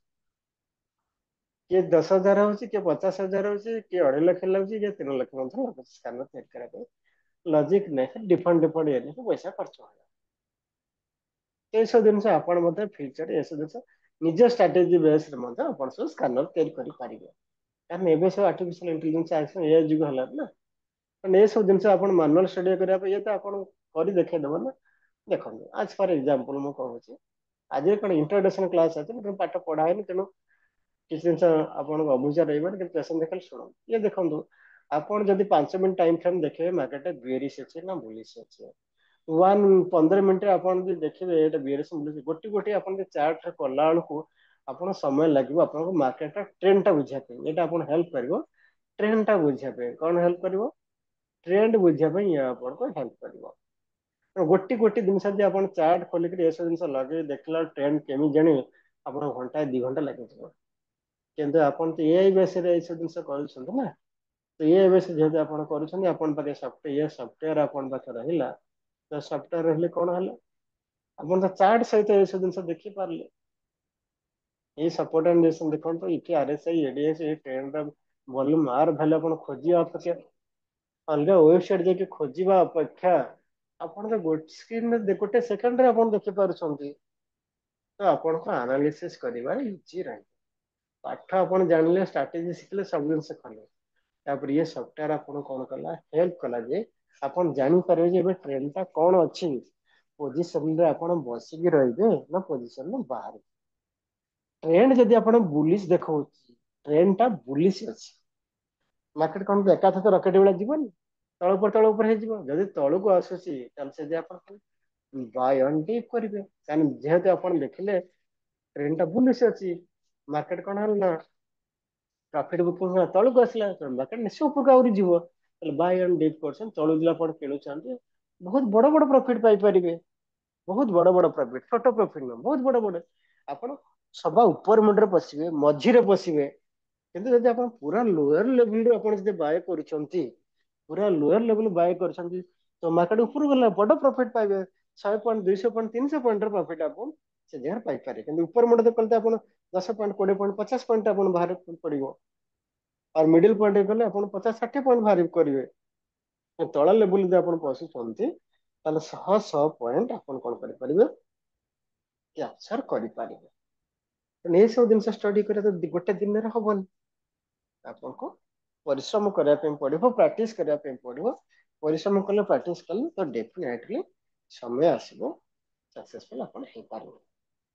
किए 10,000 होची किए 50,000 होची किए 2.5 लाख लगुच किए 3 लाख लगुच स्कैनर तैयारी करने लॉजिक नहीं डिफरेंट डिफरेंट ये नहीं पैसा खर्च हो ये सब जिन आप फ्यूचर ये सब जिन निज स्ट्राटेजी बेस आप सब स्कैनर तैयारी करेंगे कारण एवं सब आर्टिफिशियल इंटेलिजेंस आक्शन ए जुग है ना ये सब जिन आप मानुआल स्टडी करने ये तो आप कर देखदेव ना देखो आज फॉर एग्जांपल मु कहूँ आज कौन इंट्रोडक्शन क्लास अच्छे पाठ पढ़ाए तेणु किसी जिन आप अबुझा रही पेसेंट देखा शुण ये देखो आपड़ जब 5 मिनट टाइम फ्रेम देखिए मार्केट बेरिश अच्छे ना बुलिश अच्छे 15 मिनट आप देखिए ये बेरिश बुलिश गोटे गोटे आप चार्ट कला बेलू आप समय लगे आप मार्केट ट्रेंड टा बुझापी ये आप हेल्प कर ट्रेंड टा बुझापी कौन हेल्प कर ट्रेंड बुझापी ये आपको हेल्प कर गोटी गोटी जिन आप चार्ट खोलिक जिन लगे देखला ट्रेंड केमी जाने आप घंटा 2 घंटा लगे किंतु आपन तो एआई बेस रे सब जिन कर ना तो एआई बेस जेहेतु आप कर सॉफ्टवेयर आपन पाखे रहा तो सॉफ्टवेयर रही कौन है आप तो चार्ट सहित ये सब जिन देखी पारे ये सपोर्ट एंड देखो तो ये आरएसआई एडीएस ये ट्रेंड वॉल्यूम आर भैल्यू आप खोजा अपेक्षा अलग वेबसाइट जाके खोजा अपेक्षा ଆପଣ ତ ସ୍କ୍ରିନରେ ଗୋଟେ ସେକେଣ୍ଡରେ ଆପଣ ଦେଖିପାରୁଛନ୍ତି ତ ଆପଣଙ୍କୁ ଆନାଲିସିସ୍ କରିବାରେ ଇଜି ରହିବ ପାଠ ଆପଣ ଜାଣିଲେ ଷ୍ଟ୍ରାଟେଜି ଶିଖିଲେ ସବୁ ଜିନିଷ କଲେ ତାପରେ ଇଏ ସଫ୍ଟୱେୟାର ଆପଣ କଣ କଲା ହେଲ୍ପ କଲା ଯେ ଆପଣ ଜାଣିପାରିବେ ଯେ ଏବେ ଟ୍ରେଣ୍ଡଟା କଣ ଅଛି ପୋଜିସନରେ ଆପଣ ବସିକି ରହିବେ ନା ପୋଜିସନରୁ ବାହାରେ ट्रेंड जदि आप बुलिश देखा ट्रेंड टा बुलिश अच्छी मार्केट कौन एकाथ तो रकेट भाई जीवन तल उपर जदि तलू को आसूसी बाय ऑन डिप करेंगे जेहेतु आप देखिले ट्रेंड टा बुलिश अच्छी मार्केट कौन है ना प्रॉफिट बुकिंग तलू को आसला मार्केट निश्चय उपरको आउरी जीवो बाय ऑन डिप कर तलू जिला किणुंट बहुत बड़ बड़ प्रॉफिट पाइपर बहुत बड़ बड़ प्रॉफिट छोट प्रॉफिट ना बहुत बड़ बड़ आप सभा ऊपर मुंडे पशिवे मझीरे पशिवे किंतु जब आप पूरा लोअर लेवल आप बाय कर पूरा लोअर लेवल बाय कर तो मार्केट ऊपर गला बड़ प्रॉफिट पाइबे 100 पॉइंट 200 पॉइंट 300 पॉइंट प्रॉफिट आप से जगह पाइपर कि ऊपर मुंडे कले आप 10 पॉइंट 20 पॉइंट 50 पॉइंट आप बाहर पड़ो और मिडिल पॉइंट गले आप 50-60 पॉइंट बाहर करेंगे तल लेवल आप पशुंट 100 पॉइंट आप कौन करेंगे कैप्चर करेंगे ये सब जिन स्टडी कर गोटे दिन में हबन आपको परिश्रम करने पड़ो प्राक्ट करने पड़ो परिश्रम कले प्राक्ट कले तो डेफिनेटली समय आसो सक्सेसफुल आप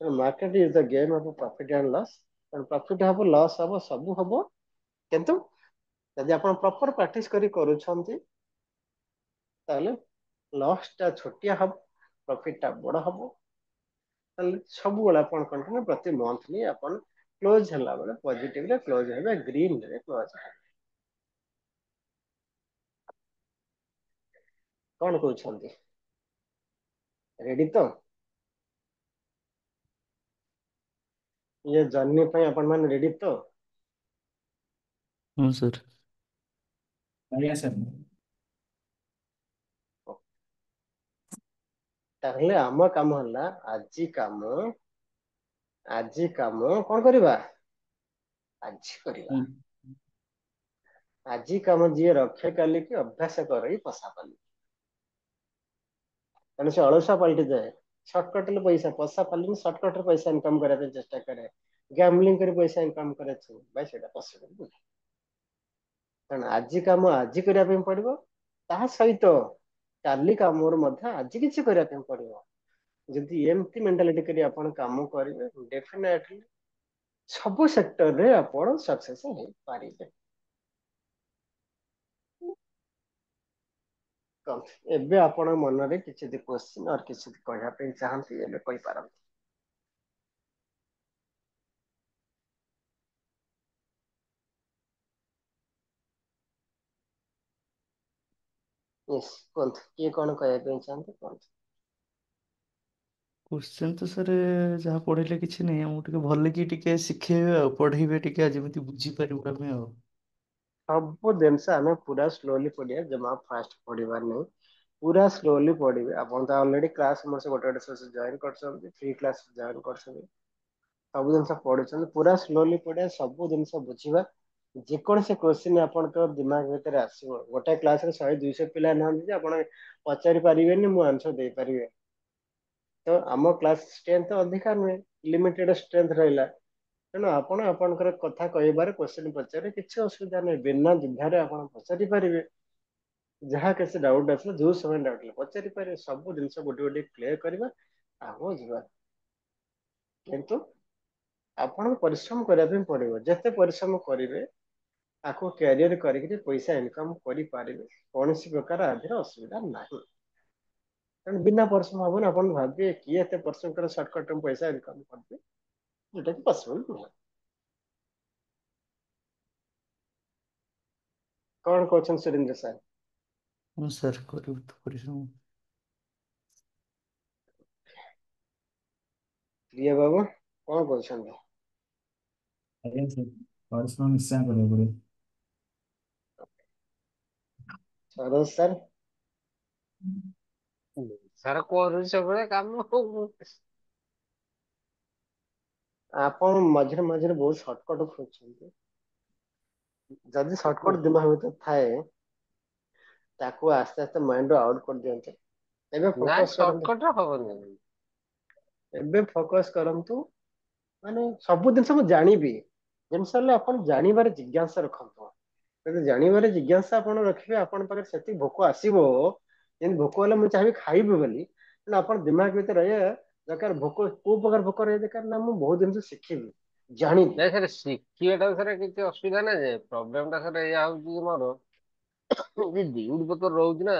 market is the game of profit and loss profit हम लॉस हम सब हम किंतु यदि आप प्रॉपर प्राक्ट करुँच लॉस टा छोटिया हम प्रॉफिट टा बड़ हम सब प्रति मंथली अपन क्लोज है बेले पॉजिटिव क्लोज है ग्रीन रे क्लोज है कौन कहते रेडी तो ये जर्नी अपन मान रेडी तो
हाँ सर।
बढ़िया सर।
ताहले आम काम हला आजी काम कौन करवा आज करवा
हम्म।
आजी काम जी रखे काली की अभ्यास कर पशा पाली तेणु से अलसा पलटि जाए सर्टकट पैसा पशा पाली सर्टकट पैसा इनकम करने चेष्टा करे गैम्बलिंग कर पैसा इनकम करे भाई से पॉसिबल तेणु आज काम आज करने पड़ो ता सहित काली काम आज किसी करने पड़ो जदि एमती मेंटालिटी करी आपण काम करेंगे डेफिनेटली सब सेक्टर रे आपण सक्सेस हो पारिबे एबे आपण मन रे किछि क्वेश्चन और किछि कहया पे चाहती एबे कहि पारम यस कुहतु किए कौन कहया ପାଇଁ ଚାହାନ୍ତି କୁହନ୍ତୁ।
क्वेश्चन तो सर ଯାହା ପଢେଇଲେ କିଛି ନାହିଁ ଆମକୁ ଟିକେ ଭଲ କି ଟିକେ ଶିଖେଇବେ ଆଉ ପଢେଇବେ ଟିକେ ଯେମିତି ବୁଝିପାରିବୁ ଆମେ ଆଉ।
ସବୁ ଜିନିଷ ଆମେ ପୁରା ସ୍ଲୋଲି ପଢିବା ଜମା ଫାଷ୍ଟ ପଢିବାର ନାହିଁ। ପୁରା ସ୍ଲୋଲି ପଢିବେ ଆପଣ ତ ଅଲରେଡି କ୍ଲାସ ମୋର ସେ ଗୋଟେ ଗୋଟେ ଜଏନ କରିଛନ୍ତି ଫ୍ରି କ୍ଲାସ ଜଏନ କରିଛନ୍ତି ସବୁ ଜିନିଷ ପଢୁଛନ୍ତି ପୁରା ସ୍ଲୋଲି ପଢିବା ସବୁ ଜିନିଷ ବୁଝିବା ଯେକୌଣସି କ୍ୱେଶ୍ଚିନ୍ ଆପଣଙ୍କ ଦିମାଗ ଭିତରେ ଆସିବ ଗୋଟେ କ୍ଲାସରେ 100 200 ପିଲା ନାହାନ୍ତି ଯେ ଆପଣ ପଚାରି ପାରିବେନି ମୁଁ ଆନ୍ସର ଦେଇପାରିବି ତ ଆମ କ୍ଲାସ ଷ୍ଟ୍ରେନ୍ଥ ଅଧିକା ନୁହେଁ ଲିମିଟେଡ ଷ୍ଟ୍ରେନ୍ଥ ରହିଲା ତେଣୁ ଆପଣ ଆପଣଙ୍କର କଥା କହିବାରେ କ୍ୱେଶ୍ଚିନ୍ ପଚାରିବେ କିଛି ଅସୁବିଧା ନାହିଁ ବିନା ଦ୍ୱିଧାରେ ଆପଣ ପଚାରି ପାରିବେ ଯାହା କିଛି ଡାଉଟ୍ ଆସିଲା ଯୋଉ ସମୟ ଡାଉଟ୍ ହେଲା ପଚାରି ପାରିବେ ସବୁ ଜିନିଷ ଗୋଟେ ଗୋଟେ କ୍ଲିୟର କରିବା ଆଗକୁ ଯିବା କିନ୍ତୁ ଆପଣଙ୍କୁ ପରିଶ୍ରମ କରିବା ପାଇଁ ପଡିବ ଯେତେ ପରିଶ୍ରମ କରିବେ ଆକୁ କ୍ୟାରିୟର କରିକି ପଇସା ଇନକମ୍ କରିପାରିବେ କୌଣସି ପ୍ରକାର ଆଧିରେ ଅସୁବିଧା ନାହିଁ ତେଣୁ ବିନା ପରିଶ୍ରମ ହବନି ଆପଣ ଭାବିବେ କିଏ ଏତେ ପରିଶ୍ରମ করে ସର୍ଟକଟ ପଇସା ଇନକମ୍ କରିବେ ଯୋଉଟା କି ପସିବଲ ନୁହେଁ କଣ କହୁଛନ୍ତି ସୁରେନ୍ଦ୍ର ସାର୍
ହଁ ସାର୍ କରିବୁ ତ ପରିଶ୍ରମ।
ପ୍ରିୟ ବାବୁ କଣ କହୁଛନ୍ତି
ଆଜ୍ଞା ସାର୍ ପରିଶ୍ରମ ନିଶ୍ଚୟ କରିବାକୁ ପଡ଼ିବ।
ସରୋଜ ସାର୍
ସାର କରୁଛି ସବୁବେଳେ କାମ ଆଉ।
ଆପଣ ମଝିରେ ମଝିରେ ବହୁତ ସର୍ଟକଟ ଖୋଜୁଛନ୍ତି ଯଦି ସର୍ଟକଟ ଦିମାଗ ଭିତରେ ଥାଏ ତାକୁ ଆସ୍ତେ ଆସ୍ତେ ମାଇଣ୍ଡରୁ ଆଉଟ କରିଦିଅନ୍ତୁ ଏବେ
ନାଇଁ
ଫୋକସ କରନ୍ତୁ
ସର୍ଟକଟ ହବନି।
ଏବେ ଫୋକସ କରନ୍ତୁ ମାନେ ସବୁ ଜିନିଷ ମୁଁ ଜାଣିବି ଜିନିଷ ହେଲେ ଆପଣ ଜାଣିବାରେ ଜିଜ୍ଞାସା ରଖନ୍ତୁ ଯଦି ଜାଣିବାରେ ଜିଜ୍ଞାସା ଆପଣ ରଖିବେ ଆପଣଙ୍କ ପାଖରେ ସେତିକି ଭୋକ ଆସିବ ଯେମିତି ଭୋକ ହେଲେ ମୁଁ ଚାହିଁବି ଖାଇବି ବୋଲି କିନ୍ତୁ ଆପଣ ଦିମାଗ ଭିତରେ ରହିବା ଦରକାର ଭୋକ କୋଉ ପ୍ରକାର ଭୋକ ରହିବା ଦରକାର ନା ମୁଁ ବହୁତ ଜିନିଷ ଶିଖିବି ଜାଣିବି
ନାଇଁ ସାର୍ ଶିଖିବାଟା ସାର୍ କିଛି ଅସୁବିଧା ନାହିଁ ଯେ ପ୍ରୋବ୍ଲେମ ଟା ସାର୍ ଏଇଆ ହଉଛି ଯେ ମୋର ଯେ ଡିଉଟି ପତ୍ର ରହୁଛି ନା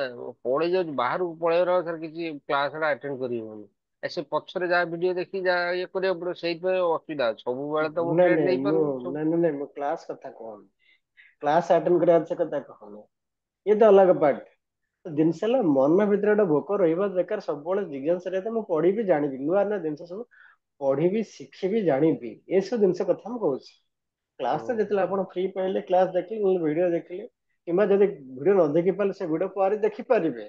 ପଳେଇ ଯାଉଛି ବାହାରକୁ ପଳେଇବାର ସାର୍ କିଛି କ୍ଲାସ ଆଟେଣ୍ଡ କରିହବନି ସେ ପଛରେ ଯାହା ଭିଡିଓ ଦେଖି ଯାହା ଇଏ କରିବାକୁ ପଡିବ ସେଇଥିପାଇଁ ଅସୁବିଧା ଅଛି ସବୁବେଳେ ତ ମୁଁ
ନାଇଁ
ଟ୍ରେନ
ନାଇଁ ମୁଁ
ନେଇପାରୁନି ସବୁ।
ନାଇଁ ମୁଁ କ୍ଲାସ କଥା କହୁନି କ୍ଲାସ ଆଟେଣ୍ଡ କରିବା କଥା କହୁନି ଇଏ ତ ଅଲଗା ପାର୍ଟ ଜିନିଷ ହେଲା ମନ ଭିତରେ ଗୋଟେ ଭୋକ ରହିବା ଦରକାର ସବୁବେଳେ ଜିଜ୍ଞାସା ରହିଥାଏ ମୁଁ ପଢିବି ଜାଣିବି ନୂଆ ନୂଆ ଜିନିଷ ସବୁ ପଢିବି ଶିଖିବି ଜାଣିବି ଏସବୁ ଜିନିଷ କଥା ମୁଁ କହୁଛି କ୍ଲାସ
ହୁଁ।
ଯେତେବେଳେ ଆପଣ ଫ୍ରି ପାଇଲେ କ୍ଲାସ ଦେଖିଲେ ଭିଡିଓ ଦେଖିଲେ କିମ୍ବା ଯଦି ଭିଡିଓ ନ ଦେଖି ପାରିଲେ ସେ ଭିଡିଓ ପରେ ଦେଖିପାରିବେ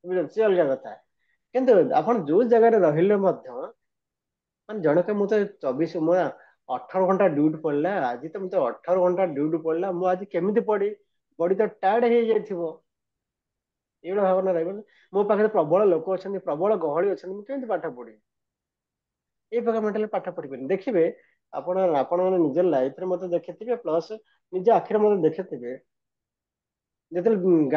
ବୁଝିଲେ ସେ ଅଲଗା କଥା କିନ୍ତୁ ଆପଣ ଯୋଉ ଜାଗାରେ ରହିଲେ ମଧ୍ୟ ମାନେ ଜଣକ ମୁଁ ତ 18 ଘଣ୍ଟା ଡ୍ୟୁଟି ପଡିଲା ଆଜି ତ ମତେ 18 ଘଣ୍ଟା ଡ୍ୟୁଟି ପଡିଲା ମୁଁ ଆଜି କେମିତି ପଢିବି ବଡି ତ ଟାୟାର୍ଡ ହେଇଯାଇଥିବ ଏଇଭଳିଆ ଭାବନା ରହିବନି ମୋ ପାଖରେ ପ୍ରବଳ ଲୋକ ଅଛନ୍ତି ପ୍ରବଳ ଗହଳି ଅଛନ୍ତି ମୁଁ କେମିତି ପାଠ ପଢିବି ଏଇ ପ୍ରକାର ମେଣ୍ଟାଲି ପାଠ ପଢିପାରିନି ଦେଖିବେ ଆପଣ ମାନେ ନିଜ ଲାଇଫରେ ମତେ ଦେଖିଥିବେ ପ୍ଲସ ନିଜ ଆଖିରେ ମତେ ଦେଖିଥିବେ ଯେତେବେଳେ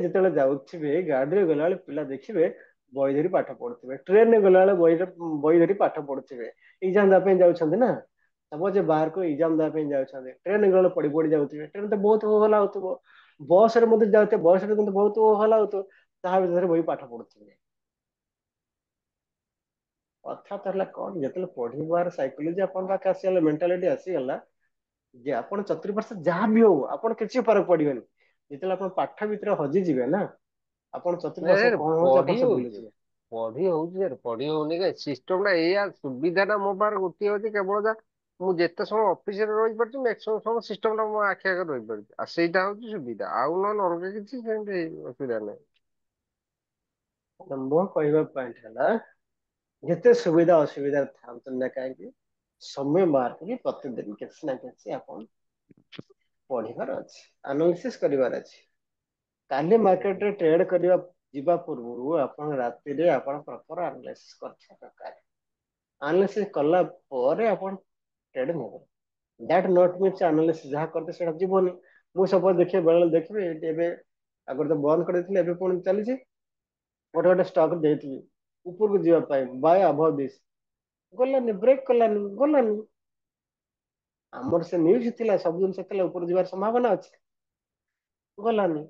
ଯେତେବେଳେ ଯାଉଥିବେ ଗାଡିରେ ଗଲାବେଳେ ପିଲା ଦେଖିବେ ବହି ଧରି ପାଠ ପଢୁଥିବେ ଟ୍ରେନରେ ଗଲାବେଳେ ବହି ଧରି ପାଠ ପଢୁଥିବେ ଏକ୍ଜାମ ଦେବା ପାଇଁ ଯାଉଛନ୍ତି ନା ସପୋଜ ବାହାରକୁ ଏକ୍ଜାମ ଦେବା ପାଇଁ ଯାଉଛନ୍ତି ଟ୍ରେନ ଗଲେ ପଢି ପଢି ଯାଉଥିବେ ଟ୍ରେନ ତ ବହୁତ ହୋ ହଲା ହଉଥିବ ବସ ରେ ମଧ୍ୟ ଯାଉଥିବେ ବସ ରେ କିନ୍ତୁ ବହୁତ ହୋ ହଲା ହଉଥିବ ତାହା ଭିତରେ ବହି ପାଠ ପଢୁଥିବେ କଥା ତ ହେଲା କଣ ଯେତେବେଳେ ପଢିବାର ସାଇକୋଲୋଜି ଆପଣଙ୍କ ପାଖେ ଆସିଗଲା ମେଣ୍ଟାଲିଟି ଆସିଗଲା ଯେ ଆପଣ ଚତୁଃପାର୍ଶ୍ଵ ଯାହା ବି ହଉ ଆପଣ କିଛି ଫରକ ପଡିବେନି ଯେତେବେଳେ ଆପଣ ପାଠ ଭିତରେ ହଜିଯିବେ ନା ଆପଣ
ନାଇଁ
ଚତୁଃପାର୍ଶ୍ଵରେ
ସାର୍
କଣ ହଉଛି
ପଢି
ଆପଣ ସେ
ହଉଛି
ଭୁଲିଯିବେ
ପଢି ହଉଛି ସାର୍ ପଢି ହଉନି କାଇଁ ସିଷ୍ଟମ ଟା ଏଇଆ ସୁବିଧା ଟା ମୋ ପାଖରେ ଗୋଟିଏ ଅଛି କେବଳ ଯା ମୁଁ ଯେତେ ସମୟ ଅଫିସରେ ରହିପାରୁଛି ମ୍ୟାକ୍ସିମମ୍ ସମୟ ସିଷ୍ଟମ ଟା ମୋ ଆଖି ଆଗରେ ରହିପାରୁଛି ଆଉ ସେଇଟା ହଉଛି ସୁବିଧା ଆଉ ନହେଲେ ଅଲଗା କିଛି ସେମିତି ଅସୁବିଧା ନାହିଁ
ମୋ କହିବା ପଏଣ୍ଟ ହେଲା ଯେତେ ସୁବିଧା ଅସୁବିଧା ଥାନ୍ତୁ ନା କାହିଁକି ସମୟ ବାହାର କରି ପ୍ରତିଦିନ କିଛି ନା କିଛି ଆପଣ ପଢିବାର ଅଛି ଆନାଲିସିସ୍ କରିବାର ଅଛି କାଲି ମାର୍କେଟରେ ଟ୍ରେଡ କରିବା ଯିବା ପୂର୍ବରୁ ଆପଣ ରାତିରେ ଆପଣ ପ୍ରପର ଆନାଲାଇସିସ୍ କରିଥିବା ଦରକାର ଆନାଲିସିସ୍ କଲା ପରେ ଆପଣ ଟ୍ରେଡ୍ ନେବେ ଦ୍ୟାଟ ନଟ୍ ମିନ୍ସ ଆନାଲିସିସ୍ ଯାହା କରିବେ ସେଇଟା ଯିବନି ମୁଁ ସବୁବେଳେ ଦେଖିବେ ବେଳେବେଳେ ଦେଖିବେ ଏଇଠି ଏବେ ଆଗରୁ ତ ବନ୍ଦ କରିଦେଇଥିଲେ ଏବେ ପୁଣି ଚାଲିଛି ଗୋଟେ ଗୋଟେ ଷ୍ଟକ୍ ଦେଇଥିବି ଉପରକୁ ଯିବା ପାଇଁ ବାୟ ଅଭବ ଦିସ୍ ଗଲାନି ବ୍ରେକ୍ କଲାନି ଗଲାନି ଆମର ସେ ନ୍ୟୁଜ ଥିଲା ସବୁ ଜିନିଷ ଥିଲା ଉପରୁ ଯିବାର ସମ୍ଭାବନା ଅଛି ଗଲାନି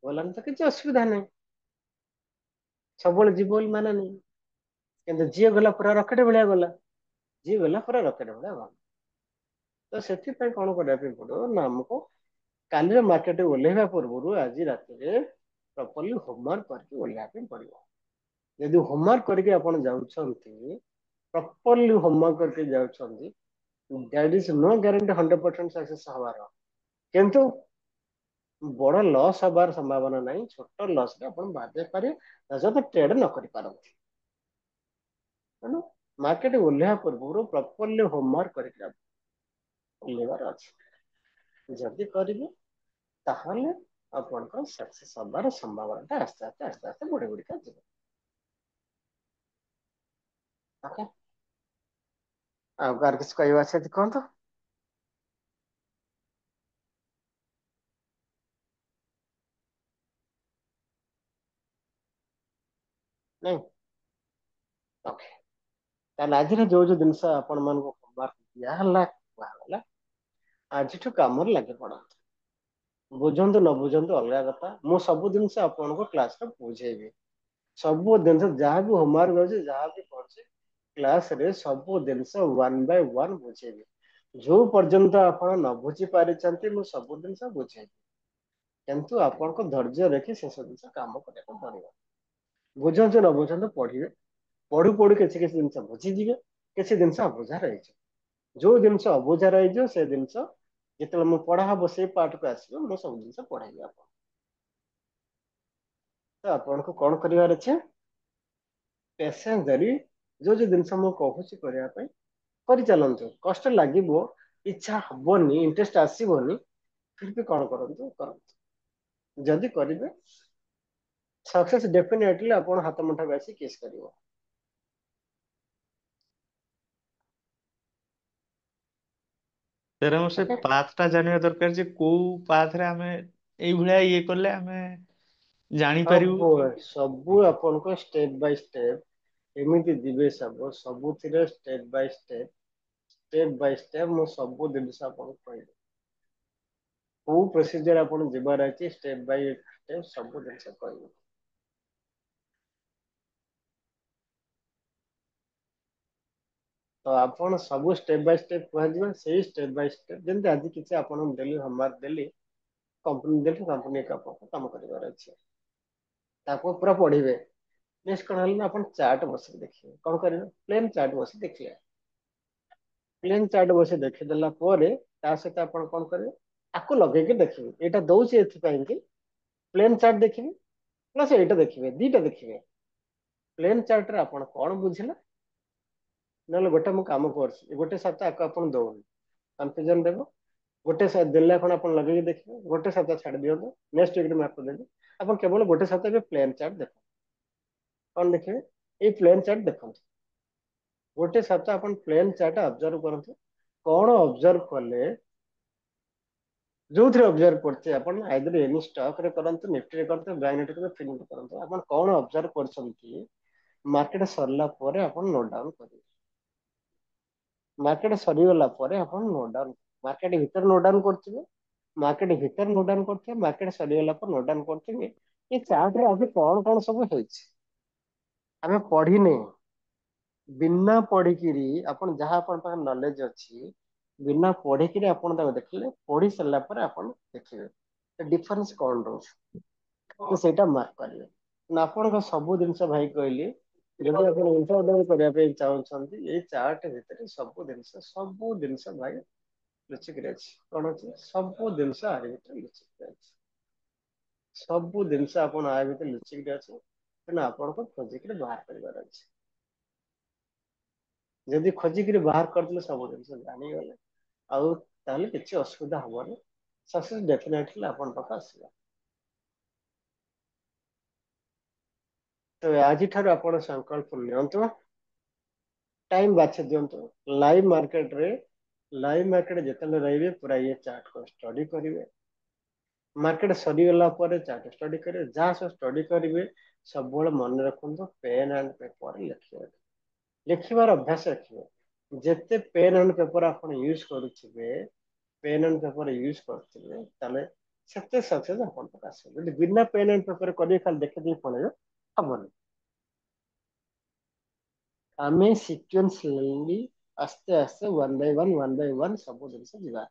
ଗଲାନି ତ କିଛି ଅସୁବିଧା ନାହିଁ ସବୁବେଳେ ଯିବ ବୋଲି ମାନେ ନାହିଁ କିନ୍ତୁ ଯିଏ ଗଲା ପୁରା ରକେଟ ଭଳିଆ ଗଲା ଯିଏ ଗଲା ପୁରା ରକେଟ ଭଳିଆ ଗଲା ତ ସେଥିପାଇଁ କଣ କରିବା ପାଇଁ ପଡିବ ନା ଆମକୁ କାଲିର ମାର୍କେଟ ଓହ୍ଲେଇବା ପୂର୍ବରୁ ଆଜି ରାତିରେ ପ୍ରପରଲି ହୋମୱାର୍କ କରିକି ଓହ୍ଲେଇବା ପାଇଁ ପଡିବ। ଯଦି ହୋମୱାର୍କ କରିକି ଆପଣ ଯାଉଛନ୍ତି, ପ୍ରପରଲି ହୋମୱାର୍କ କରିକି ଯାଉଛନ୍ତି, that is no guarantee 100% success ହବାର। କିନ୍ତୁ ବଡ ଲସ୍ ହବାର ସମ୍ଭାବନା ନାହିଁ। ଛୋଟ ଲସ୍ ରେ ଆପଣ ବାହାରି ଯାଇପାରିବେ, ତା ସହିତ ଟ୍ରେଡ୍ ନ କରିପାରନ୍ତି। ତେଣୁ ମାର୍କେଟ ଓହ୍ଲେଇବା ପୂର୍ବରୁ ପ୍ରପରଲି ହୋମୱାର୍କ କରିକି ଓହ୍ଲେଇବାର ଅଛି। ଯଦି କରିବେ ତାହେଲେ ଆପଣଙ୍କର ସକ୍ସେସ୍ ହବାର ସମ୍ଭାବନାଟା ଆସ୍ତେ ଆସ୍ତେ ବଢି ବଢିକା ଯିବ। ଓକେ, ଆଉ କାହାର କିଛି କହିବା ଅଛି ଯଦି କୁହନ୍ତୁ। ନାଇଁ, ଓକେ, ତାହେଲେ ଆଜିର ଯୋଉ ଜିନିଷ ଆପଣ ମାନଙ୍କୁ ହୋମୱାର୍କ ଦିଆହେଲା କୁହାଗଲା, ଆଜିଠୁ କାମରେ ଲାଗି ପଡନ୍ତୁ। ବୁଝନ୍ତୁ ନ ବୁଝନ୍ତୁ ଅଲଗା କଥା, ମୁଁ ସବୁ ଜିନିଷ ଆପଣଙ୍କୁ କ୍ଲାସରେ ବୁଝେଇବି। ସବୁ ଜିନିଷ ଯାହା ବି ହୋମୱାର୍କ ଅଛି, ଯାହା ବି କରୁଛି କ୍ଲାସରେ ସବୁ ଜିନିଷ 1 by 1 ବୁଝେଇବି। ଯୋଉ ପର୍ଯ୍ୟନ୍ତ ଆପଣ ନ ବୁଝି ପାରିଛନ୍ତି ମୁଁ ସବୁ ଜିନିଷ ବୁଝେଇବି, କିନ୍ତୁ ଆପଣଙ୍କୁ ଧୈର୍ଯ୍ୟ ରଖି ସେସବୁ ଜିନିଷ କାମ କରିବାକୁ ପଡିବ। ବୁଝନ୍ତୁ ନ ବୁଝନ୍ତୁ ପଢିବେ, ପଢୁ ପଢୁ କିଛି କିଛି ଜିନିଷ ବୁଝିଯିବେ, କିଛି ଜିନିଷ ଅବୁଝା ରହିଯିବ। ଯୋଉ ଜିନିଷ ଅବୁଝା ରହିଯିବ ସେ ଜିନିଷ ଯେତେବେଳେ ମୁଁ ପଢା ହବ ସେଇ ପାଠକୁ ଆସିବ, ମୁଁ ସବୁ ଜିନିଷ ପଢେଇବି ଆପଣ। ତ ଆପଣଙ୍କୁ କଣ କରିବାର ଅଛି, ପେସେନ୍ସ ଧରି ଯୋଉ ଯୋଉ ଜିନିଷ ମୁଁ କହୁଛି କରିବା ପାଇଁ କରିଚାଲନ୍ତୁ। କଷ୍ଟ ଲାଗିବ, ଇଚ୍ଛା ହବନି, ଇଣ୍ଟରେଷ୍ଟ ଆସିବନି, ଫିର ବି କଣ କରନ୍ତୁ, ଯଦି କରିବେ ସକ୍ସେସ୍ ଡେଫିନେଟଲି ଆପଣ ହାତ ମୁଠାକୁ ଆସି କିସ୍ କରିବ।
ତେର ସେ
ଓକେ,
ପାଥ ଟା ଜାଣିବା ଦରକାର ଯେ କୋଉ ପାଥରେ ଆମେ ଏଇଭଳିଆ ଇଏ କଲେ ଆମେ ଜାଣିପାରିବୁ।
ସବୁ ଆପଣଙ୍କ ଷ୍ଟେପ ବାଇ ଷ୍ଟେପ ଏମିତି ଯିବେ, ସବୁଥିରେ ଷ୍ଟେପ ବାଇ ଷ୍ଟେପ ମୁଁ ସବୁ ଜିନିଷ ଆପଣଙ୍କୁ କହିବି। କୋଉ ପ୍ରୋସିଜର ଆପଣ ଯିବାର ଅଛି, ଷ୍ଟେପ ବାଇ ଷ୍ଟେପ ସବୁ ଜିନିଷ କହିବି। ତ ଆପଣ ସବୁ ଷ୍ଟେପ ବାଇ ଷ୍ଟେପ କୁହାଯିବ, ସେଇ ଷ୍ଟେପ ବାଇ ଷ୍ଟେପ ଯେମିତି ଆଜି କିଛି ଆପଣଙ୍କୁ ଦେଲି, ହୋମୱାର୍କ ଦେଲି, କମ୍ପାନୀ ଦେଲି, କମ୍ପାନୀ କାମ କରିବାର ଅଛି, ତାକୁ ପୁରା ପଢିବେ। ନେକ୍ସଟ କଣ ହେଲା ନା ଆପଣ ଚାର୍ଟ ବସିକି ଦେଖିବେ। କଣ କରିବେ, ପ୍ଲେନ ଚାର୍ଟ ବସି ଦେଖିବେ। ପ୍ଲେନ ଚାର୍ଟ ବସି ଦେଖିଦେଲା ପରେ ତା ସହିତ ଆପଣ କଣ କରିବେ, ଆକୁ ଲଗେଇକି ଦେଖିବେ। ଏଇଟା ଦଉଛି ଏଥିପାଇଁ କି ପ୍ଲେନ ଚାର୍ଟ ଦେଖିବେ ପ୍ଲସ ଏଇଟା ଦେଖିବେ, ଦିଟା ଦେଖିବେ। ପ୍ଲେନ ଚାର୍ଟରେ ଆପଣ କଣ ବୁଝିଲେ, ନହେଲେ ଗୋଟେ ମୁଁ କାମ କରୁଛି, ଗୋଟେ ସପ୍ତାହ ଆକୁ ଆପଣ ଦଉନି, କନଫ୍ୟୁଜନ ଦେବ। ଗୋଟେ ଦେଲେ ଆପଣ ଲଗେଇକି ଦେଖିବେ, ଗୋଟେ ସପ୍ତାହ ଛାଡି ଦିଅନ୍ତୁ, ନେକ୍ସଟ ୱିକରେ ମୁଁ ଆକୁ ଦେବି। ଆପଣ କେବଳ ଗୋଟେ ସପ୍ତାହ ପ୍ଲେନ ଚାର୍ଟ ଦେଖନ୍ତୁ। କଣ ଦେଖିବେ, ଏଇ ପ୍ଲେନ ଚାର୍ଟ ଦେଖନ୍ତୁ। ଗୋଟେ ସପ୍ତାହ ଆପଣ ପ୍ଲେନ ଚାର୍ଟ ଅବଜର୍ଭ କରନ୍ତୁ। କଣ ଅବଜର୍ଭ କଲେ, ଯୋଉଥିରେ ଅବଜର୍ଭ କରୁଛେ ଆପଣ ଆଇଦର ଏନି ଷ୍ଟକ ରେ କରନ୍ତୁ, ନିଫ୍ଟିରେ କରନ୍ତୁ, ବ୍ୟାଙ୍କ ନିଫ୍ଟି କରନ୍ତୁ, ଫିନ୍ କରନ୍ତୁ, ଆପଣ କଣ ଅବଜର୍ଭ କରିଛନ୍ତି ମାର୍କେଟ ସରିଲା ପରେ ଆପଣ ନୋଟ ଡାଉନ କରିବେ। ମାର୍କେଟ ସରିଗଲା ପରେ ଆପଣ ନୋଟ ଡାଉନ, ମାର୍କେଟ ଭିତରେ ନୋଟ ଡାଉନ କରୁଥିବେ, ମାର୍କେଟ ଭିତରେ ନୋଟ ଡାଉନ କରୁଥିବେ, ମାର୍କେଟ ସରିଗଲା ପରେ ନୋଟ ଡାଉନ କରୁଥିବେ ଏ ଚାର୍ଟରେ ଆଜି କଣ କଣ ସବୁ ହେଇଛି ଆମେ ପଢିନେ। ବିନା ପଢିକିରି ଆପଣ ଯାହା ଆପଣଙ୍କ ପାଖରେ ନଲେଜ ଅଛି, ବିନା ପଢିକିରି ଆପଣ ତାକୁ ଦେଖିଲେ, ପଢି ସାରିଲା ପରେ ଆପଣ ଦେଖିବେ ଡିଫରେନ୍ସ କଣ ରହୁଛି, ତ ସେଇଟା ମାର୍କ କରିବେ। ଆପଣଙ୍କ ସବୁ ଜିନିଷ ଭାଇ କହିଲି, ଯଦି ଆପଣ ଇଣ୍ଟରଭ୍ୟୁ କରିବା ପାଇଁ ଚାହୁଁଛନ୍ତି, ଏଇ ଚାର୍ଟ ଭିତରେ ସବୁ ଜିନିଷ ଭାଇ ଲୁଚିକିରି ଅଛି। କଣ ଅଛି, ସବୁ ଜିନିଷ ଆରି ଭିତରେ ଲୁଚିକିରି ଅଛି। ସବୁ ଜିନିଷ ଆପଣ ଆ ଭିତରେ ଲୁଚିକିରି ଅଛି, ତେଣୁ ଆପଣଙ୍କୁ ଖୋଜିକିରି ବାହାର କରିବାର ଅଛି। ଯଦି ଖୋଜିକିରି ବାହାର କରିଦେଲେ, ସବୁ ଜିନିଷ ଜାଣିଗଲେ, ଆଉ ତାହେଲେ କିଛି ଅସୁବିଧା ହବନି, ସକ୍ସେସ୍ ଡେଫିନେଟଲି ଆପଣଙ୍କ ପାଖକୁ ଆସିବ। ତ ଆଜିଠାରୁ ଆପଣ ସଂକଳ୍ପ ନିଅନ୍ତୁ, ଟାଇମ ବାଛି ଦିଅନ୍ତୁ। ଲାଇଭ ମାର୍କେଟ ଯେତେବେଳେ ରହିବେ ପୁରା ଇଏ ଚାର୍ଟ ଷ୍ଟଡି କରିବେ। ମାର୍କେଟ ସରିଗଲା ପରେ ଚାର୍ଟ ଷ୍ଟଡି କରିବେ। ଯାହା ସବୁ ଷ୍ଟଡି କରିବେ ସବୁବେଳେ ମନେ ରଖନ୍ତୁ, ପେନ୍ ଆଣ୍ଡ ପେପର ଲେଖିବେ, ଲେଖିବାର ଅଭ୍ୟାସ ରଖିବେ। ଯେତେ ପେନ୍ ଆଣ୍ଡ ପେପର ଆପଣ ୟୁଜ କରୁଥିବେ, ପେନ୍ ଆଣ୍ଡ ପେପର ୟୁଜ କରୁଥିବେ, ତାହେଲେ ସେତେ ସକ୍ସେସ୍ ଆପଣଙ୍କ ପାଖକୁ ଆସିବ। ଯଦି ବିନା ପେନ୍ ଆଣ୍ଡ ପେପର କରିକି ଖାଲି ଦେଖିଦେଇ ପଳେଇବେ, ହବନି। ଆମେ ସିକ୍ୱେନ୍ସଲି ଆସ୍ତେ ଆସ୍ତେ ୱାନ୍ ବାଇ ୱାନ୍ ସବୁ ଜିନିଷ ଯିବା।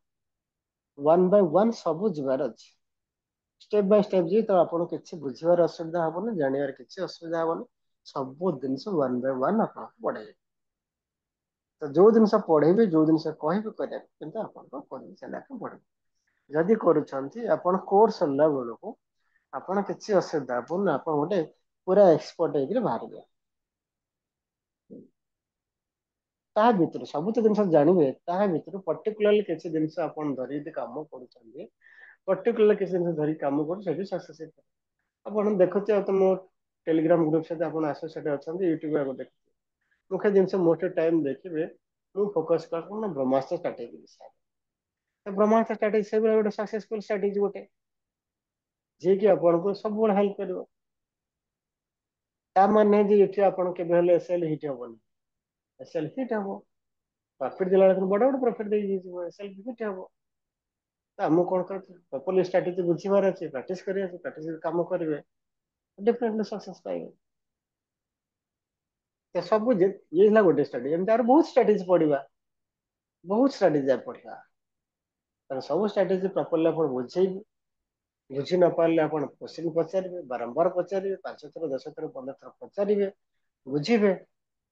वन बाय वन सब ଯିବାର ଅଛି। स्टेप बाय स्टेप जी तो आपको किसी बुझार असुविधा हेनी जानवर किसी असुविधा हेनी सब जिन वन बाय वन आप पढ़े तो जो जिन पढ़ेबी जो जिन कहबी करें कि आपको पढ़े जदि कर कोर्स सरला बेलू आपड़ किसी असुविधा हेनी आप गोटे पूरा एक्सपर्ट होकर बाहर ता भर सब तो जिन जानवे ता भर पर्टिकुलाली किसी जिन धरिकी कम कर पर्टिकुलर किसी जिन धरिकी कम कर सक्सेस आप देखुचे तो मो टेलीग्राम ग्रुप सहित आप आसोसिएट अच्छा यूट्यूब देख मुख्य जिन मोस्ट टाइम देखिए मुझे फोकस कर ब्रह्मास्त्र स्ट्राटेजी विषय तो ब्रह्मास्त्र स्ट्राटेजी से गोटे सक्सेसफुल स्ट्राटेजी गोटे जी कि आपको सब हेल्प कर माने जे ये आपन के एसएल हिट हेबनी एसएल हिट हे प्रॉफिट दिला बड़ बड़ प्रॉफिट दे एसएल हिट हे तो आमको कौन कर प्रॉपर्ली स्ट्राटेजी बुझीबार अच्छे प्रैक्टिस प्रैक्टिस काम करेंगे डेफिनेटली सक्सेस पाइबे तो सब ये गोटे स्ट्राटेजी एमती बहुत स्ट्राटेजी पढ़ा बहुत स्ट्राटेजी पढ़ा सब स्ट्राटेजी प्रॉपर्ली आप बुझे बुझी न पारे आप क्वेश्चन पचारे बारंबार पचारे 5 थर 10 थर 15 थर पचारे बुझे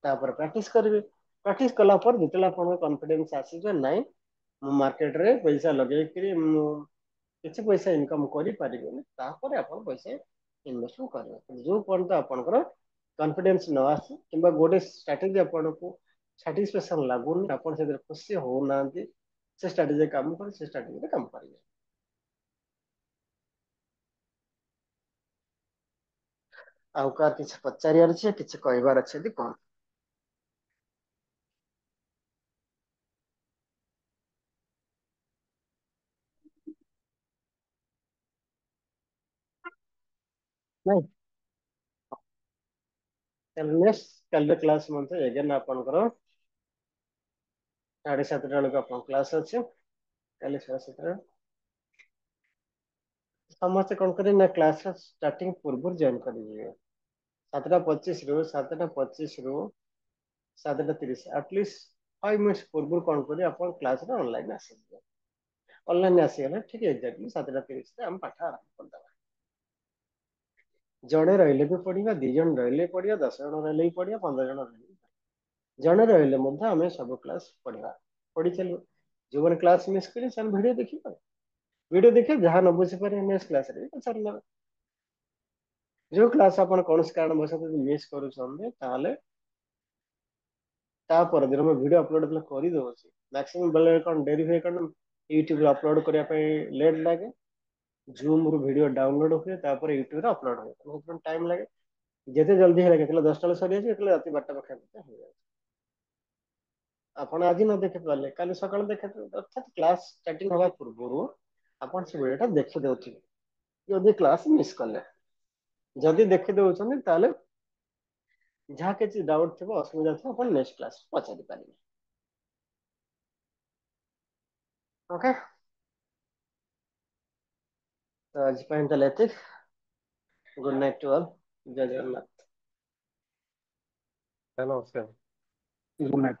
प्रैक्टिस करेंगे प्रैक्टिस कलापर जिते आप कॉन्फिडेंस आसीजे नाई मार्केट रे पैसा लगे किसी पैसा इनकम करें आप पैसा इनवेस्ट करेंगे जो पर्यटन आपंकर कॉन्फिडेंस न आसी कि गोटे स्ट्राटेजी आपको साटिस्फेक्शन लगुनि आप खुशी होना से स्ट्राटेजी काम कर से स्ट्राटेजी काम करेंगे आउ कार किसी पचार अच्छे किसी कहबार अच्छे कौन नहीं नेक्स्ट कल क्लास मंथ एगेन आपंकर 7:30 बेलू आप क्लास अच्छे कल 7:30 समस्त कौन करें ना क्लास स्टार्टिंग पूर्व जॉइन करेंगे 7:25 रु 7:25 रु 7:30 एटलिस्ट 5 मिनट्स पूर्व कौन करें आप क्लास ऑनलाइन आसिए ऑनलाइन आसीगले ठीक एक्जाक्टली 7:30 आम पाठ आरंभ करदे जड़े रही भी पढ़ा 2 जन रही पढ़ा 10 जन रही पढ़ा 15 जन रही जड़े रही आम सब क्लास पढ़ा पढ़ी चलो जो मैंने क्लास मिस करें वीडियो देखिए वीडियो देखिए जहाँ न बुझी पारे नेक्स्ट क्लास रे पचार जो क्लास आप कौन कारण वश मिस करें तापर दिन मैं वीडियो अपलोड कर दूसरी मैक्सिमम बेले कौन डेरी हुए कौन यूट्यूब अपलोड करने लेट लगे जूम रु वीडियो डाउनलोड हुए तापर यूट्यूब अपलोड हुए टाइम लगे जिते जल्दी है लगे 10टा सरी जाए रात 12टा पाखे आप आज न देखी पारे कल सका देखे अर्थात क्लास स्टार्टिंग हवा पूर्व आप वीडियो देखी दे जदि क्लास मिस कले जदि देखी दौरान जहाँ किसी डाउट थी असुविधा थी आप नेक्स्ट क्लास पचारि पारे ओके तो आज गुड नाइट टू ऑल जय जगन्नाथ
नमस्कार।
Good night.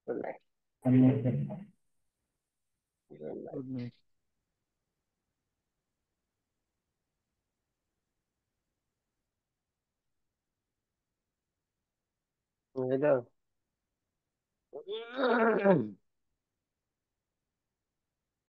Good night good night
good night.
ये